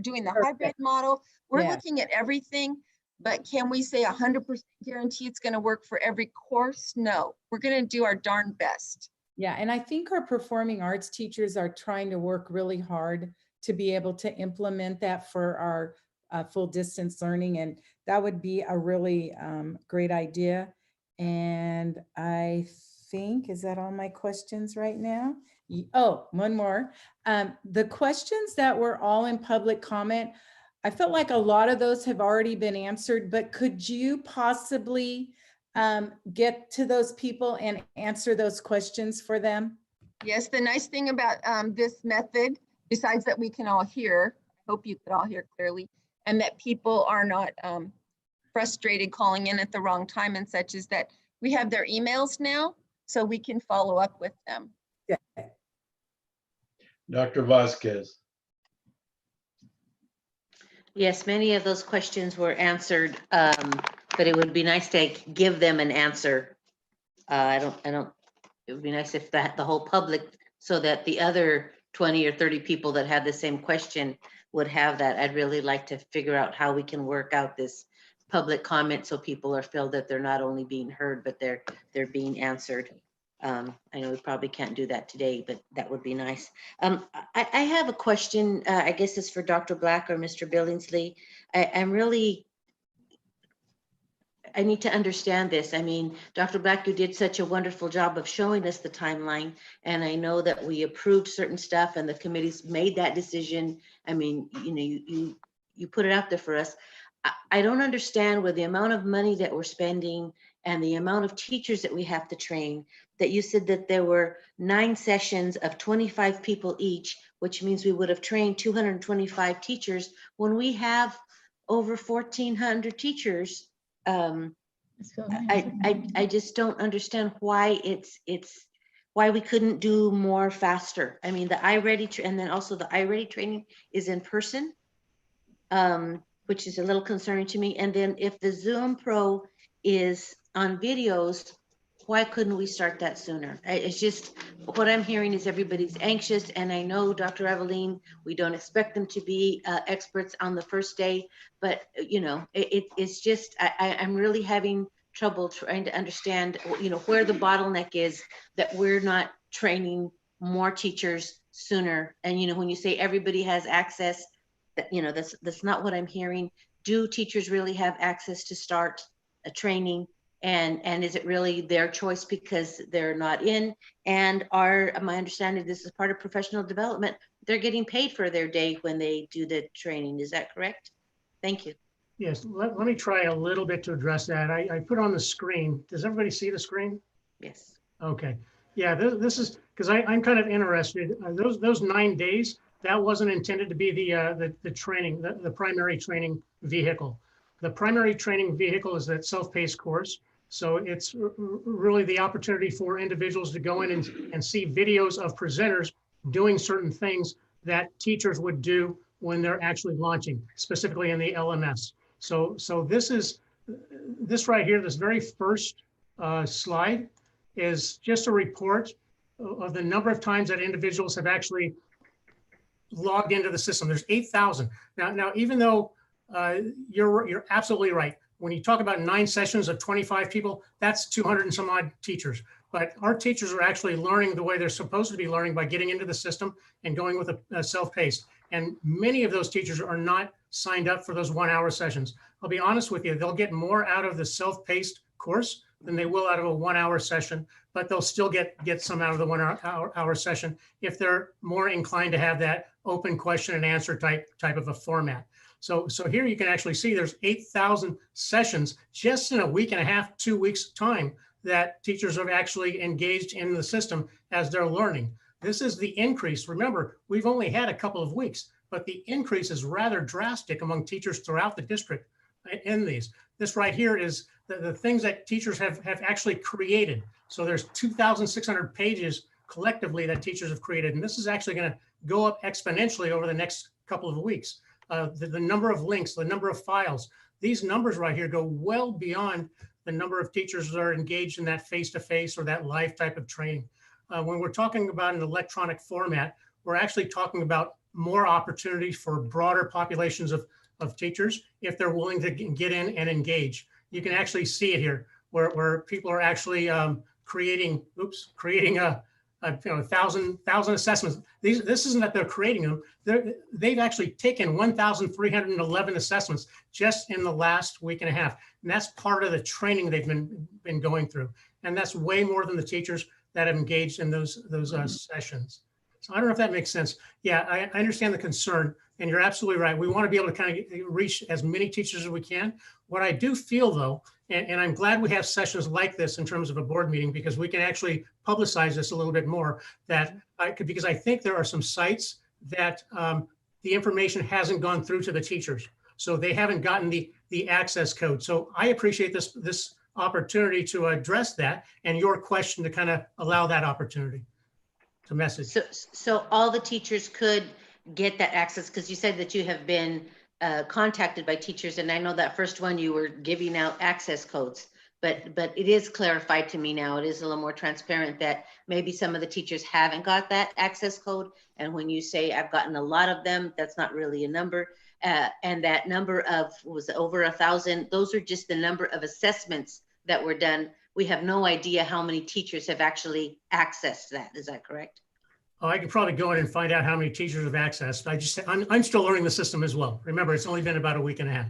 doing the hybrid model. We're looking at everything, but can we say 100% guarantee it's going to work for every course? No, we're going to do our darn best. Yeah, and I think our performing arts teachers are trying to work really hard to be able to implement that for our full distance learning. And that would be a really great idea. And I think, is that all my questions right now? Oh, one more. The questions that were all in public comment, I felt like a lot of those have already been answered, but could you possibly get to those people and answer those questions for them? Yes, the nice thing about this method, besides that we can all hear, I hope you could all hear clearly, and that people are not frustrated calling in at the wrong time and such, is that we have their emails now, so we can follow up with them. Yeah. Dr. Vasquez. Yes, many of those questions were answered, but it would be nice to give them an answer. I don't, it would be nice if the whole public, so that the other 20 or 30 people that had the same question would have that. I'd really like to figure out how we can work out this public comment so people are feel that they're not only being heard, but they're being answered. I know we probably can't do that today, but that would be nice. I have a question. I guess it's for Dr. Black or Mr. Billingsley. I need to understand this. I mean, Dr. Black, you did such a wonderful job of showing us the timeline. And I know that we approved certain stuff and the committees made that decision. I mean, you know, you put it out there for us. I don't understand with the amount of money that we're spending and the amount of teachers that we have to train, that you said that there were 9 sessions of 25 people each, which means we would have trained 225 teachers when we have over 1,400 teachers. I just don't understand why why we couldn't do more faster. I mean, the iReady and then also the iReady training is in person, which is a little concerning to me. And then if the Zoom Pro is on videos, why couldn't we start that sooner? It's just what I'm hearing is everybody's anxious, and I know Dr. Aveline, we don't expect them to be experts on the first day, but you know, it's just I'm really having trouble trying to understand, you know, where the bottleneck is that we're not training more teachers sooner. And you know, when you say everybody has access, that you know, that's not what I'm hearing. Do teachers really have access to start a training? And is it really their choice because they're not in? And my understanding, this is part of professional development, they're getting paid for their day when they do the training. Is that correct? Thank you. Yes, let me try a little bit to address that. I put on the screen. Does everybody see the screen? Yes. Okay. Yeah, this is because I'm kind of interested. Those 9 days, that wasn't intended to be the training, the primary training vehicle. The primary training vehicle is that self-paced course. So it's really the opportunity for individuals to go in and see videos of presenters doing certain things that teachers would do when they're actually launching, specifically in the LMS. So this right here, this very first slide is just a report of the number of times that individuals have actually logged into the system. There's 8,000. Now, even though you're absolutely right. When you talk about 9 sessions of 25 people, that's 200 and some odd teachers. But our teachers are actually learning the way they're supposed to be learning by getting into the system and going with a self-paced. And many of those teachers are not signed up for those 1-hour sessions. I'll be honest with you, they'll get more out of the self-paced course than they will out of a 1-hour session, but they'll still get some out of the 1-hour session if they're more inclined to have that open question and answer type of a format. So here you can actually see there's 8,000 sessions just in a week and a half, 2 weeks time that teachers have actually engaged in the system as they're learning. This is the increase. Remember, we've only had a couple of weeks, but the increase is rather drastic among teachers throughout the district in these. This right here is the things that teachers have actually created. So there's 2,600 pages collectively that teachers have created. And this is actually going to go up exponentially over the next couple of weeks. The number of links, the number of files, these numbers right here go well beyond the number of teachers that are engaged in that face-to-face or that live type of training. When we're talking about an electronic format, we're actually talking about more opportunities for broader populations of teachers if they're willing to get in and engage. You can actually see it here where people are actually creating a 1,000 assessments. This isn't that they're creating them. They've actually taken 1,311 assessments just in the last week and a half. And that's part of the training they've been going through. And that's way more than the teachers that have engaged in those sessions. So I don't know if that makes sense. Yeah, I understand the concern, and you're absolutely right. We want to be able to kind of reach as many teachers as we can. What I do feel though, and I'm glad we have sessions like this in terms of a board meeting, because we can actually publicize this a little bit more, because I think there are some sites that the information hasn't gone through to the teachers. So they haven't gotten the access code. So I appreciate this opportunity to address that and your question to kind of allow that opportunity. to message. So all the teachers could get that access, because you said that you have been contacted by teachers, and I know that first one you were giving out access codes, but it is clarified to me now. It is a little more transparent that maybe some of the teachers haven't got that access code. And when you say I've gotten a lot of them, that's not really a number. And that number of was over 1,000. Those are just the number of assessments that were done. We have no idea how many teachers have actually accessed that. Is that correct? Oh, I could probably go in and find out how many teachers have accessed. I'm still learning the system as well. Remember, it's only been about a week and a half.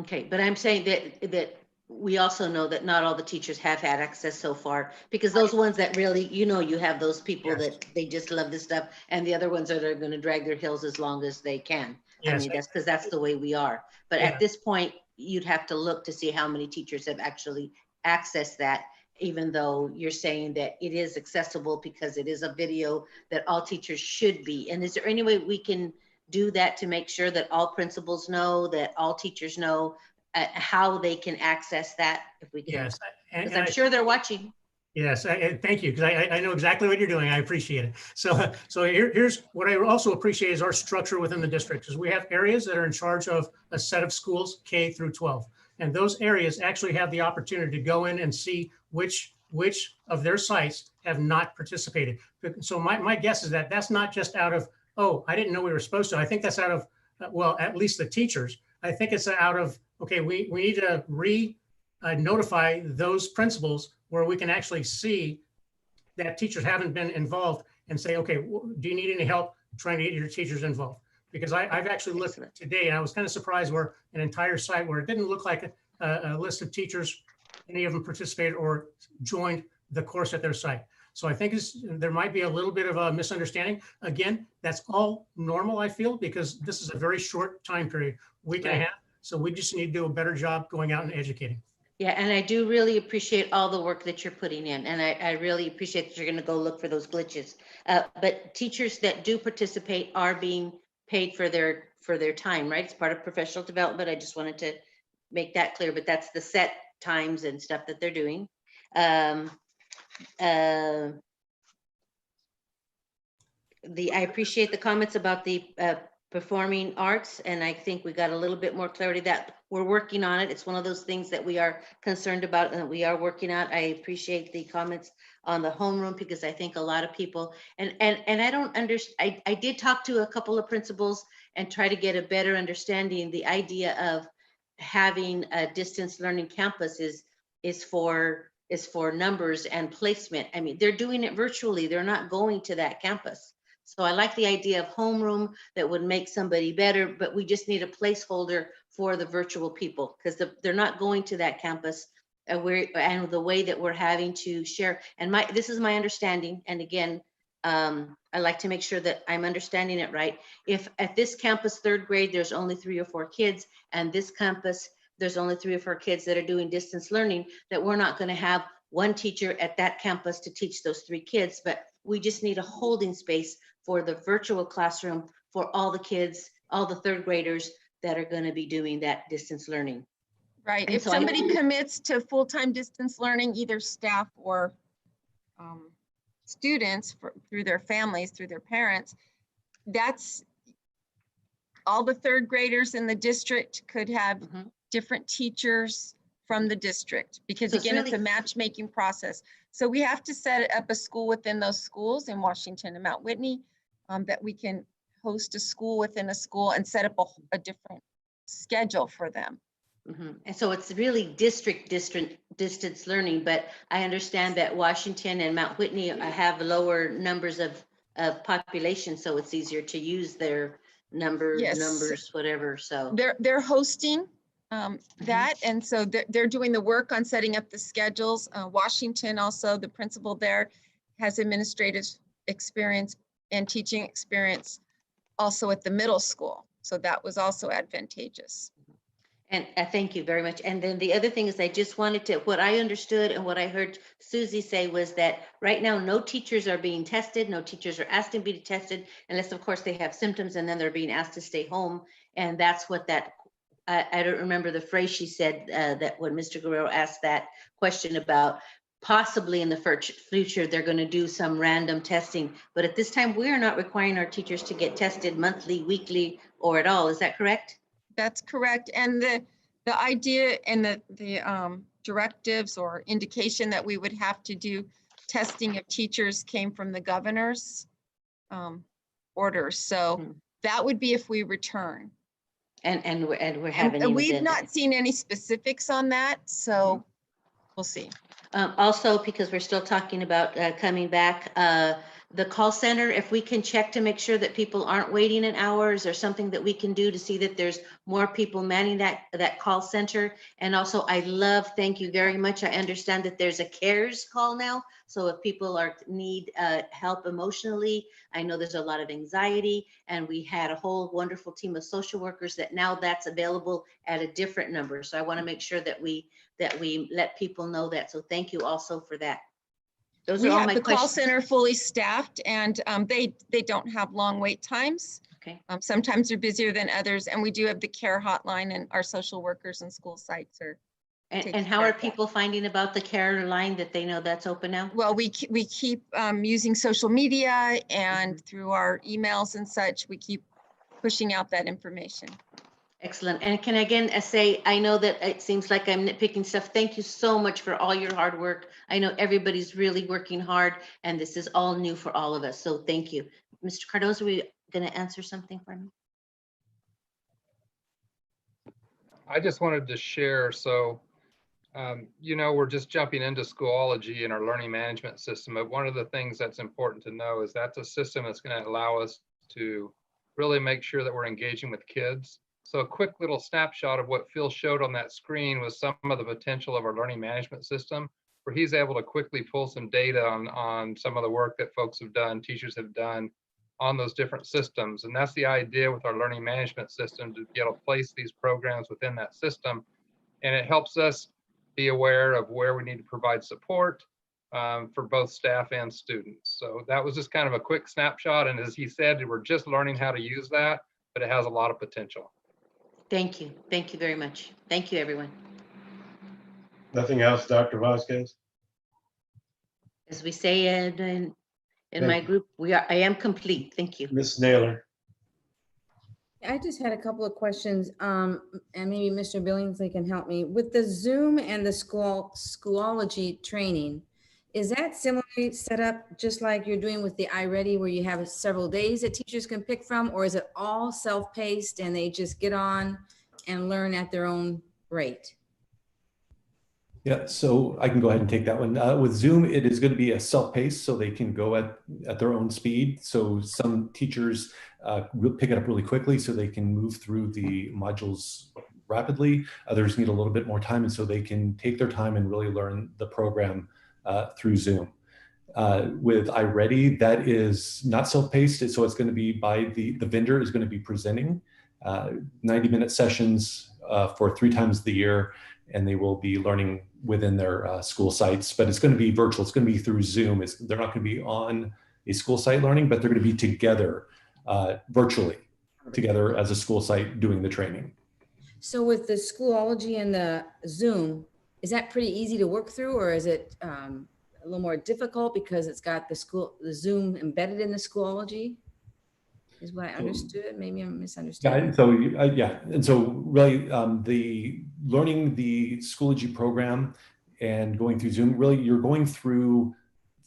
Okay, but I'm saying that we also know that not all the teachers have had access so far, because those ones that really, you have those people that they just love this stuff, and the other ones that are going to drag their heels as long as they can. Yes, I mean, that's because that's the way we are. But Yeah. at this point, you'd have to look to see how many teachers have actually accessed that, even though you're saying that it is accessible because it is a video that all teachers should be. And is there any way we can do that to make sure that all principals know, that all teachers know how they can access that, if we can? Yes, Because I'm sure they're watching. Yes, thank you, because I know exactly what you're doing. I appreciate it. So here's what I also appreciate is our structure within the district, because we have areas that are in charge of a set of schools, K through 12. And those areas actually have the opportunity to go in and see which of their sites have not participated. So my guess is that that's not just out of, oh, I didn't know we were supposed to. I think that's out of, well, at least the teachers. I think it's out of, okay, we need to notify those principals where we can actually see that teachers haven't been involved and say, okay, do you need any help trying to get your teachers involved? Because I've actually looked today, and I was kind of surprised where an entire site where it didn't look like a list of teachers, any of them participated or joined the course at their site. So I think there might be a little bit of a misunderstanding. Again, that's all normal, I feel, because this is a very short time period, week and a half. So we just need to do a better job going out and educating. Yeah, and I do really appreciate all the work that you're putting in. And I really appreciate that you're going to go look for those glitches. But teachers that do participate are being paid for their time, right? It's part of professional development. I just wanted to make that clear, but that's the set times and stuff that they're doing. I appreciate the comments about the performing arts, and I think we got a little bit more clarity that we're working on it. It's one of those things that we are concerned about and that we are working on. I appreciate the comments on the homeroom, because I think a lot of people, and I don't understand, I did talk to a couple of principals and try to get a better understanding. The idea of having a distance learning campus is for numbers and placement. I mean, they're doing it virtually. They're not going to that campus. So I like the idea of homeroom that would make somebody better, but we just need a placeholder for the virtual people, because they're not going to that campus. And the way that we're having to share, and this is my understanding. And again, I like to make sure that I'm understanding it right. If at this campus, 3rd grade, there's only 3 or 4 kids, and this campus, there's only 3 or 4 kids that are doing distance learning, that we're not going to have one teacher at that campus to teach those 3 kids, but we just need a holding space for the virtual classroom for all the kids, all the 3rd graders that are going to be doing that distance learning. Right. And If so somebody commits to full-time distance learning, either staff or students through their families, through their parents, that's all the 3rd graders in the district could have different teachers from the district, because So it's again, it's a really- matchmaking process. So we have to set up a school within those schools in Washington and Mount Whitney, that we can host a school within a school and set up a different schedule for them. And so it's really district distance learning, but I understand that Washington and Mount Whitney have lower numbers of population, so it's easier to use their numbers, whatever. So they're hosting that, and so they're doing the work on setting up the schedules. Washington also, the principal there has administrative experience and teaching experience also at the middle school, so that was also advantageous. And thank you very much. And then the other thing is, I just wanted to, what I understood and what I heard Susie say was that right now, no teachers are being tested. No teachers are asked to be tested unless, of course, they have symptoms, and then they're being asked to stay home. And that's what I don't remember the phrase she said, that when Mr. Guerrero asked that question about possibly in the future, they're going to do some random testing. But at this time, we are not requiring our teachers to get tested monthly, weekly, or at all. Is that correct? That's correct. And the idea and the directives or indication that we would have to do testing of teachers came from the governor's orders. So that would be if we return. And we're having. And we've not seen any specifics on that, so we'll see. Also, because we're still talking about coming back, the call center, if we can check to make sure that people aren't waiting in hours or something that we can do to see that there's more people manning that call center. And also, thank you very much. I understand that there's a CARES call now. So if people need help emotionally, I know there's a lot of anxiety, and we had a whole wonderful team of social workers that now that's available at a different number. So I want to make sure that we let people know that. So thank you also for that. Those We are all have my the call questions. center fully staffed, and they don't have long wait times. Okay. Sometimes they're busier than others, and we do have the care hotline, and our social workers and school sites are. And how are people finding about the care line that they know that's open now? Well, we keep using social media and through our emails and such, we keep pushing out that information. Excellent. And can I again say, I know that it seems like I'm nitpicking stuff. Thank you so much for all your hard work. I know everybody's really working hard, and this is all new for all of us. So thank you. Mr. Cardozo, are we going to answer something for me? I just wanted to share, so we're just jumping into Schoology and our learning management system. But one of the things that's important to know is that's a system that's going to allow us to really make sure that we're engaging with kids. So a quick little snapshot of what Phil showed on that screen was some of the potential of our learning management system, where he's able to quickly pull some data on some of the work that folks have done, teachers have done on those different systems. And that's the idea with our learning management system, to be able to place these programs within that system. And it helps us be aware of where we need to provide support for both staff and students. So that was just kind of a quick snapshot. And as he said, we're just learning how to use that, but it has a lot of potential. Thank you. Thank you very much. Thank you, everyone. Nothing else, Dr. Vasquez? As we say in my group, I am complete. Thank you. Ms. Naylor. I just had a couple of questions, and maybe Mr. Billingsley can help me. With the Zoom and the Schoology training, is that similarly set up just like you're doing with the iReady, where you have several days that teachers can pick from, or is it all self-paced and they just get on and learn at their own rate? Yeah, so I can go ahead and take that one. With Zoom, it is going to be a self-paced, so they can go at their own speed. So some teachers will pick it up really quickly so they can move through the modules rapidly. Others need a little bit more time, and so they can take their time and really learn the program through Zoom. With iReady, that is not self-paced, so it's going to be by the vendor is going to be presenting 90-minute sessions for 3 times the year, and they will be learning within their school sites, but it's going to be virtual. It's going to be through Zoom. They're not going to be on a school site learning, but they're going to be together virtually, together as a school site doing the training. So with the Schoology and the Zoom, is that pretty easy to work through, or is it a little more difficult because it's got the Zoom embedded in the Schoology? Is what I understood. Maybe I'm misunderstanding. Yeah, so yeah, and so really the learning the Schoology program and going through Zoom, really you're going through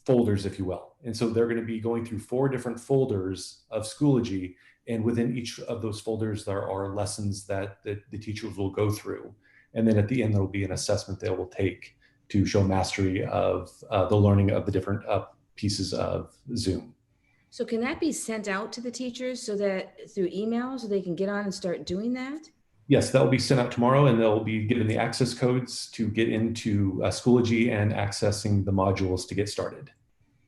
folders, if you will. And so they're going to be going through 4 different folders of Schoology, and within each of those folders there are lessons that the teachers will go through. And then at the end there will be an assessment they will take to show mastery of the learning of the different pieces of Zoom. So can that be sent out to the teachers so that through email so they can get on and start doing that? Yes, that will be sent out tomorrow, and they'll be given the access codes to get into Schoology and accessing the modules to get started.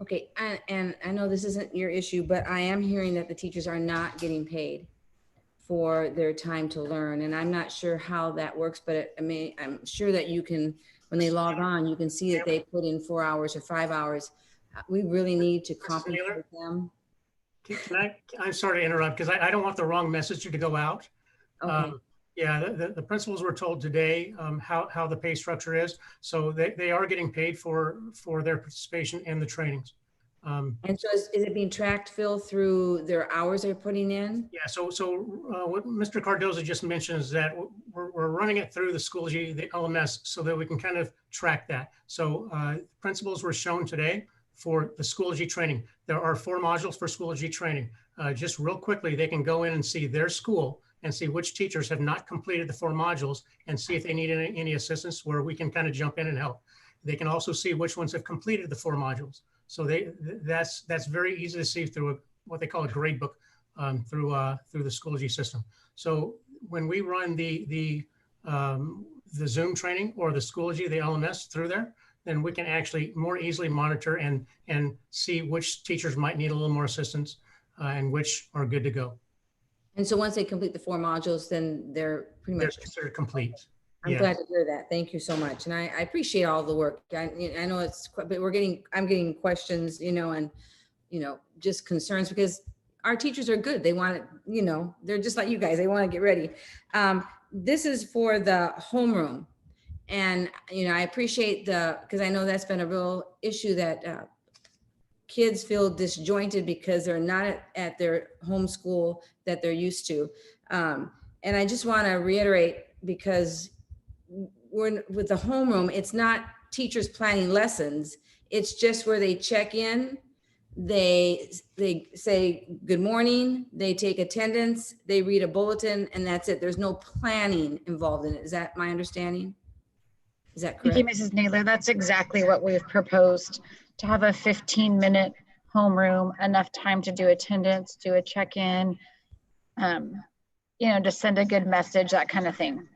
Okay, and I know this isn't your issue, but I am hearing that the teachers are not getting paid for their time to learn, and I'm not sure how that works, but I'm sure that you can, when they log on, you can see that they put in 4 hours or 5 hours. We really need to compensate them. I'm sorry to interrupt, because I don't want the wrong message to go out. Okay. Yeah, the principals were told today how the pay structure is. So they are getting paid for their participation in the trainings. And so is it being tracked, Phil, through their hours they're putting in? Yeah, so what Mr. Cardoza just mentioned is that we're running it through the Schoology, the LMS, so that we can kind of track that. So principals were shown today for the Schoology training. There are 4 modules for Schoology training. Just real quickly, they can go in and see their school and see which teachers have not completed the 4 modules and see if they need any assistance where we can kind of jump in and help. They can also see which ones have completed the 4 modules. So that's very easy to see through what they call a grade book through the Schoology system. So when we run the Zoom training or the Schoology, the LMS through there, then we can actually more easily monitor and see which teachers might need a little more assistance and which are good to go. And so once they complete the 4 modules, then they're pretty much considered complete. I'm glad to hear that. Thank you so much. And I appreciate all the work. I know it's, but I'm getting questions, and, just concerns because our teachers are good. They want to, they're just like you guys. They want to get ready. This is for the homeroom. And, I appreciate because I know that's been a real issue that kids feel disjointed because they're not at their home school that they're used to. And I just want to reiterate, because with the homeroom, it's not teachers planning lessons. It's just where they check in, they say good morning, they take attendance, they read a bulletin, and that's it. There's no planning involved in it. Is that my understanding? Is that correct? Thank you, Mrs. Naylor. That's exactly what we've proposed, to have a 15-minute homeroom, enough time to do attendance, do a check-in, to send a good message, that kind of thing.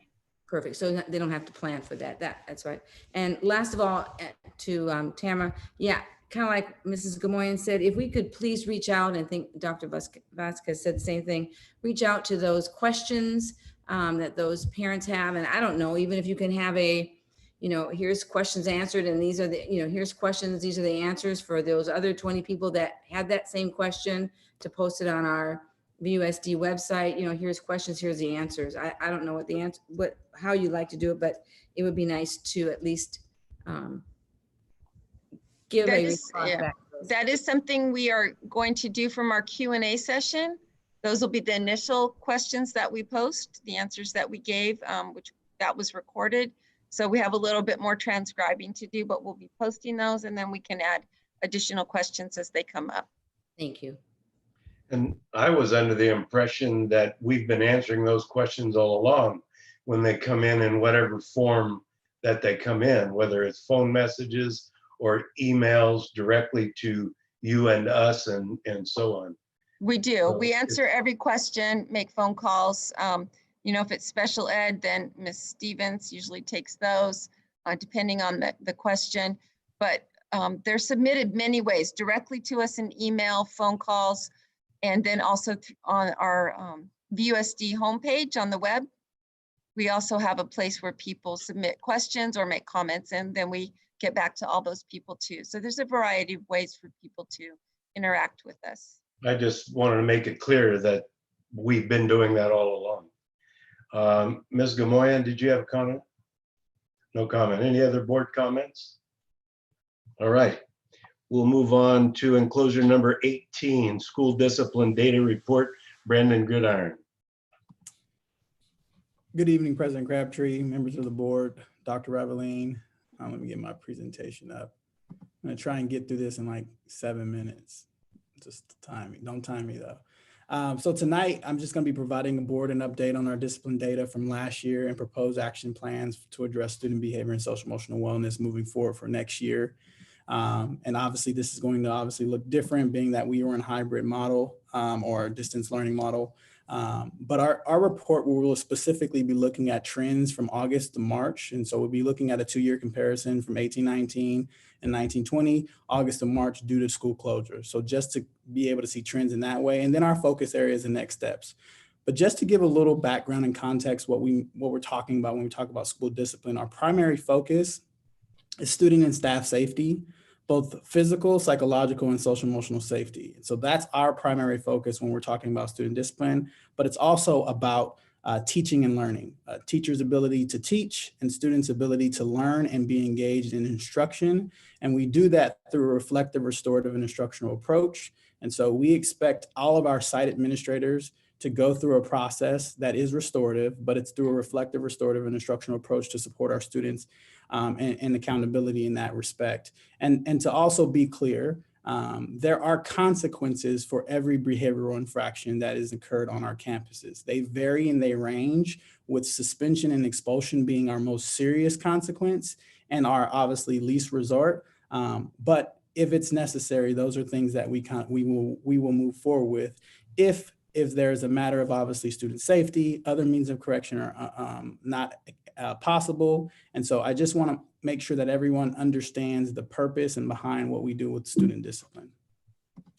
Perfect. So they don't have to plan for that. That's right. And last of all, to Tamara, kind of like Mrs. Gamoyan said, if we could please reach out, and I think Dr. Vasquez said the same thing, reach out to those questions that those parents have. And I don't know, even if you can have here's questions answered, and these are the, here's questions, these are the answers for those other 20 people that had that same question, to post it on our VUSD website. Here's questions, here's the answers. I don't know how you like to do it, but it would be nice to at least give a response back. That is something we are going to do from our Q&A session. Those will be the initial questions that we post, the answers that we gave, which that was recorded. So we have a little bit more transcribing to do, but we'll be posting those, and then we can add additional questions as they come up. Thank you. And I was under the impression that we've been answering those questions all along when they come in whatever form that they come in, whether it's phone messages or emails directly to you and us and so on. We do. We answer every question, make phone calls. If it's special ed, then Ms. Stevens usually takes those, depending on the question. But they're submitted many ways, directly to us in email, phone calls, and then also on our VUSD homepage on the web. We also have a place where people submit questions or make comments, and then we get back to all those people too. So there's a variety of ways for people to interact with us. I just wanted to make it clear that we've been doing that all along. Ms. Gamoyan, did you have a comment? No comment. Any other board comments? All right. We'll move on to enclosure number 18, School Discipline Data Report. Brandon Gridiron. Good evening, President Crabtree, members of the board, Dr. Raveline. Let me get my presentation up. I'm gonna try and get through this in like 7 minutes. Just time me, don't time me though. So tonight, I'm just gonna be providing the board an update on our discipline data from last year and proposed action plans to address student behavior and social emotional wellness moving forward for next year. And obviously this is going to look different, being that we were in hybrid model or distance learning model. But our report will specifically be looking at trends from August to March. And so we'll be looking at a 2-year comparison from 18-19 and 19-20, August to March due to school closure. So just to be able to see trends in that way, and then our focus areas and next steps. But just to give a little background and context, what we're talking about when we talk about school discipline, our primary focus is student and staff safety, both physical, psychological, and social emotional safety. So that's our primary focus when we're talking about student discipline, but it's also about teaching and learning, teachers' ability to teach and students' ability to learn and be engaged in instruction. And we do that through a reflective, restorative, and instructional approach. And so we expect all of our site administrators to go through a process that is restorative, but it's through a reflective, restorative, and instructional approach to support our students and accountability in that respect. And to also be clear, there are consequences for every behavioral infraction that is occurred on our campuses. They vary and they range, with suspension and expulsion being our most serious consequence and our obviously least resort. But if it's necessary, those are things that we will move forward with if there's a matter of obviously student safety. Other means of correction are not possible. And so I just want to make sure that everyone understands the purpose and behind what we do with student discipline.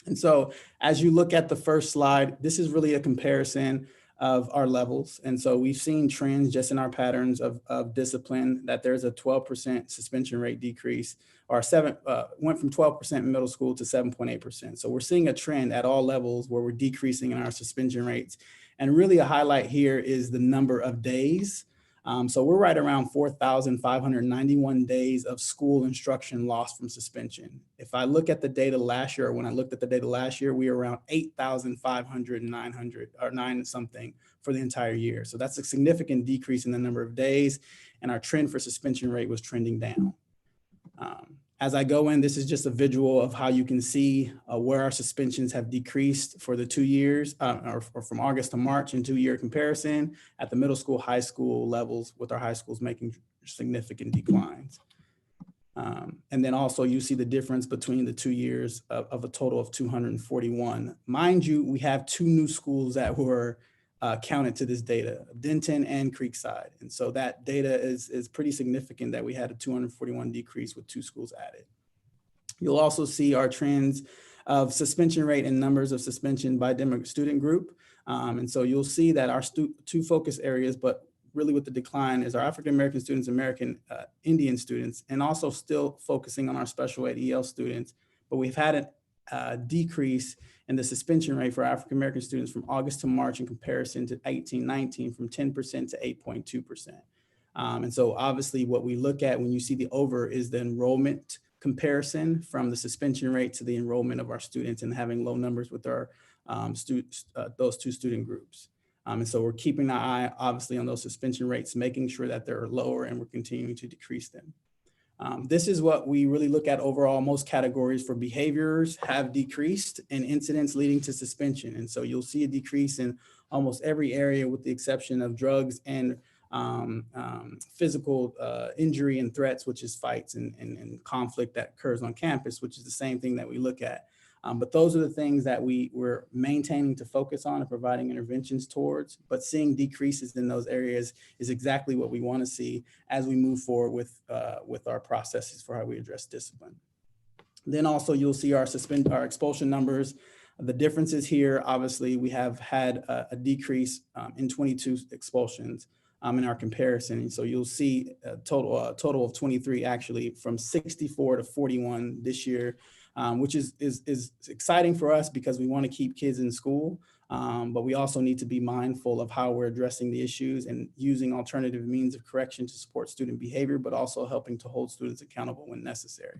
And so as you look at the first slide, this is really a comparison of our levels. And so we've seen trends just in our patterns of discipline, that there's a 12% suspension rate decrease, or went from 12% in middle school to 7.8%. So we're seeing a trend at all levels where we're decreasing in our suspension rates. And really a highlight here is the number of days. So we're right around 4,591 days of school instruction lost from suspension. If I look at the data last year, or when I looked at the data last year, we were around 8,500 and 900 or 9 something for the entire year. So that's a significant decrease in the number of days, and our trend for suspension rate was trending down. As I go in, this is just a visual of how you can see where our suspensions have decreased for the 2 years, or from August to March in 2-year comparison at the middle school, high school levels, with our high schools making significant declines. And then also you see the difference between the 2 years of a total of 241. Mind you, we have 2 new schools that were counted to this data, Denton and Creekside. And so that data is pretty significant, that we had a 241 decrease with 2 schools added. You'll also see our trends of suspension rate and numbers of suspension by student group. And so you'll see that our 2 focus areas, but really with the decline, is our African-American students, American Indian students, and also still focusing on our special ed EL students. But we've had a decrease in the suspension rate for African-American students from August to March in comparison to 18-19, from 10% to 8.2%. And so obviously what we look at when you see the over is the enrollment comparison from the suspension rate to the enrollment of our students, and having low numbers with our those 2 student groups. And so we're keeping an eye obviously on those suspension rates, making sure that they're lower, and we're continuing to decrease them. This is what we really look at overall. Most categories for behaviors have decreased, and incidents leading to suspension. And so you'll see a decrease in almost every area, with the exception of drugs and physical injury and threats, which is fights and conflict that occurs on campus, which is the same thing that we look at. But those are the things that we're maintaining to focus on and providing interventions towards. But seeing decreases in those areas is exactly what we want to see as we move forward with our processes for how we address discipline. Then also you'll see our expulsion numbers. The differences here, obviously, we have had a decrease in 22 expulsions in our comparison. And so you'll see a total of 23, actually, from 64 to 41 this year. Which is exciting for us, because we want to keep kids in school, but we also need to be mindful of how we're addressing the issues and using alternative means of correction to support student behavior, but also helping to hold students accountable when necessary.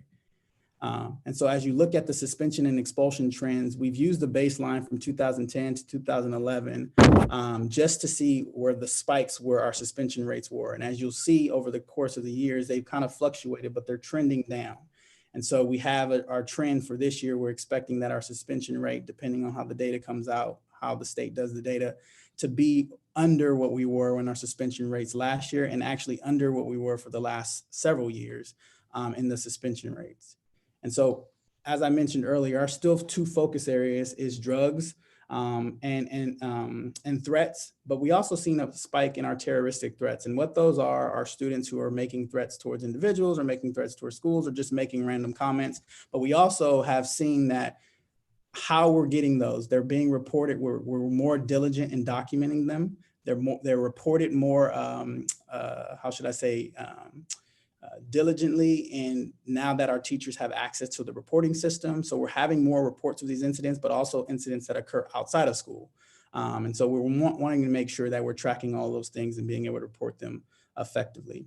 And so as you look at the suspension and expulsion trends, we've used the baseline from 2010 to 2011 just to see where the spikes were, our suspension rates were. And as you'll see over the course of the years, they've kind of fluctuated, but they're trending down. And so we have our trend for this year. We're expecting that our suspension rate, depending on how the data comes out, how the state does the data, to be under what we were in our suspension rates last year, and actually under what we were for the last several years in the suspension rates. And so, as I mentioned earlier, our still 2 focus areas is drugs and threats, but we also seen a spike in our terroristic threats. And what those are students who are making threats towards individuals, or making threats towards schools, or just making random comments. But we also have seen that how we're getting those, they're being reported. We're more diligent in documenting them. They're reported more, how should I say, diligently, and now that our teachers have access to the reporting system. So we're having more reports of these incidents, but also incidents that occur outside of school. And so we're wanting to make sure that we're tracking all those things and being able to report them effectively.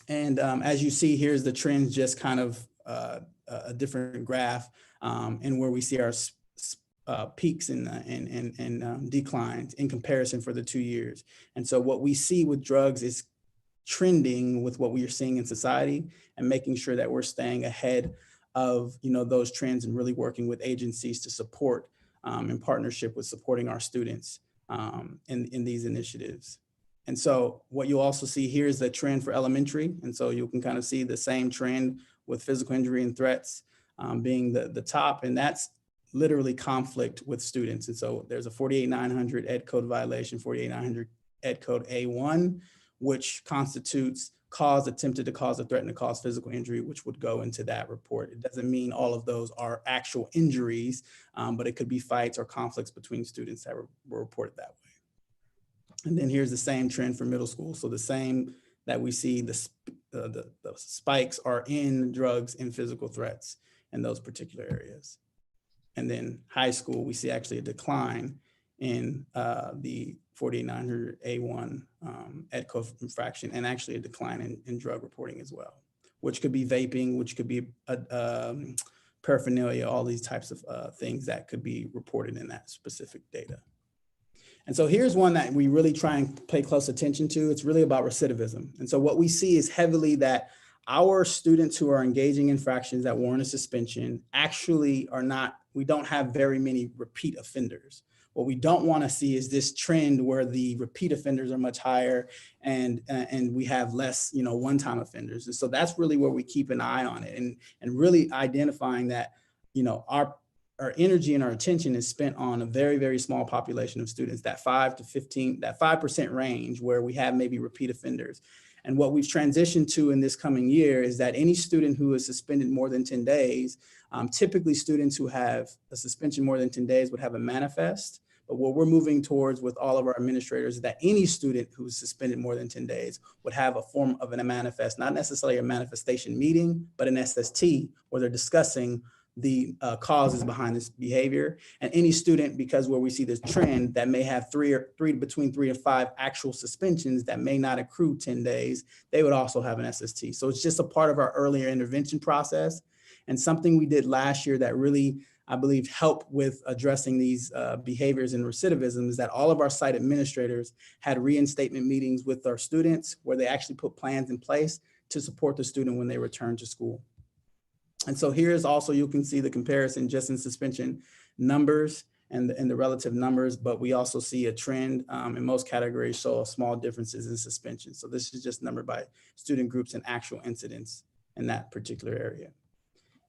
And as you see, here's the trends, just kind of a different graph, and where we see our peaks and declines in comparison for the 2 years. And so what we see with drugs is trending with what we are seeing in society, and making sure that we're staying ahead of those trends, and really working with agencies to support in partnership with supporting our students in these initiatives. And so what you also see here is the trend for elementary. And so you can kind of see the same trend with physical injury and threats being the top, and that's literally conflict with students. And so there's a 48900 Ed Code violation, 48900 Ed Code A1, which constitutes attempted to cause, a threaten to cause physical injury, which would go into that report. It doesn't mean all of those are actual injuries, but it could be fights or conflicts between students that were reported that way. And then here's the same trend for middle school. So the same that we see, the spikes are in drugs and physical threats in those particular areas. And then high school, we see actually a decline in the 48900 A1 Ed Code infraction, and actually a decline in drug reporting as well, which could be vaping, which could be paraphernalia, all these types of things that could be reported in that specific data. And so here's one that we really try and pay close attention to. It's really about recidivism. And so what we see is heavily that our students who are engaging in infractions that warrant a suspension actually are not, we don't have very many repeat offenders. What we don't want to see is this trend where the repeat offenders are much higher and we have less, one-time offenders. And so that's really where we keep an eye on it, and really identifying that, our energy and our attention is spent on a very, very small population of students, that 5 to 15, that 5% range where we have maybe repeat offenders. And what we've transitioned to in this coming year is that any student who is suspended more than 10 days, typically students who have a suspension more than 10 days would have a manifest. But what we're moving towards with all of our administrators is that any student who's suspended more than 10 days would have a form of a manifest, not necessarily a manifestation meeting, but an SST, where they're discussing the causes behind this behavior. And any student, because where we see this trend that may have between 3 and 5 actual suspensions that may not accrue 10 days, they would also have an SST. So it's just a part of our earlier intervention process, and something we did last year that really, I believe, helped with addressing these behaviors and recidivism is that all of our site administrators had reinstatement meetings with our students where they actually put plans in place to support the student when they return to school. And so here's also, you can see the comparison just in suspension numbers and the relative numbers, but we also see a trend in most categories show small differences in suspension. So this is just numbered by student groups and actual incidents in that particular area.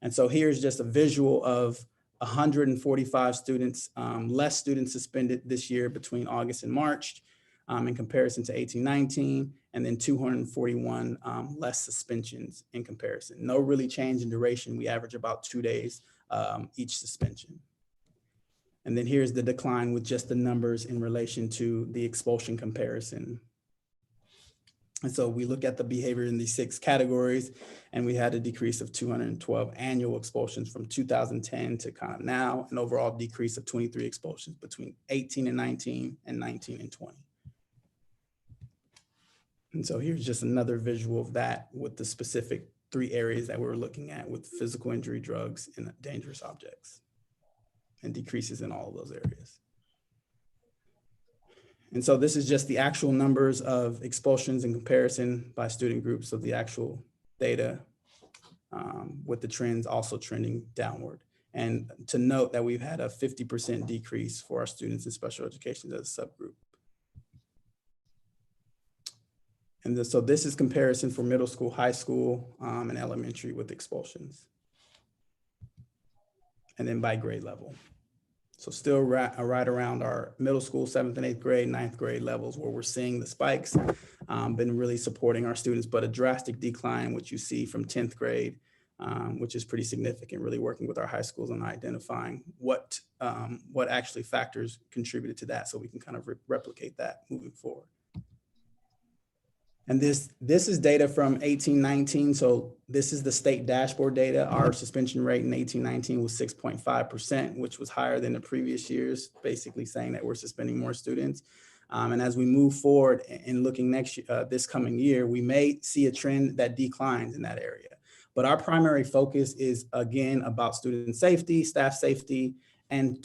And so here's just a visual of 145 students, less students suspended this year between August and March in comparison to 18-19, and then 241 less suspensions in comparison. No really change in duration. We average about 2 days each suspension. And then here's the decline with just the numbers in relation to the expulsion comparison. And so we look at the behavior in these 6 categories, and we had a decrease of 212 annual expulsions from 2010 to kind of now, an overall decrease of 23 expulsions between 18 and 19 and 19 and 20. And so here's just another visual of that with the specific 3 areas that we were looking at with physical injury, drugs, and dangerous objects, and decreases in all of those areas. And so this is just the actual numbers of expulsions in comparison by student groups of the actual data, with the trends also trending downward. And to note that we've had a 50% decrease for our students in special education as a subgroup. And so this is comparison for middle school, high school, and elementary with expulsions. And then by grade level. So still right around our middle school, 7th and 8th grade, 9th grade levels where we're seeing the spikes, been really supporting our students, but a drastic decline, which you see from 10th grade, which is pretty significant, really working with our high schools on identifying what actually factors contributed to that so we can kind of replicate that moving forward. And this is data from 18-19. So this is the state dashboard data. Our suspension rate in 18-19 was 6.5%, which was higher than the previous years, basically saying that we're suspending more students. And as we move forward and looking this coming year, we may see a trend that declines in that area. But our primary focus is, again, about student safety, staff safety, and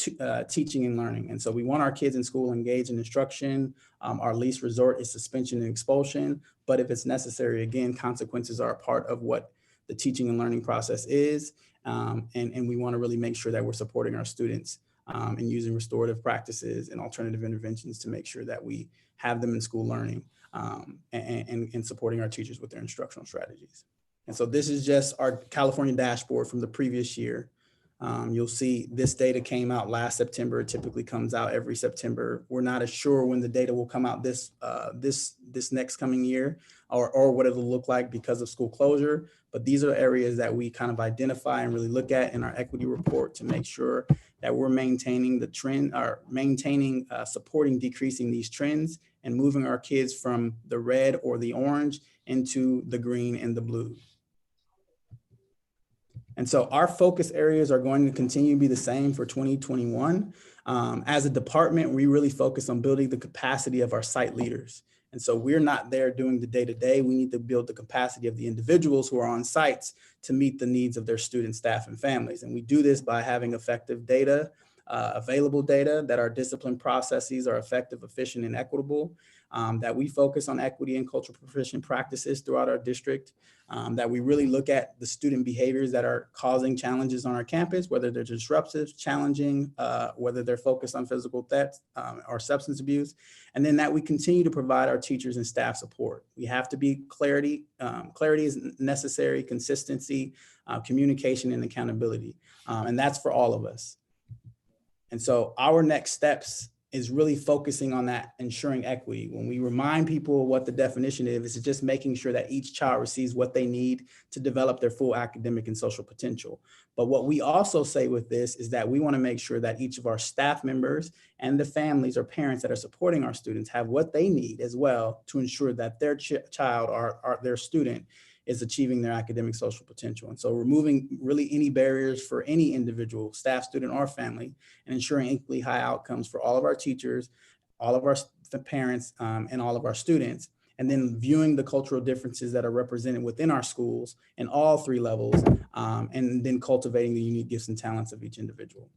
teaching and learning. And so we want our kids in school engaged in instruction. Our least resort is suspension and expulsion. But if it's necessary, again, consequences are a part of what the teaching and learning process is. And we want to really make sure that we're supporting our students and using restorative practices and alternative interventions to make sure that we have them in school learning and supporting our teachers with their instructional strategies. And so this is just our California dashboard from the previous year. You'll see this data came out last September. It typically comes out every September. We're not as sure when the data will come out this next coming year or what it'll look like because of school closure. But these are areas that we kind of identify and really look at in our equity report to make sure that we're maintaining the trend or supporting decreasing these trends and moving our kids from the red or the orange into the green and the blue. And so our focus areas are going to continue to be the same for 2021. As a department, we really focus on building the capacity of our site leaders. And so we're not there doing the day-to-day. We need to build the capacity of the individuals who are on sites to meet the needs of their students, staff, and families. And we do this by having effective data, available data, that our discipline processes are effective, efficient, and equitable, that we focus on equity and cultural proficient practices throughout our district, that we really look at the student behaviors that are causing challenges on our campus, whether they're disruptive, challenging, whether they're focused on physical theft or substance abuse, and then that we continue to provide our teachers and staff support. We have to be clarity. Clarity is necessary, consistency, communication, and accountability. And that's for all of us. And so our next steps is really focusing on that, ensuring equity. When we remind people what the definition is, it's just making sure that each child receives what they need to develop their full academic and social potential. But what we also say with this is that we want to make sure that each of our staff members and the families or parents that are supporting our students have what they need as well to ensure that their child or their student is achieving their academic social potential. And so removing really any barriers for any individual, staff, student, or family, and ensuring equally high outcomes for all of our teachers, all of our parents, and all of our students, and then viewing the cultural differences that are represented within our schools in all three levels, and then cultivating the unique gifts and talents of each individual.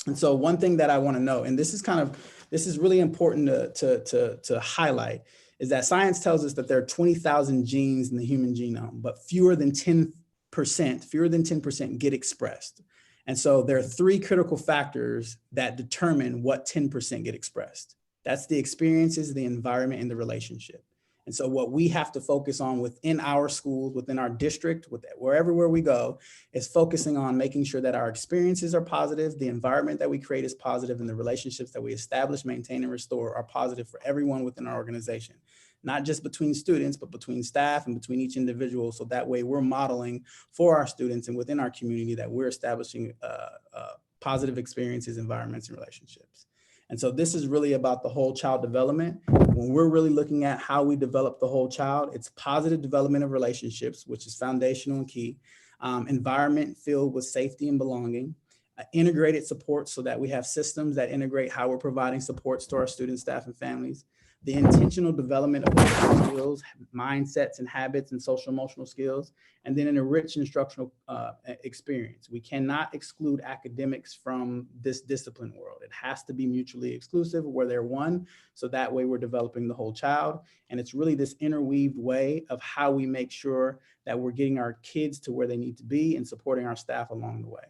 And so one thing that I want to know, and this is really important to highlight, is that science tells us that there are 20,000 genes in the human genome, but fewer than 10% get expressed. And so there are three critical factors that determine what 10% get expressed. That's the experiences, the environment, and the relationship. And so what we have to focus on within our schools, within our district, wherever we go, is focusing on making sure that our experiences are positive, the environment that we create is positive, and the relationships that we establish, maintain, and restore are positive for everyone within our organization. Not just between students, but between staff and between each individual. So that way we're modeling for our students and within our community that we're establishing positive experiences, environments, and relationships. And so this is really about the whole child development. When we're really looking at how we develop the whole child, it's positive development of relationships, which is foundational and key, environment filled with safety and belonging, integrated support so that we have systems that integrate how we're providing supports to our students, staff, and families, the intentional development of skills, mindsets, and habits, and social emotional skills, and then an enriched instructional experience. We cannot exclude academics from this discipline world. It has to be mutually exclusive where they're one, so that way we're developing the whole child. And it's really this interweaved way of how we make sure that we're getting our kids to where they need to be and supporting our staff along the way.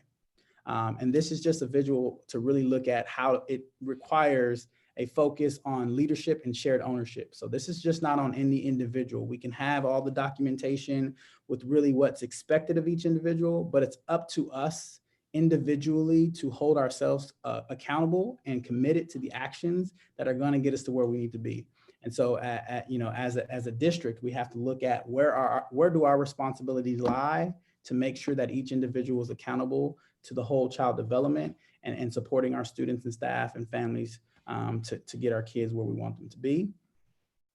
And this is just a visual to really look at how it requires a focus on leadership and shared ownership. So this is just not on any individual. We can have all the documentation with really what's expected of each individual, but it's up to us individually to hold ourselves accountable and committed to the actions that are going to get us to where we need to be. And so, as a district, we have to look at where do our responsibilities lie to make sure that each individual is accountable to the whole child development and supporting our students and staff and families to get our kids where we want them to be.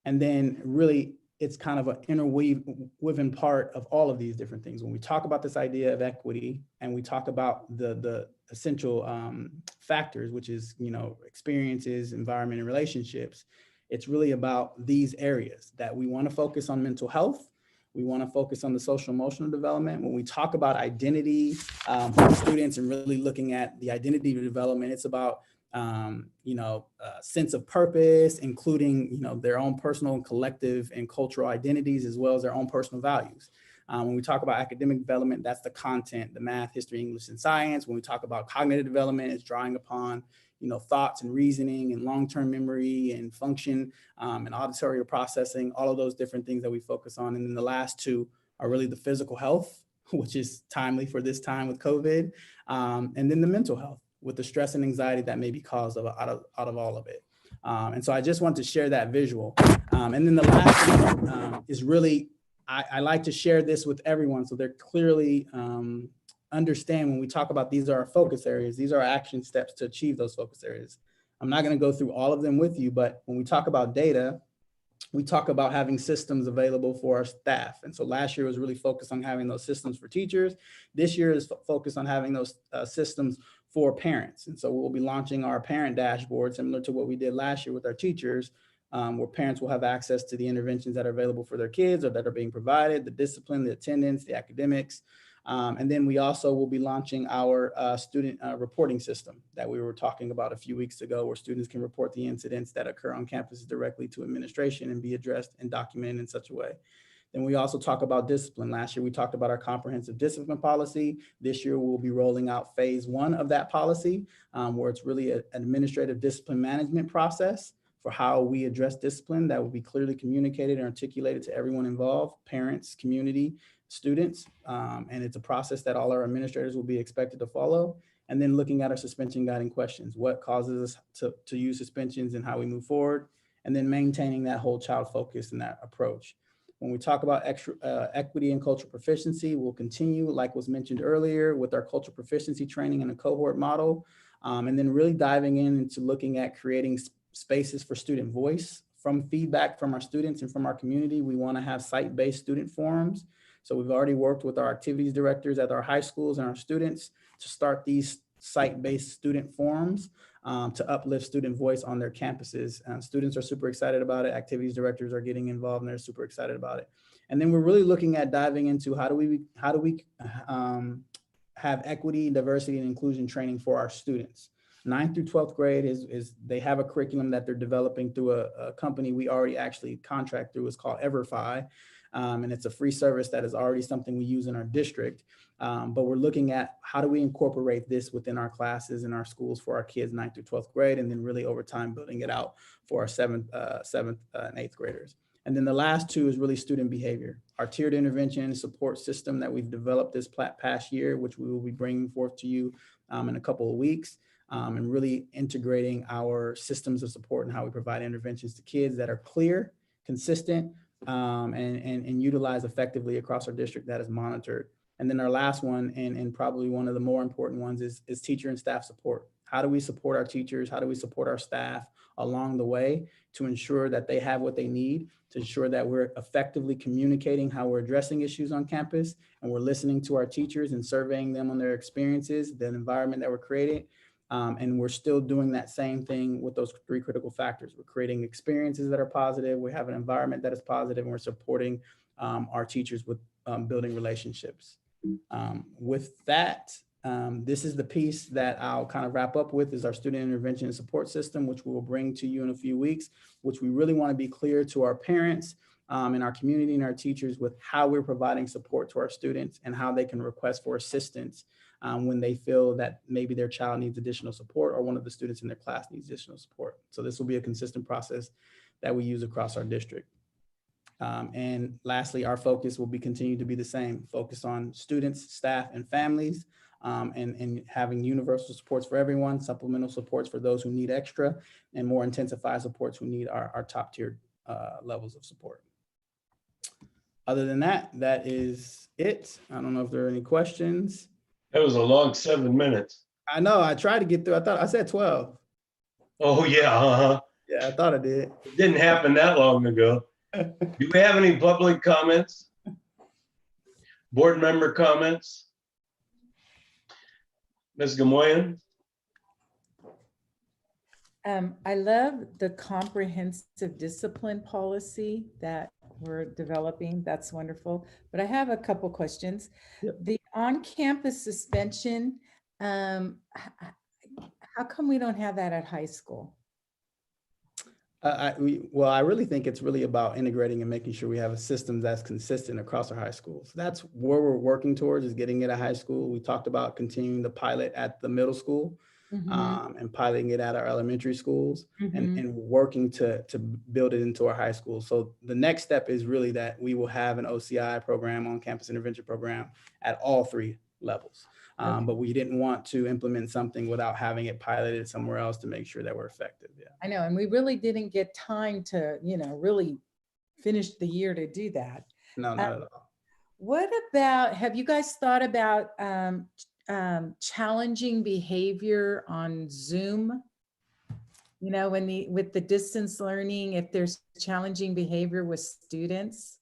And then really it's kind of an interwoven part of all of these different things. When we talk about this idea of equity and we talk about the essential factors, which is, you know, experiences, environment, and relationships, it's really about these areas that we want to focus on. Mental health. We want to focus on the social emotional development. When we talk about identity for students and really looking at the identity development, it's about sense of purpose, including, you know, their own personal and collective and cultural identities, as well as their own personal values. When we talk about academic development, that's the content, the math, history, English, and science. When we talk about cognitive development, it's drawing upon, you know, thoughts and reasoning and long-term memory and function and auditory processing, all of those different things that we focus on. And then the last two are really the physical health, which is timely for this time with COVID, and then the mental health, with the stress and anxiety that may be caused out of all of it. And so I just want to share that visual. And then the last thing is really, I like to share this with everyone so they're clearly understand when we talk about these are our focus areas, these are our action steps to achieve those focus areas. I'm not going to go through all of them with you, but when we talk about data, we talk about having systems available for our staff. And so last year was really focused on having those systems for teachers. This year is focused on having those systems for parents. And so we'll be launching our parent dashboard, similar to what we did last year with our teachers, where parents will have access to the interventions that are available for their kids or that are being provided, the discipline, the attendance, the academics. And then we also will be launching our student reporting system that we were talking about a few weeks ago, where students can report the incidents that occur on campus directly to administration and be addressed and documented in such a way. Then we also talk about discipline. Last year, we talked about our comprehensive discipline policy. This year, we'll be rolling out phase 1 of that policy, where it's really an administrative discipline management process for how we address discipline that will be clearly communicated and articulated to everyone involved, parents, community, students. And it's a process that all our administrators will be expected to follow. And then looking at our suspension guiding questions, what causes us to use suspensions and how we move forward, and then maintaining that whole child focus and that approach. When we talk about equity and cultural proficiency, we'll continue, like was mentioned earlier, with our cultural proficiency training and a cohort model, and then really diving into looking at creating spaces for student voice from feedback from our students and from our community. We want to have site-based student forums. So we've already worked with our activities directors at our high schools and our students to start these site-based student forums to uplift student voice on their campuses. Students are super excited about it. Activities directors are getting involved and they're super excited about it. And then we're really looking at diving into how do we have equity, diversity, and inclusion training for our students. 9th through 12th grade is they have a curriculum that they're developing through a company we already actually contract through. It's called Everfi. And it's a free service that is already something we use in our district. But we're looking at how do we incorporate this within our classes in our schools for our kids 9th through 12th grade, and then really over time building it out for our 7th and 8th graders. And then the last two is really student behavior. Our tiered intervention support system that we've developed this past year, which we will be bringing forth to you in a couple of weeks, and really integrating our systems of support and how we provide interventions to kids that are clear, consistent, and utilized effectively across our district that is monitored. And then our last one, and probably one of the more important ones, is teacher and staff support. How do we support our teachers? How do we support our staff along the way to ensure that they have what they need, to ensure that we're effectively communicating how we're addressing issues on campus, and we're listening to our teachers and surveying them on their experiences, the environment that we're creating. And we're still doing that same thing with those 3 critical factors. We're creating experiences that are positive. We have an environment that is positive, and we're supporting our teachers with building relationships. With that, this is the piece that I'll kind of wrap up with, is our student intervention and support system, which we will bring to you in a few weeks, which we really want to be clear to our parents and our community and our teachers with how we're providing support to our students and how they can request for assistance when they feel that maybe their child needs additional support or one of the students in their class needs additional support. So this will be a consistent process that we use across our district. And lastly, our focus will continue to be the same, focus on students, staff, and families, and having universal supports for everyone, supplemental supports for those who need extra, and more intensified supports who need our top tier levels of support. Other than that, that is it. I don't know if there are any questions. That was a long 7 minutes. I know, I tried to get through. I said 12. Oh yeah, Yeah, I thought I did. It didn't happen that long ago. Do we have any public comments? Board member comments? Ms. Gamoyen? I love the comprehensive discipline policy that we're developing. That's wonderful. But I have a couple questions. Yep. The on-campus suspension, how come we don't have that at high school? Well, I really think it's really about integrating and making sure we have a system that's consistent across our high schools. That's where we're working towards, is getting it at high school. We talked about continuing the pilot at the middle school. And piloting it at our elementary schools and working to build it into our high schools. So the next step is really that we will have an OCI program, on campus intervention program, at all 3 levels. But we didn't want to implement something without having it piloted somewhere else to make sure that we're effective. Yeah. I know, and we really didn't get time to, really finish the year to do that. No, not at all. What about, have you guys thought about challenging behavior on Zoom? With the distance learning, if there's challenging behavior with students?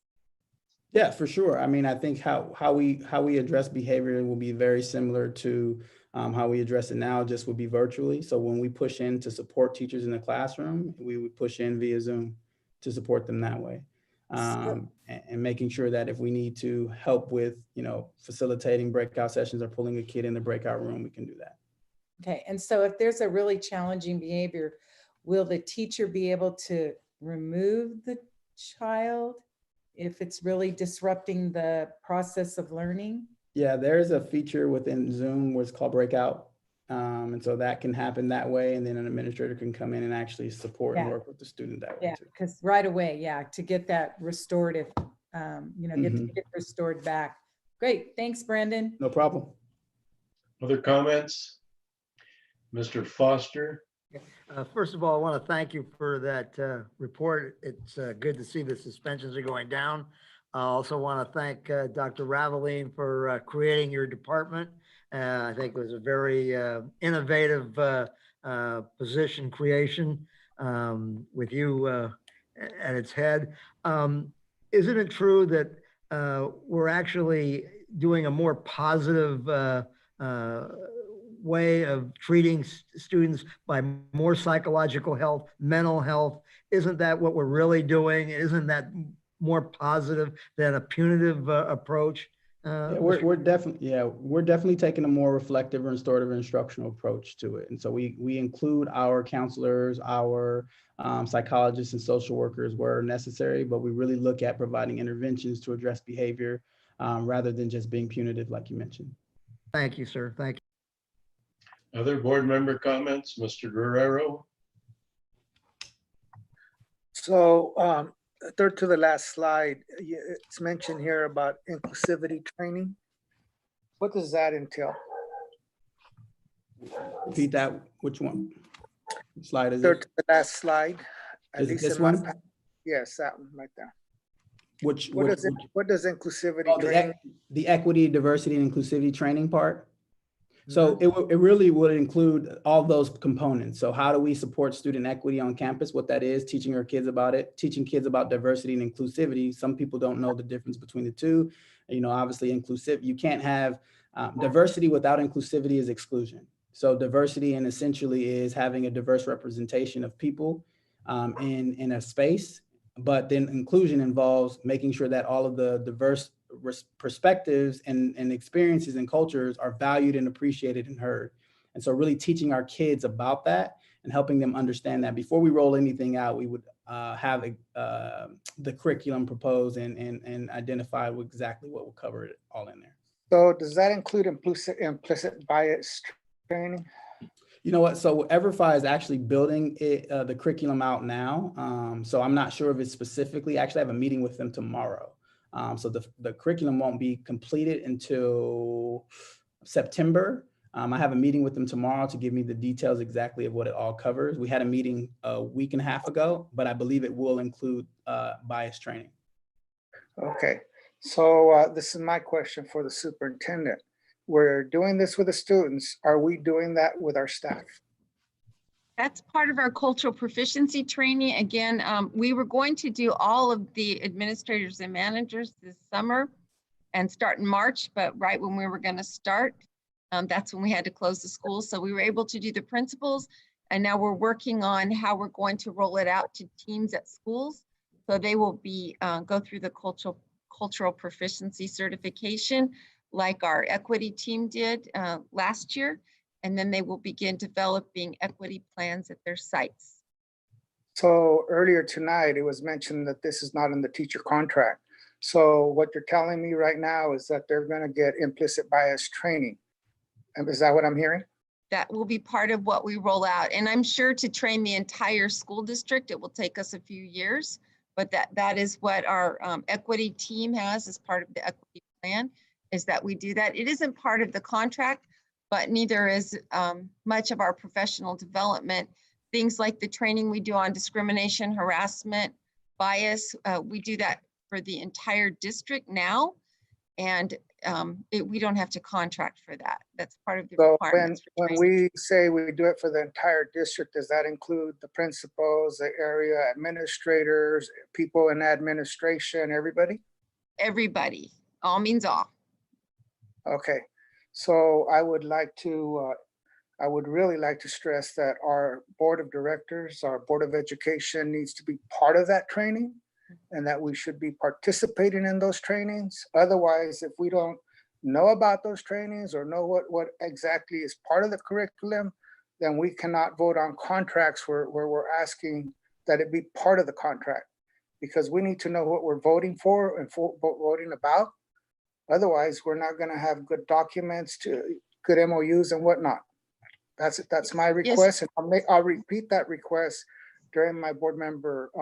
Yeah, for sure. I mean, I think how we address behavior will be very similar to how we address it now, just would be virtually. So when we push in to support teachers in the classroom, we would push in via Zoom to support them that way. And making sure that if we need to help with, facilitating breakout sessions or pulling a kid in the breakout room, we can do that. Okay, and so if there's a really challenging behavior, will the teacher be able to remove the child if it's really disrupting the process of learning? Yeah, there's a feature within Zoom where it's called breakout. And so that can happen that way. And then an administrator can come in and actually support and work with the student that way too. Because right away, to get that restorative, get restored back. Great, thanks, Brandon. No problem. Other comments? Mr. Foster? First of all, I want to thank you for that report. It's good to see the suspensions are going down. I also want to thank Dr. Raveline for creating your department. I think it was a very innovative position creation with you at its head. Isn't it true that we're actually doing a more positive way of treating students by more psychological health, mental health? Isn't that what we're really doing? Isn't that more positive than a punitive approach? We're definitely taking a more reflective and restorative instructional approach to it. And so we include our counselors, our psychologists and social workers where necessary, but we really look at providing interventions to address behavior rather than just being punitive, like you mentioned. Thank you, sir. Thank you. Other board member comments? Mr. Guerrero? So third to the last slide, it's mentioned here about inclusivity training. What does that entail? Repeat that. Which one? Slide is Third it? to the last slide. Is it this one? Yes, that one right there. What does inclusivity training? The equity, diversity, and inclusivity training part. So it really would include all those components. So how do we support student equity on campus? What that is, teaching our kids about it, teaching kids about diversity and inclusivity. Some people don't know the difference between the two. Obviously inclusive, you can't have diversity without inclusivity is exclusion. So diversity and essentially is having a diverse representation of people in a space, but then inclusion involves making sure that all of the diverse perspectives and experiences and cultures are valued and appreciated and heard. And so really teaching our kids about that and helping them understand that before we roll anything out, we would have the curriculum proposed and identify exactly what will cover it all in there. So does that include implicit bias training? You know what? So EverFi is actually building the curriculum out now. So I'm not sure if it's specifically, actually I have a meeting with them tomorrow. So the curriculum won't be completed until September. I have a meeting with them tomorrow to give me the details exactly of what it all covers. We had a meeting a week and a half ago, but I believe it will include bias training. Okay, so this is my question for the superintendent. We're doing this with the students. Are we doing that with our staff? That's part of our cultural proficiency training. Again, we were going to do all of the administrators and managers this summer and start in March, but right when we were going to start, that's when we had to close the school. So we were able to do the principals, and now we're working on how we're going to roll it out to teams at schools. So they will be go through the cultural proficiency certification like our equity team did last year. And then they will begin developing equity plans at their sites. So earlier tonight, it was mentioned that this is not in the teacher contract. So what you're telling me right now is that they're going to get implicit bias training. And is that what I'm hearing? That will be part of what we roll out. And I'm sure to train the entire school district, it will take us a few years, but that is what our equity team has as part of the equity plan, is that we do that. It isn't part of the contract, but neither is much of our professional development. Things like the training we do on discrimination, harassment, bias, we do that for the entire district now. And we don't have to contract for that. That's part of the So requirements. when we say we do it for the entire district, does that include the principals, the area administrators, people in administration, everybody? Everybody, all means all. Okay, so I would really like to stress that our board of directors, our board of education needs to be part of that training, and that we should be participating in those trainings. Otherwise, if we don't know about those trainings or know what exactly is part of the curriculum, then we cannot vote on contracts where we're asking that it be part of the contract, because we need to know what we're voting for and voting about. Otherwise, we're not going to have good documents, good MOUs and whatnot. That's my request, yes. And I'll repeat that request during my board member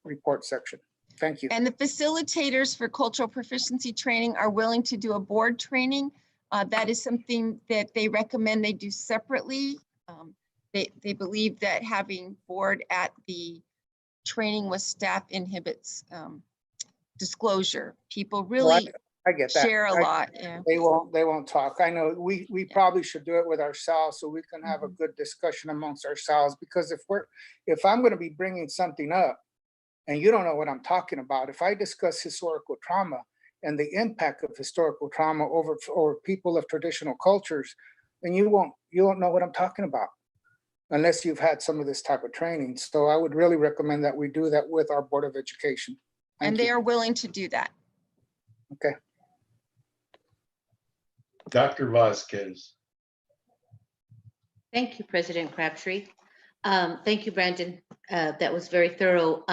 report section. Thank you. And the facilitators for cultural proficiency training are willing to do a board training. That is something that they recommend they do separately. They believe that having board at the training with staff inhibits disclosure. People really I get that. Share a lot. Yeah. They won't talk. I know we probably should do it with ourselves so we can have a good discussion amongst ourselves, because if I'm going to be bringing something up and you don't know what I'm talking about, if I discuss historical trauma and the impact of historical trauma over people of traditional cultures, then you won't know what I'm talking about unless you've had some of this type of training. So I would really recommend that we do that with our Board of Education. And they are willing to do that. Okay. Dr. Vasquez. Thank you, President Crabtree. Thank you, Brandon. That was very thorough.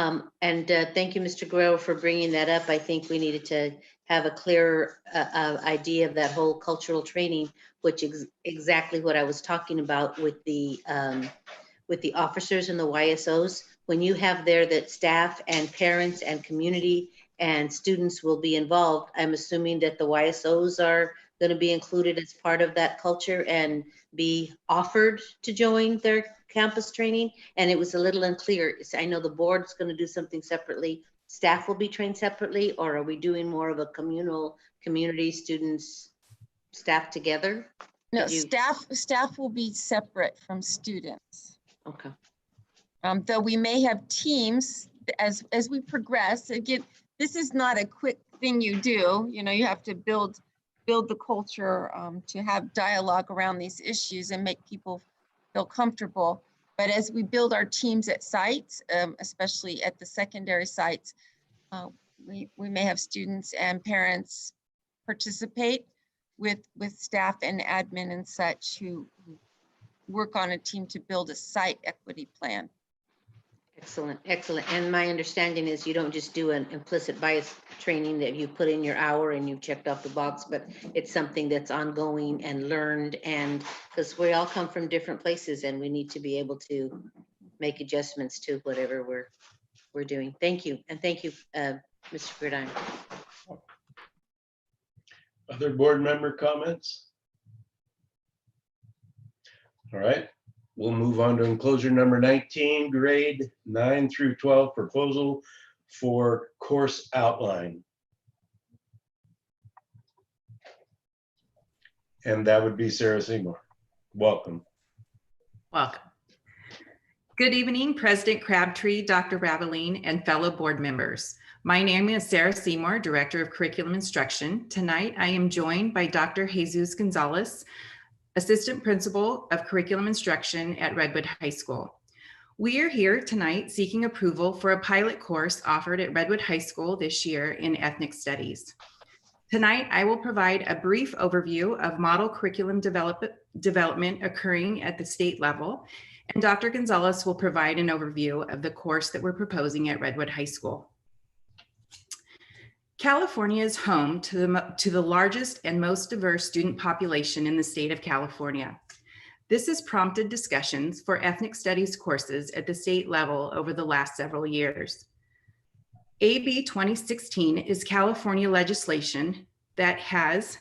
And thank you, Mr. Guerrero, for bringing that up. I think we needed to have a clearer idea of that whole cultural training, which is exactly what I was talking about with the officers and the YSOs. When you have there that staff and parents and community and students will be involved, I'm assuming that the YSOs are going to be included as part of that culture and be offered to join their campus training. And it was a little unclear. I know the board's going to do something separately. Staff will be trained separately, or are we doing more of a community students staff together? No, staff will be separate from students. Okay. Though we may have teams as we progress. Again, this is not a quick thing you do. You know, you have to build the culture to have dialogue around these issues and make people feel comfortable. But as we build our teams at sites, especially at the secondary sites, we may have students and parents participate with staff and admin and such who work on a team to build a site equity plan. Excellent, excellent. And my understanding is you don't just do an implicit bias training that you put in your hour and you've checked off the box, but it's something that's ongoing and learned, and because we all come from different places and we need to be able to make adjustments to whatever we're doing. Thank you. And thank you, Mr. Gridiron. Other board member comments? All right. We'll move on to enclosure number 19, grade 9 through 12, proposal for course outline. And that would be Sarah Seymour. Welcome. Welcome. Good evening, President Crabtree, Dr. Raveline, and fellow board members. My name is Sarah Seymour, Director of Curriculum Instruction. Tonight, I am joined by Dr. Jesus Gonzalez, Assistant Principal of Curriculum Instruction at Redwood High School. We are here tonight seeking approval for a pilot course offered at Redwood High School this year in ethnic studies. Tonight, I will provide a brief overview of model curriculum development occurring at the state level, and Dr. Gonzalez will provide an overview of the course that we're proposing at Redwood High School. California is home to the largest and most diverse student population in the state of California. This has prompted discussions for ethnic studies courses at the state level over the last several years. AB 2016 is California legislation that has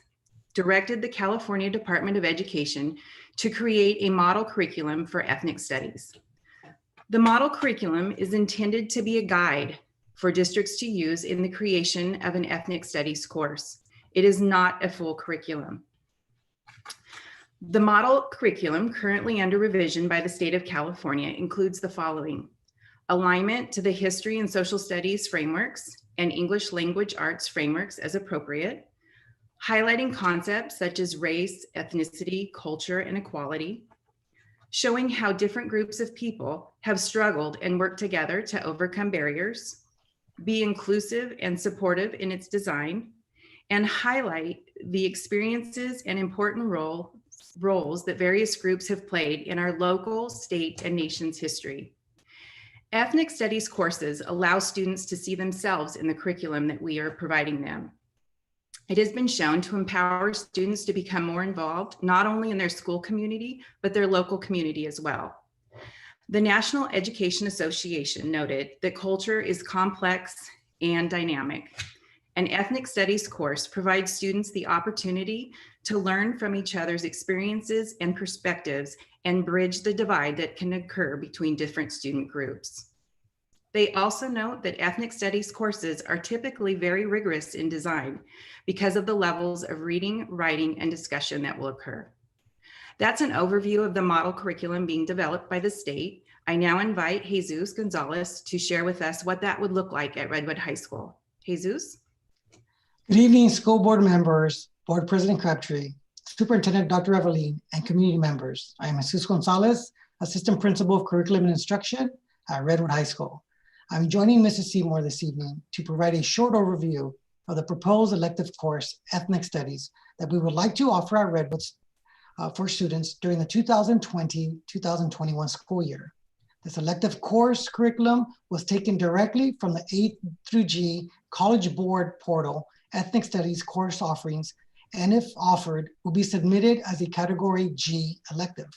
directed the California Department of Education to create a model curriculum for ethnic studies. The model curriculum is intended to be a guide for districts to use in the creation of an ethnic studies course. It is not a full curriculum. The model curriculum currently under revision by the state of California includes the following: alignment to the history and social studies frameworks and English language arts frameworks as appropriate, highlighting concepts such as race, ethnicity, culture, and equality, showing how different groups of people have struggled and worked together to overcome barriers, be inclusive and supportive in its design, and highlight the experiences and important roles that various groups have played in our local, state, and nation's history. Ethnic studies courses allow students to see themselves in the curriculum that we are providing them. It has been shown to empower students to become more involved, not only in their school community, but their local community as well. The National Education Association noted that culture is complex and dynamic. An ethnic studies course provides students the opportunity to learn from each other's experiences and perspectives and bridge the divide that can occur between different student groups. They also note that ethnic studies courses are typically very rigorous in design because of the levels of reading, writing, and discussion that will occur. That's an overview of the model curriculum being developed by the state. I now invite Jesus Gonzalez to share with us what that would look like at Redwood High School. Jesus? Good evening, school board members, Board President Crabtree, Superintendent Dr. Raveline, and community members. I am Jesus Gonzalez, Assistant Principal of Curriculum and Instruction at Redwood High School. I'm joining Mrs. Seymour this evening to provide a short overview of the proposed elective course, Ethnic Studies, that we would like to offer at Redwood for students during the 2020-2021 school year. This elective course curriculum was taken directly from the 8 through G College Board portal, Ethnic Studies course offerings, and if offered, will be submitted as a Category G elective.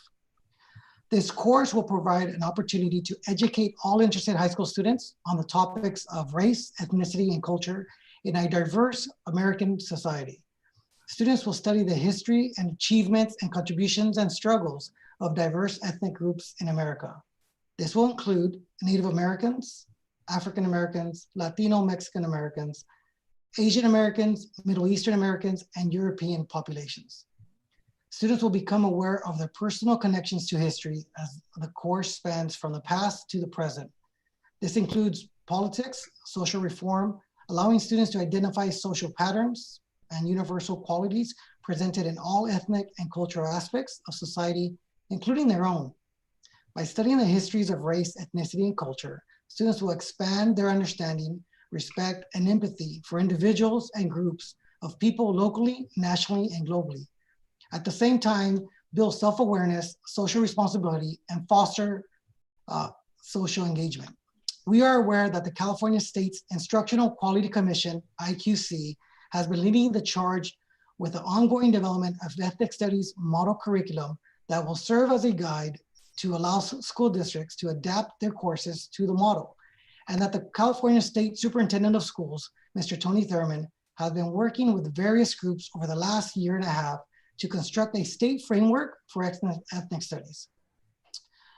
This course will provide an opportunity to educate all interested high school students on the topics of race, ethnicity, and culture in a diverse American society. Students will study the history and achievements and contributions and struggles of diverse ethnic groups in America. This will include Native Americans, African Americans, Latino Mexican Americans, Asian Americans, Middle Eastern Americans, and European populations. Students will become aware of their personal connections to history as the course spans from the past to the present. This includes politics, social reform, allowing students to identify social patterns and universal qualities presented in all ethnic and cultural aspects of society, including their own. By studying the histories of race, ethnicity, and culture, students will expand their understanding, respect, and empathy for individuals and groups of people locally, nationally, and globally. At the same time, build self-awareness, social responsibility, and foster social engagement. We are aware that the California State's Instructional Quality Commission, IQC, has been leading the charge with the ongoing development of ethnic studies model curriculum that will serve as a guide to allow school districts to adapt their courses to the model, and that the California State Superintendent of Schools, Mr. Tony Thurman, has been working with various groups over the last year and a half to construct a state framework for ethnic studies.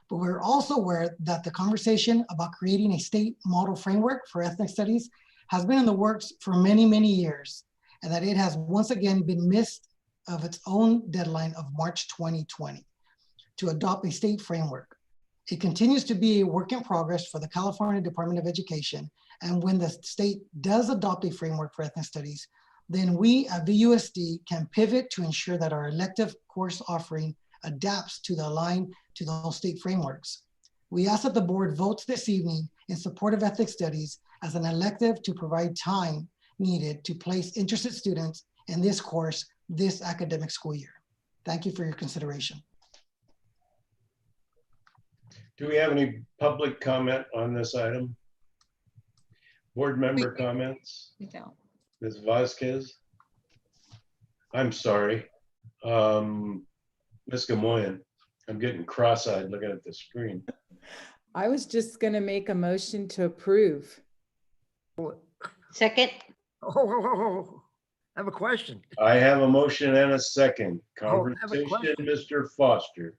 But we're also aware that the conversation about creating a state model framework for ethnic studies has been in the works for many, many years, and that it has once again been missed of its own deadline of March 2020 to adopt a state framework. It continues to be a work in progress for the California Department of Education. And when the state does adopt a framework for ethnic studies, then we at VUSD can pivot to ensure that our elective course offering adapts to the align to those state frameworks. We ask that the board votes this evening in support of ethnic studies as an elective to provide time needed to place interested students in this course this academic school year. Thank you for your consideration. Do we have any public comment on this item? Board member comments? We don't. Ms. Vasquez? I'm sorry. Ms. Gamoyan, I'm getting cross-eyed looking at the screen. I was just going to make a motion to approve. Second. Oh, I have a question. I have a motion and a second. Oh, I have a Conversation, question. Mr. Foster.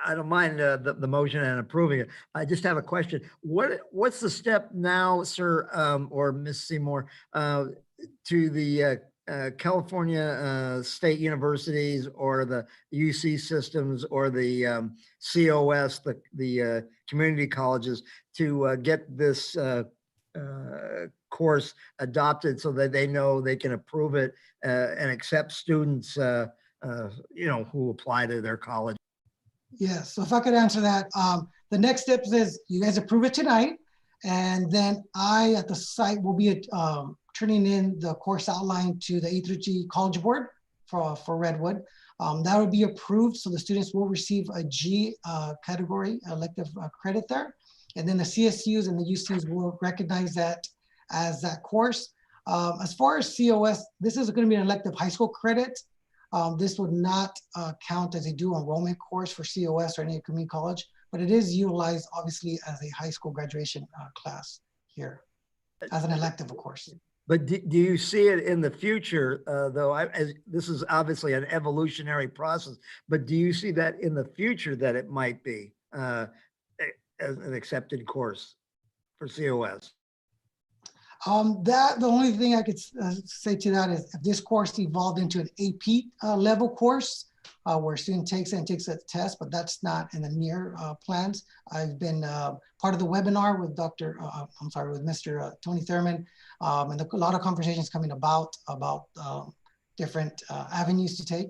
I don't mind the motion and approving it. I just have a question. What's the step now, sir, or Ms. Seymour, to the California state universities or the UC systems or the COS, the community colleges, to get this course adopted so that they know they can approve it and accept students, who apply to their college? Yes, so if I could answer that, the next steps is you guys approve it tonight, and then I at the site will be turning in the course outline to the A through G College Board for Redwood. That will be approved, so the students will receive a G category elective credit there, and then the CSUs and the UCs will recognize that as that course. As far as COS, this is going to be an elective high school credit. This would not count as a dual enrollment course for COS or any community college, but it is utilized obviously as a high school graduation class here as an elective, of course. But do you see it in the future, though? As this is obviously an evolutionary process, but do you see that in the future that it might be as an accepted course for COS? The only thing I could say to that is if this course evolved into an AP level course where a student takes a test, but that's not in the near plans. I've been part of the webinar with with Mr. Tony Thurman, and a lot of conversations coming about different avenues to take.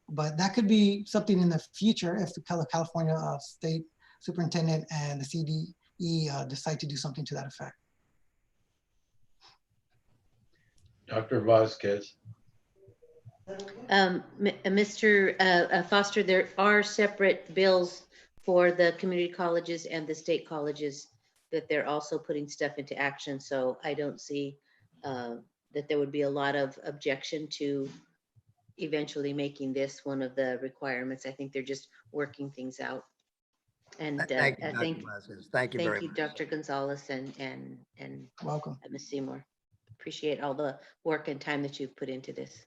But that could be something in the future if the California State Superintendent and the CDE decide to do something to that effect. Dr. Vasquez. Mr. Foster, there are separate bills for the community colleges and the state colleges that they're also putting stuff into action. So I don't see that there would be a lot of objection to eventually making this one of the requirements. I think they're just working things out. And Thank you, Dr. Vasquez. Thank you very much. Dr. Gonzalez and welcome, Ms. Seymour. Appreciate all the work and time that you've put into this.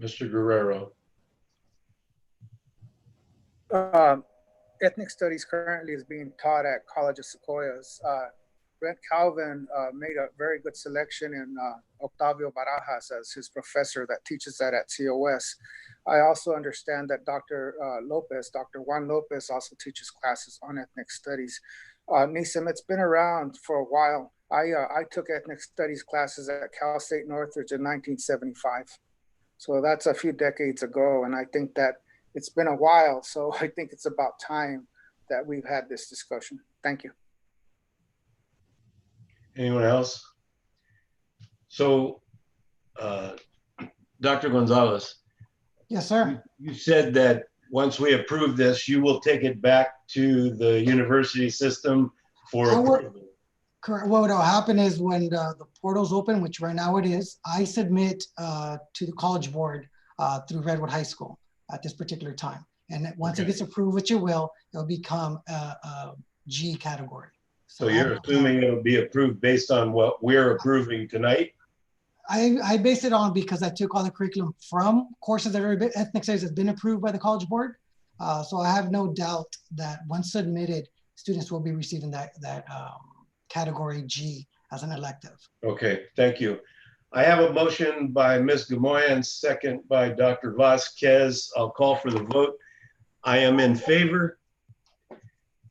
Mr. Guerrero. Ethnic studies currently is being taught at College of Sequoias. Brent Calvin made a very good selection in Octavio Barajas as his professor that teaches that at COS. I also understand that Dr. Juan Lopez also teaches classes on ethnic studies. Nisim, it's been around for a while. I took ethnic studies classes at Cal State Northridge in 1975. So that's a few decades ago. And I think that it's been a while. So I think it's about time that we've had this discussion. Thank you. Anyone else? So, Dr. Gonzalez. Yes, sir. You said that once we approve this, you will take it back to the university system for approval. Correct. What will happen is when the portal's open, which right now it is, I submit to the College Board through Redwood High School at this particular time. And once it gets approved, which it will, it'll become a G category. So you're assuming it'll be approved based on what we're approving tonight? I base it on because I took all the curriculum from courses that are ethnic studies that's been approved by the College Board. So I have no doubt that once submitted, students will be receiving that category G as an elective. Okay, thank you. I have a motion by Ms. Gamoyan, second by Dr. Vasquez. I'll call for the vote. I am in favor.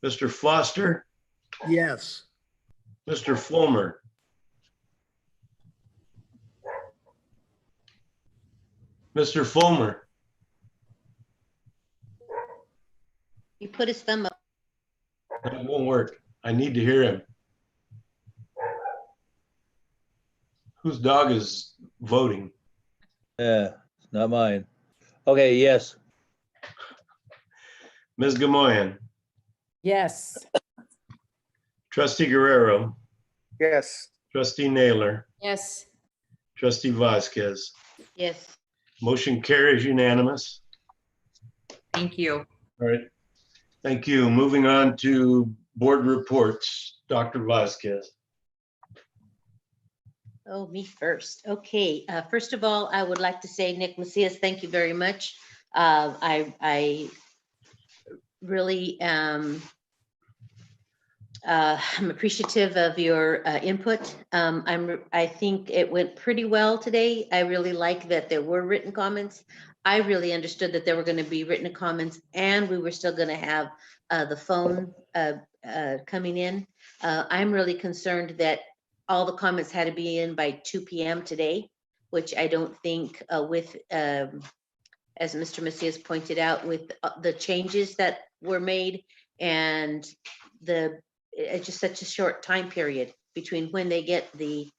Mr. Foster, Yes. Mr. Fulmer, Mr. Fulmer, He put his thumb up. that won't work. I need to hear him. Whose dog is voting? Yeah, it's not mine. Okay, yes. Ms. Gamoyen, Yes. Trustee Guerrero, Yes. Trustee Naylor, Yes. Trustee Vasquez. Yes. Motion carries unanimous. Thank you. All right. Thank you. Moving on to board reports. Dr. Vasquez. Oh, me first. Okay. First of all, I would like to say, Nick Macias, thank you very much. I really I'm appreciative of your input. I think it went pretty well today. I really like that there were written comments. I really understood that there were going to be written comments and we were still going to have the phone coming in. I'm really concerned that all the comments had to be in by 2 p.m. today, which I don't think with, as Mr. Macias pointed out, with the changes that were made and it's just such a short time period between when they get the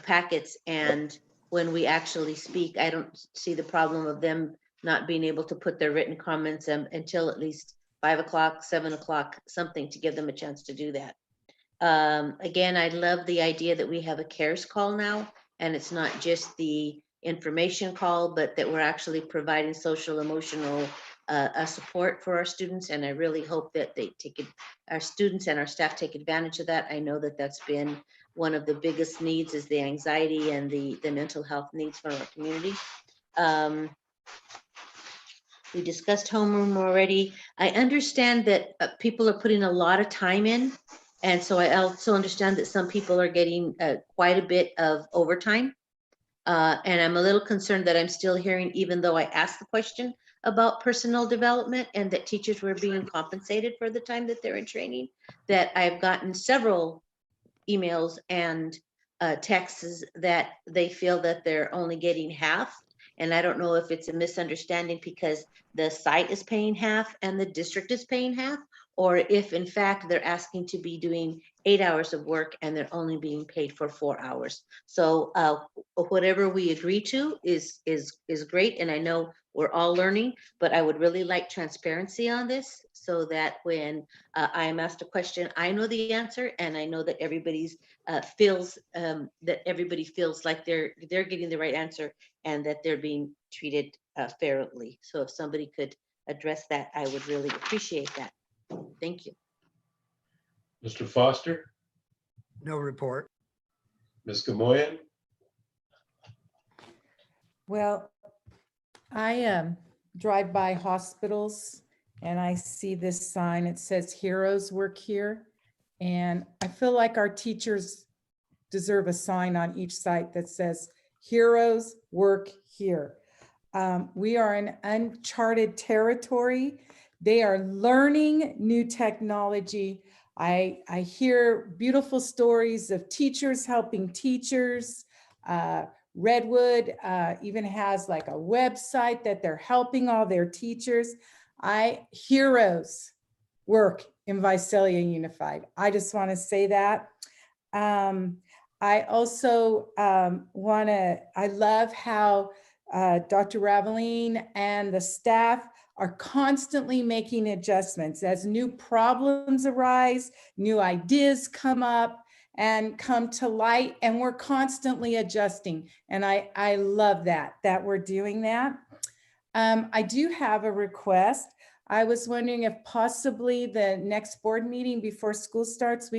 packets and when we actually speak. I don't see the problem of them not being able to put their written comments until at least 5 o'clock, 7 o'clock, something to give them a chance to do that. Again, I love the idea that we have a CARES call now, and it's not just the information call, but that we're actually providing social emotional support for our students. And I really hope that they take it, our students and our staff take advantage of that. I know that that's been one of the biggest needs, is the anxiety and the mental health needs for our community. We discussed homeroom already. I understand that people are putting a lot of time in. And so I also understand that some people are getting quite a bit of overtime. And I'm a little concerned that I'm still hearing, even though I asked the question about personal development and that teachers were being compensated for the time that they're in training, that I've gotten several emails and texts that they feel that they're only getting half. And I don't know if it's a misunderstanding because the site is paying half and the district is paying half, or if in fact they're asking to be doing 8 hours of work and they're only being paid for 4 hours. So whatever we agree to is great. And I know we're all learning, but I would really like transparency on this so that when I am asked a question, I know the answer, and I know that everybody's feels like they're getting the right answer and that they're being treated fairly. So if somebody could address that, I would really appreciate that. Thank you. Mr. Foster, No report. Ms. Gamoyen, Well, I drive by hospitals and I see this sign. It says heroes work here. And I feel like our teachers deserve a sign on each site that says heroes work here. We are in uncharted territory. They are learning new technology. I hear beautiful stories of teachers helping teachers. Redwood even has like a website that they're helping all their teachers. Heroes work in Visalia Unified. I just want to say that. I also I love how Dr. Raveline and the staff are constantly making adjustments as new problems arise, new ideas come up and come to light, and we're constantly adjusting. And I love that we're doing that. I do have a request. I was wondering if possibly the next board meeting before school starts,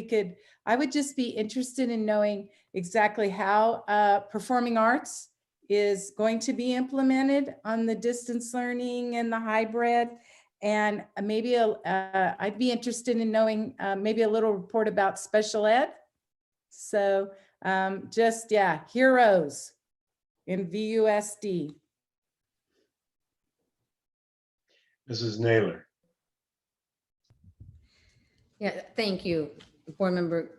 I would just be interested in knowing exactly how performing arts is going to be implemented on the distance learning and the hybrid. And maybe I'd be interested in knowing maybe a little report about special ed. So heroes in VUSD. Mrs. Naylor. Yeah, thank you, Board Member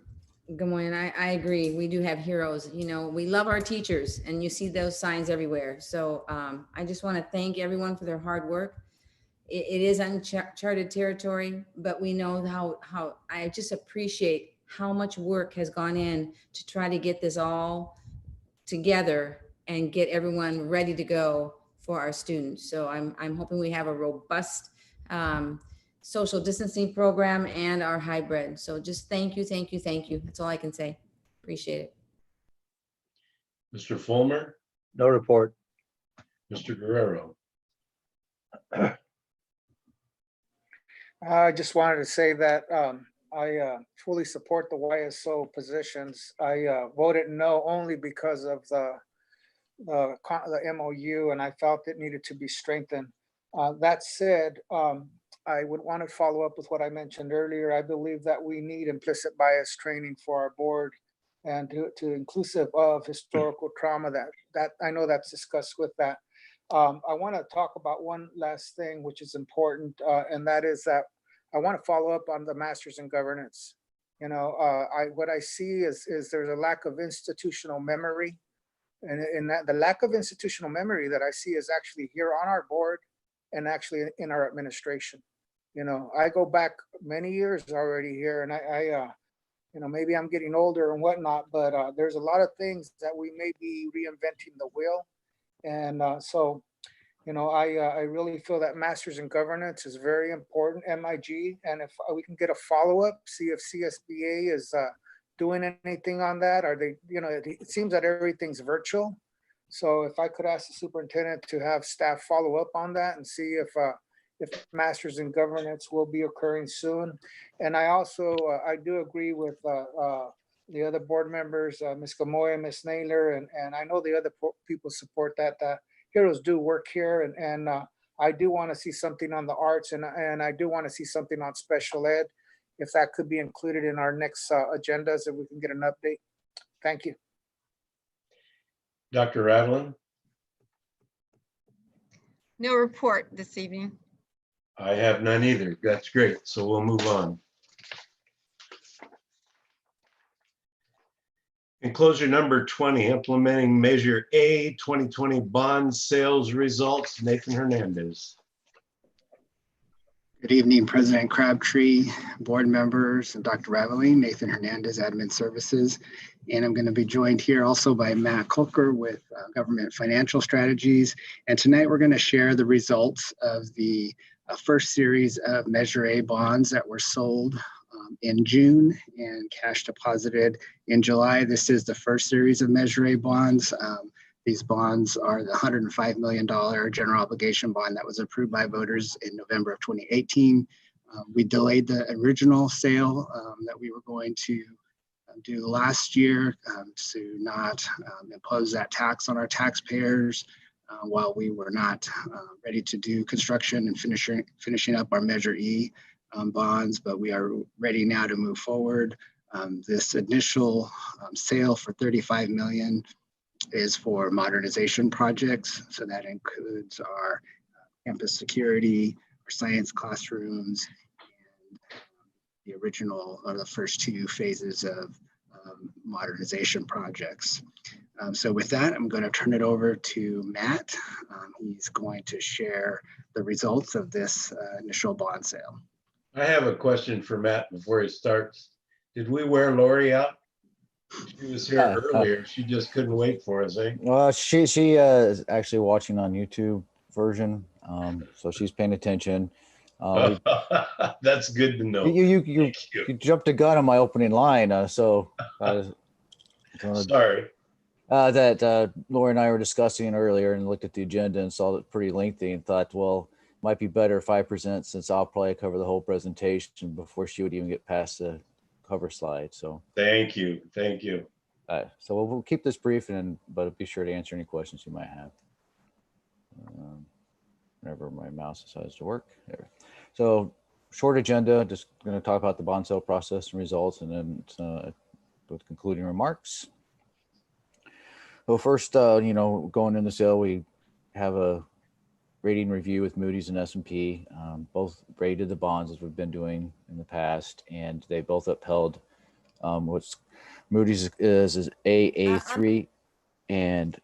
Gamoyen. I agree. We do have heroes. You know, we love our teachers and you see those signs everywhere. So I just want to thank everyone for their hard work. It is uncharted territory, but we know how I just appreciate how much work has gone in to try to get this all together and get everyone ready to go for our students. So I'm hoping we have a robust social distancing program and our hybrid. So just thank you, thank you, thank you. That's all I can say. Appreciate it. Mr. Fulmer, No report. Mr. Guerrero. I just wanted to say that I fully support the YSO positions. I voted no only because of the MOU, and I felt it needed to be strengthened. That said, I would want to follow up with what I mentioned earlier. I believe that we need implicit bias training for our board, and to inclusive of historical trauma. That I know that's discussed with that. I want to talk about one last thing, which is important, and that is that I want to follow up on the Masters in Governance. You know, what I see is there's a lack of institutional memory, and that the lack of institutional memory that I see is actually here on our board and actually in our administration. You know, I go back many years already here, and I you know, maybe I'm getting older and whatnot, but there's a lot of things that we may be reinventing the wheel. And so, you know, I really feel that Masters in Governance is very important, MIG. And if we can get a follow-up, see if CSBA is doing anything on that. Are they, you know, it seems that everything's virtual. So if I could ask the superintendent to have staff follow up on that and see if Masters in Governance will be occurring soon. And I also, I do agree with the other board members, Ms. Gamoya, Ms. Naylor, and I know the other people support that. Heroes do work here, and I do want to see something on the arts, and I do want to see something on special ed, if that could be included in our next agendas, if we can get an update. Thank you. Dr. Ravelin? No report this evening. I have none either. That's great. So we'll move on. Enclosure number 20, implementing Measure A 2020 bond sales results. Nathan Hernandez. Good evening, President Crabtree, board members, and Dr. Raveline, Nathan Hernandez, Admin Services. And I'm going to be joined here also by Matt Kolker with Government Financial Strategies. And tonight we're going to share the results of the first series of Measure A bonds that were sold in June and cash deposited in July. This is the first series of Measure A bonds. These bonds are the $105 million general obligation bond that was approved by voters in November of 2018. We delayed the original sale that we were going to do last year to not impose that tax on our taxpayers while we were not ready to do construction and finishing up our Measure E bonds, but we are ready now to move forward. This initial sale for $35 million is for modernization projects. So that includes our campus security, our science classrooms, and the original or the first two phases of modernization projects. So with that, I'm going to turn it over to Matt. He's going to share the results of this initial bond sale. I have a question for Matt before he starts. Did we wear Lori out? She was here earlier. She just couldn't wait for us, eh? Well, she is actually watching on YouTube version, so she's paying attention. That's good to know. You jumped the gun on my opening line, so sorry. That Lori and I were discussing earlier and looked at the agenda and saw it pretty lengthy and thought, well, it might be better if I present, since I'll probably cover the whole presentation before she would even get past the cover slide. So thank you. So we'll keep this brief, but be sure to answer any questions you might have whenever my mouse decides to work there. So short agenda, just going to talk about the bond sale process and results, and then with concluding remarks. So first, going in the sale, we have a rating review with Moody's and S&P. Both rated the bonds as we've been doing in the past, and they both upheld what's Moody's is AA3, and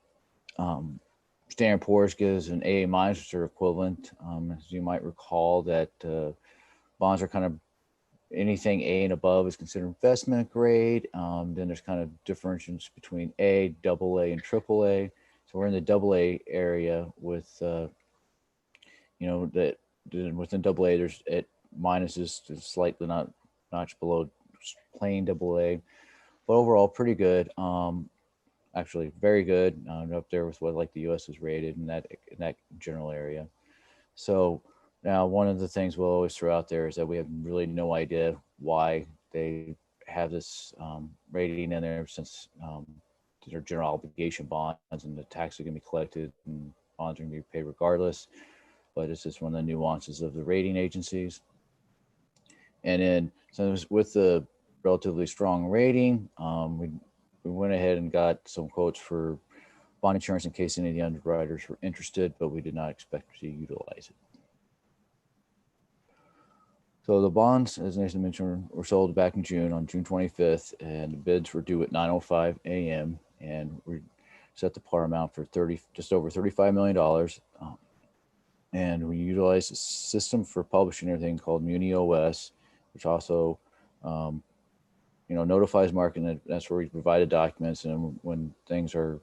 Standard & Poor's gives an AA minus, which are equivalent. As you might recall, that bonds are kind of anything A and above is considered investment grade. Then there's kind of differentiations between A, AA, and AAA. So we're in the AA area with, that within AA, there's at minuses slightly not notch below plain AA, but overall pretty good. Actually very good, up there with what like the US is rated in that general area. So now one of the things we'll always throw out there is that we have really no idea why they have this rating in there, since they're general obligation bonds and the tax are going to be collected and bonds are going to be paid regardless. But it's just one of the nuances of the rating agencies. And then so with the relatively strong rating, we went ahead and got some quotes for bond insurance in case any of the underwriters were interested, but we did not expect to utilize it. So the bonds, as Nathan mentioned, were sold back in June, on June 25th, and the bids were due at 9:05 a.m. and we set the par amount for just over $35 million. And we utilized a system for publishing everything called Muni OS, which also notifies market, and that's where we provide the documents, and when things are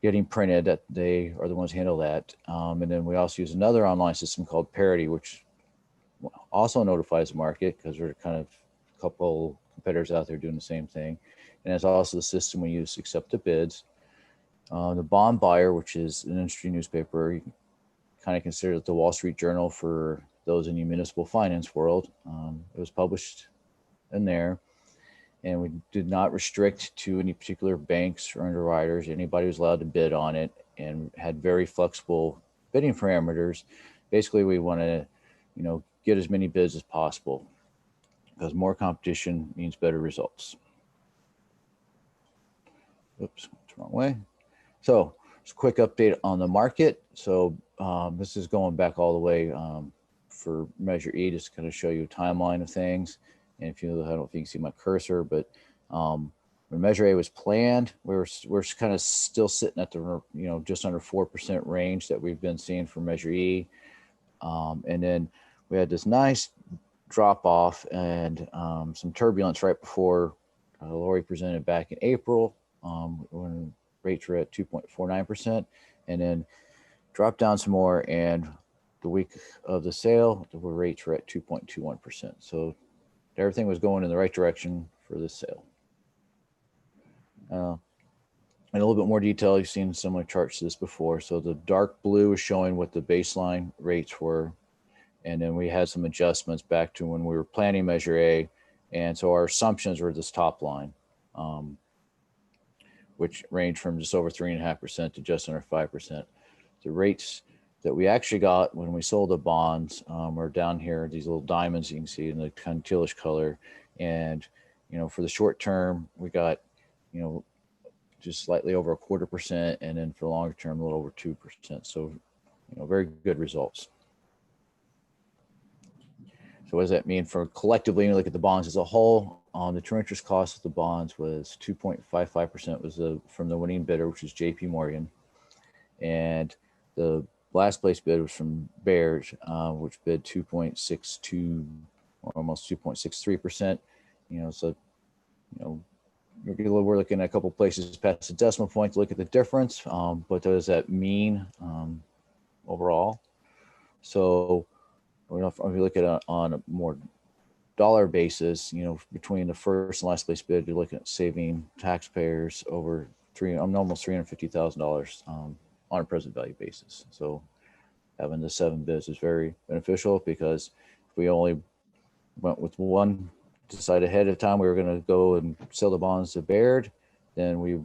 getting printed, that they are the ones who handle that. And then we also use another online system called Parity, which also notifies the market, because there are kind of a couple competitors out there doing the same thing. And it's also the system we use to accept the bids. The Bond Buyer, which is an industry newspaper, you can kind of consider it the Wall Street Journal for those in the municipal finance world. It was published in there. And we did not restrict to any particular banks or underwriters. Anybody was allowed to bid on it, and had very flexible bidding parameters. Basically, we want to, get as many bids as possible, because more competition means better results. Oops, it's the wrong way. So just a quick update on the market. So this is going back all the way for Measure E, just to kind of show you a timeline of things. And if you, I don't know if you can see my cursor, but when Measure A was planned, we're kind of still sitting at the, just under 4% range that we've been seeing for Measure E. And then we had this nice drop off and some turbulence right before Lori presented back in April, when rates were at 2.49%, and then dropped down some more. And the week of the sale, the rates were at 2.21%. So everything was going in the right direction for this sale. In a little bit more detail, you've seen similar charts to this before. So the dark blue is showing what the baseline rates were. And then we had some adjustments back to when we were planning Measure A. And so our assumptions were this top line, which range from just over 3.5% to just under 5%. The rates that we actually got when we sold the bonds are down here, these little diamonds you can see in the kind of tealish color. And, for the short term, we got, just slightly over 0.25%. And then for the longer term, a little over 2%. So, very good results. So what does that mean for collectively, when you look at the bonds as a whole? The true interest cost of the bonds was 2.55% was from the winning bidder, which is JP Morgan. And the last place bid was from Baird, which bid 2.62 or almost 2.63%. So, we're looking at a couple places past the decimal point to look at the difference. But what does that mean overall? So, if you look at it on a more dollar basis, between the first and last place bid, you're looking at saving taxpayers over almost $350,000 on a present value basis. So having the 7 bids is very beneficial, because if we only went with one, decide ahead of time we were going to go and sell the bonds to Baird, then we,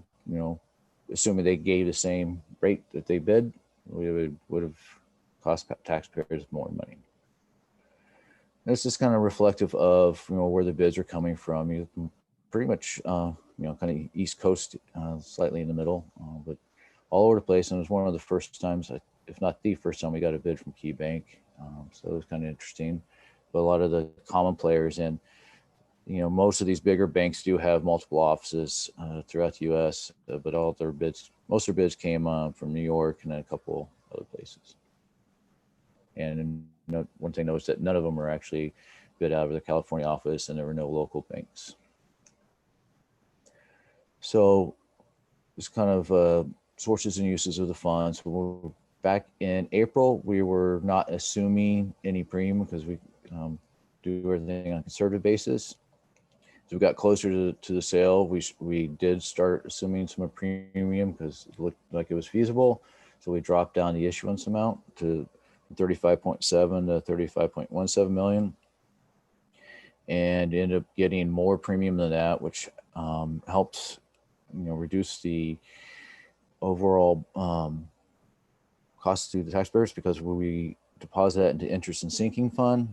assuming they gave the same rate that they bid, we would have cost taxpayers more money. This is kind of reflective of where the bids are coming from. You pretty much kind of East Coast, slightly in the middle, but all over the place. And it was one of the first times, if if not the first time we got a bid from Key Bank. So it was kind of interesting. But a lot of the common players, and most of these bigger banks do have multiple offices throughout the U.S., but most of their bids came from New York and then a couple other places. And one thing I noticed that none of them were actually bid out of the California office, and there were no local banks. So it's kind of sources and uses of the funds. We're back in April. We were not assuming any premium because we do everything on a conservative basis. As we got closer to the sale, we did start assuming some premium because it looked like it was feasible. So we dropped down the issuance amount to 35.7 to 35.17 million, and ended up getting more premium than that, which helps reduce the overall cost to the taxpayers, because we deposit that into interest and sinking fund,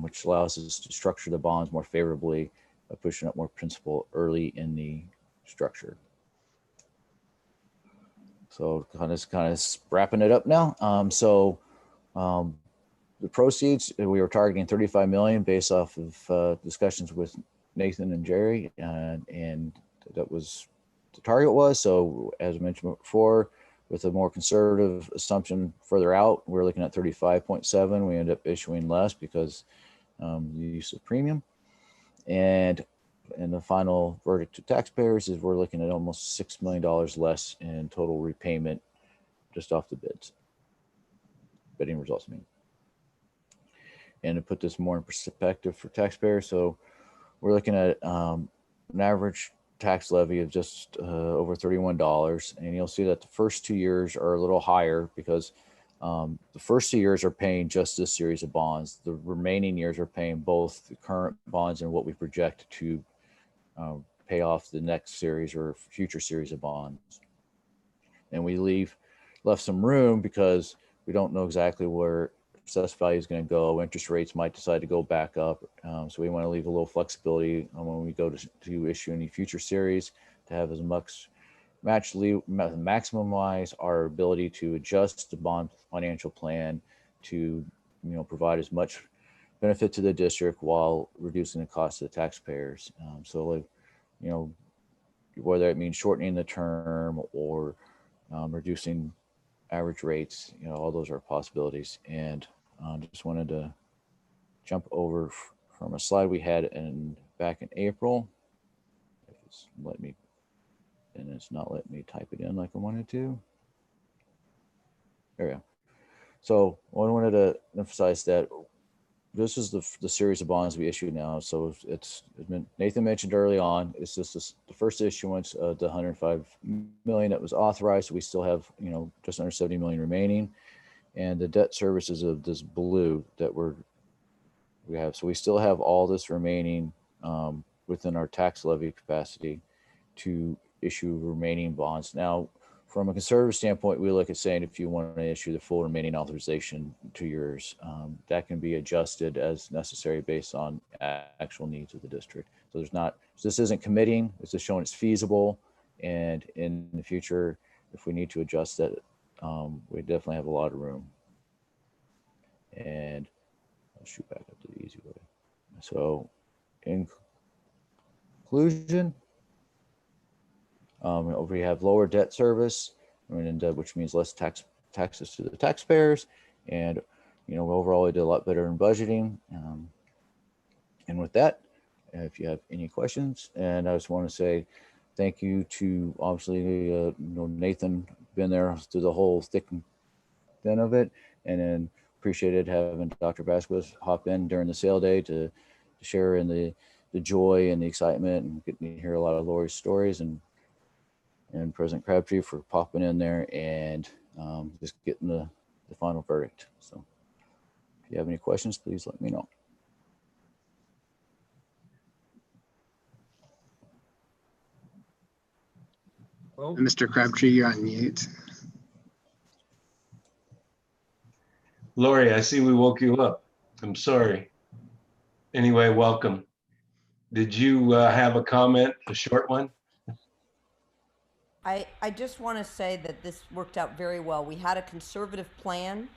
which allows us to structure the bonds more favorably by pushing up more principal early in the structure. So kind of wrapping it up now. The proceeds, we were targeting 35 million based off of discussions with Nathan and Jerry, and that was the target was. So as I mentioned before, with a more conservative assumption further out, we're looking at 35.7. We end up issuing less because the use of premium. And the final verdict to taxpayers is we're looking at almost $6 million less in total repayment just off the bidding results. And to put this more in perspective for taxpayers, so we're looking at an average tax levy of just over $31, and you'll see that the first 2 years are a little higher because the first 2 years are paying just this series of bonds. The remaining years are paying both the current bonds and what we project to pay off the next series or future series of bonds. And we left some room because we don't know exactly where assessed value is going to go. Interest rates might decide to go back up. So we want to leave a little flexibility when we go to issue any future series to have as much maximize our ability to adjust the bond financial plan to provide as much benefit to the district while reducing the cost of the taxpayers. So whether it means shortening the term or reducing average rates, all those are possibilities. And just wanted to jump over from a slide we had back in April. If it's it's not letting me type it in like I wanted to. There we go. So I wanted to emphasize that this is the series of bonds we issue now. So it's been, Nathan mentioned early on, it's just the first issuance of the 105 million that was authorized. We still have, just under 70 million remaining. And the debt services of this blue that we have. So we still have all this remaining within our tax levy capacity to issue remaining bonds. Now, from a conservative standpoint, we look at saying if you want to issue the full remaining authorization 2 years, that can be adjusted as necessary based on actual needs of the district. So this isn't committing, it's just showing it's feasible. And in the future, if we need to adjust that, we definitely have a lot of room. And I'll shoot back up to the easy way. So in conclusion, we have lower debt service, which means less taxes to the taxpayers. And, overall, we did a lot better in budgeting. And with that, if you have any questions, and I just want to say thank you to obviously, Nathan, been there through the whole thick and thin of it. And then appreciated having Dr. Vasquez hop in during the sale day to share in the joy and the excitement and getting to hear a lot of Lori's stories, and President Crabtree for popping in there and just getting the final verdict. So if you have any questions, please let me know. Well, Mr. Crabtree, you're on mute. Lori, I see we woke you up. I'm sorry. Anyway, welcome. Did you have a comment, a short one? I just want to say that this worked out very well. We had a conservative plan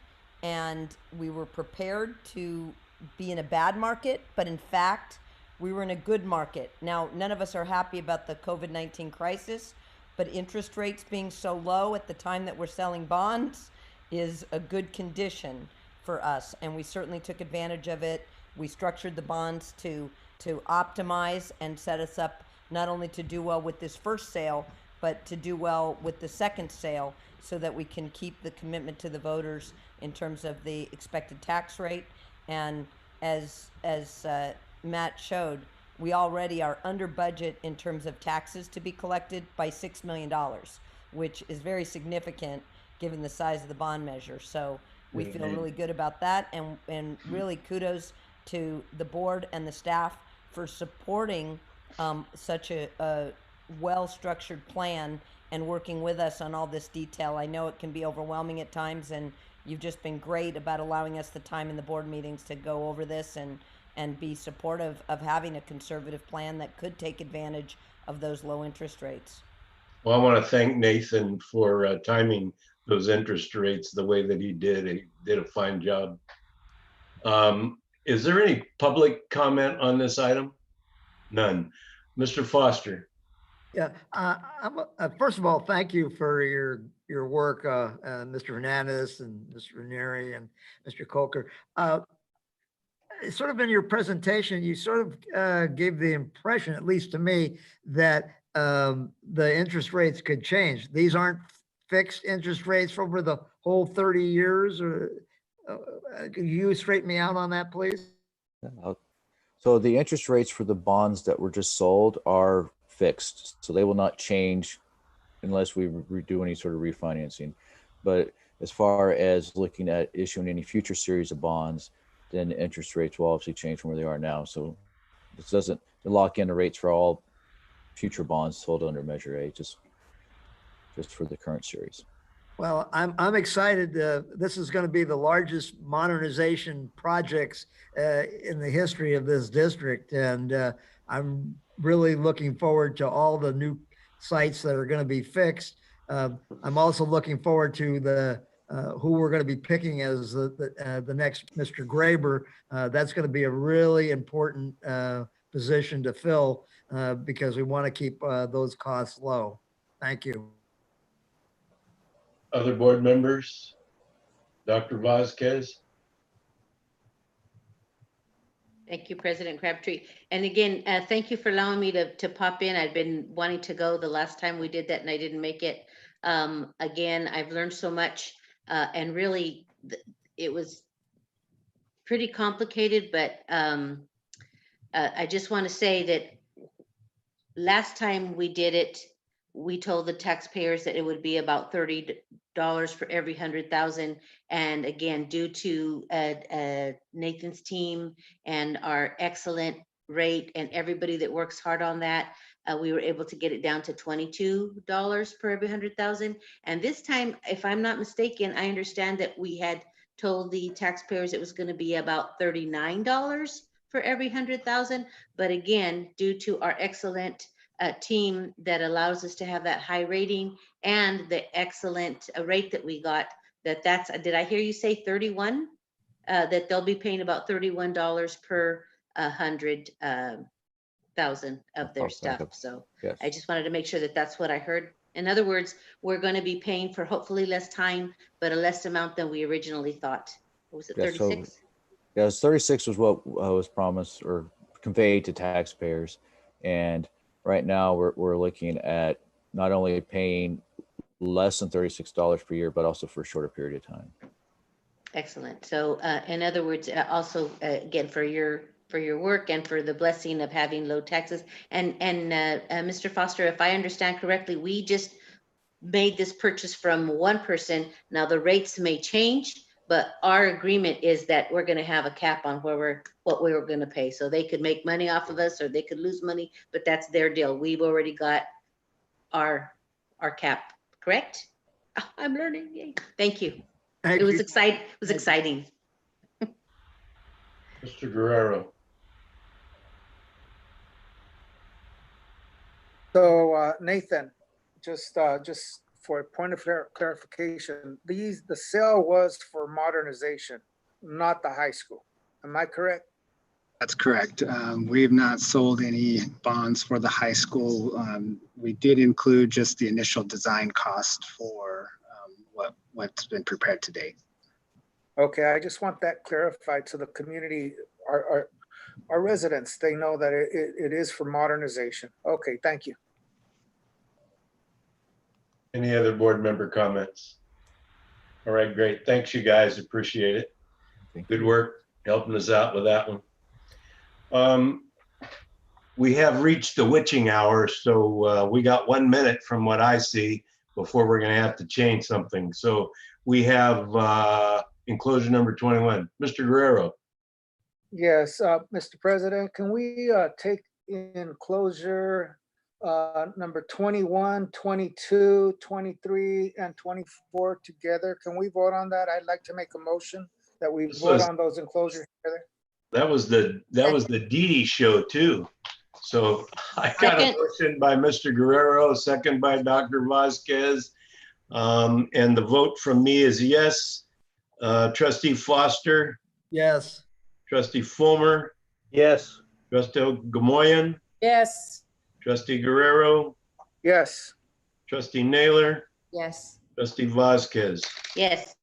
and we were prepared to be in a bad market, but in fact, we were in a good market. Now, none of us are happy about the COVID-19 crisis, but interest rates being so low at the time that we're selling bonds is a good condition for us, and we certainly took advantage of it. We structured the bonds to optimize and set us up not only to do well with this first sale, but to do well with the second sale, so that we can keep the commitment to the voters in terms of the expected tax rate. And as Matt showed, we already are under budget in terms of taxes to be collected by $6 million, which is very significant given the size of the bond measure. So we feel really good about that, and really kudos to the board and the staff for supporting such a well-structured plan and working with us on all this detail. I know it can be overwhelming at times, and you've just been great about allowing us the time in the board meetings to go over this and be supportive of having a conservative plan that could take advantage of those low interest rates. Well, I want to thank Nathan for timing those interest rates the way that he did. He did a fine job. Is there any public comment on this item? None. Mr. Foster. Yeah, first of all, thank you for your work, Mr. Hernandez and Mr. Ranieri and Mr. Coker. Sort of in your presentation, you sort of gave the impression, at least to me, that the interest rates could change. These aren't fixed interest rates for over the whole 30 years, or can you straighten me out on that, please? So the interest rates for the bonds that were just sold are fixed, so they will not change unless we do any sort of refinancing. But as far as looking at issuing any future series of bonds, then the interest rates will obviously change from where they are now. So this doesn't lock in the rates for all future bonds sold under Measure A, just for the current series. Well, I'm excited. This is going to be the largest modernization projects in the history of this district, and I'm really looking forward to all the new sites that are going to be fixed. I'm also looking forward to the who we're going to be picking as the next Mr. Graber. That's going to be a really important position to fill because we want to keep those costs low. Thank you. Other board members? Dr. Vasquez? Thank you, President Crabtree. And again, thank you for allowing me to pop in. I'd been wanting to go the last time we did that and I didn't make it. Again, I've learned so much and really it was pretty complicated, but I just want to say that last time we did it, we told the taxpayers that it would be about $30 for every 100,000. And again, due to Nathan's team and our excellent rate and everybody that works hard on that, we were able to get it down to $22 per every 100,000. And this time, if I'm not mistaken, I understand that we had told the taxpayers it was going to be about $39 for every 100,000. But again, due to our excellent team that allows us to have that high rating and the excellent rate that we got, that's, did I hear you say 31? That they'll be paying about $31 per 100,000 of their stuff. So yes. I just wanted to make sure that that's what I heard. In other words, we're going to be paying for hopefully less time, but a less amount than we originally thought. What was it, 36? So, yeah, it was 36 was what was promised or conveyed to taxpayers. And right now we're looking at not only paying less than $36 per year, but also for a shorter period of time. Excellent. So in other words, also again, for your work and for the blessing of having low taxes. And Mr. Foster, if I understand correctly, we just made this purchase from one person. Now the rates may change, but our agreement is that we're going to have a cap on what we were going to pay. So they could make money off of us or they could lose money, but that's their deal. We've already got our cap, correct? Oh, I'm learning. Yay. Thank you. It was exciting. It was exciting. Mr. Guerrero. So Nathan, just for a point of clarification, the sale was for modernization, not the high school. Am I correct? That's correct. We have not sold any bonds for the high school. We did include just the initial design cost for what's been prepared to date. Okay, I just want that clarified so the community, our residents, they know that it is for modernization. Okay, thank you. Any other board member comments? All right, great. Thanks, you guys. Appreciate it. Good work helping us out with that one. We have reached the witching hour, so we got 1 minute from what I see before we're going to have to change something. So we have enclosure number 21. Mr. Guerrero. Yes, Mr. President, can we take enclosure number 21, 22, 23, and 24 together? Can we vote on that? I'd like to make a motion that we vote on those enclosures together. That was the Didi show too. So I got a motion by Mr. Guerrero, second by Dr. Vasquez. And the vote from me is yes. Trustee Foster. Yes. Trustee Fulmer. Yes. Trustee Gamoyen. Yes. Trustee Guerrero. Yes. Trustee Naylor. Yes. Trustee Vasquez. Yes.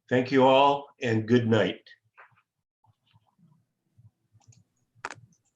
Thank you all and good night.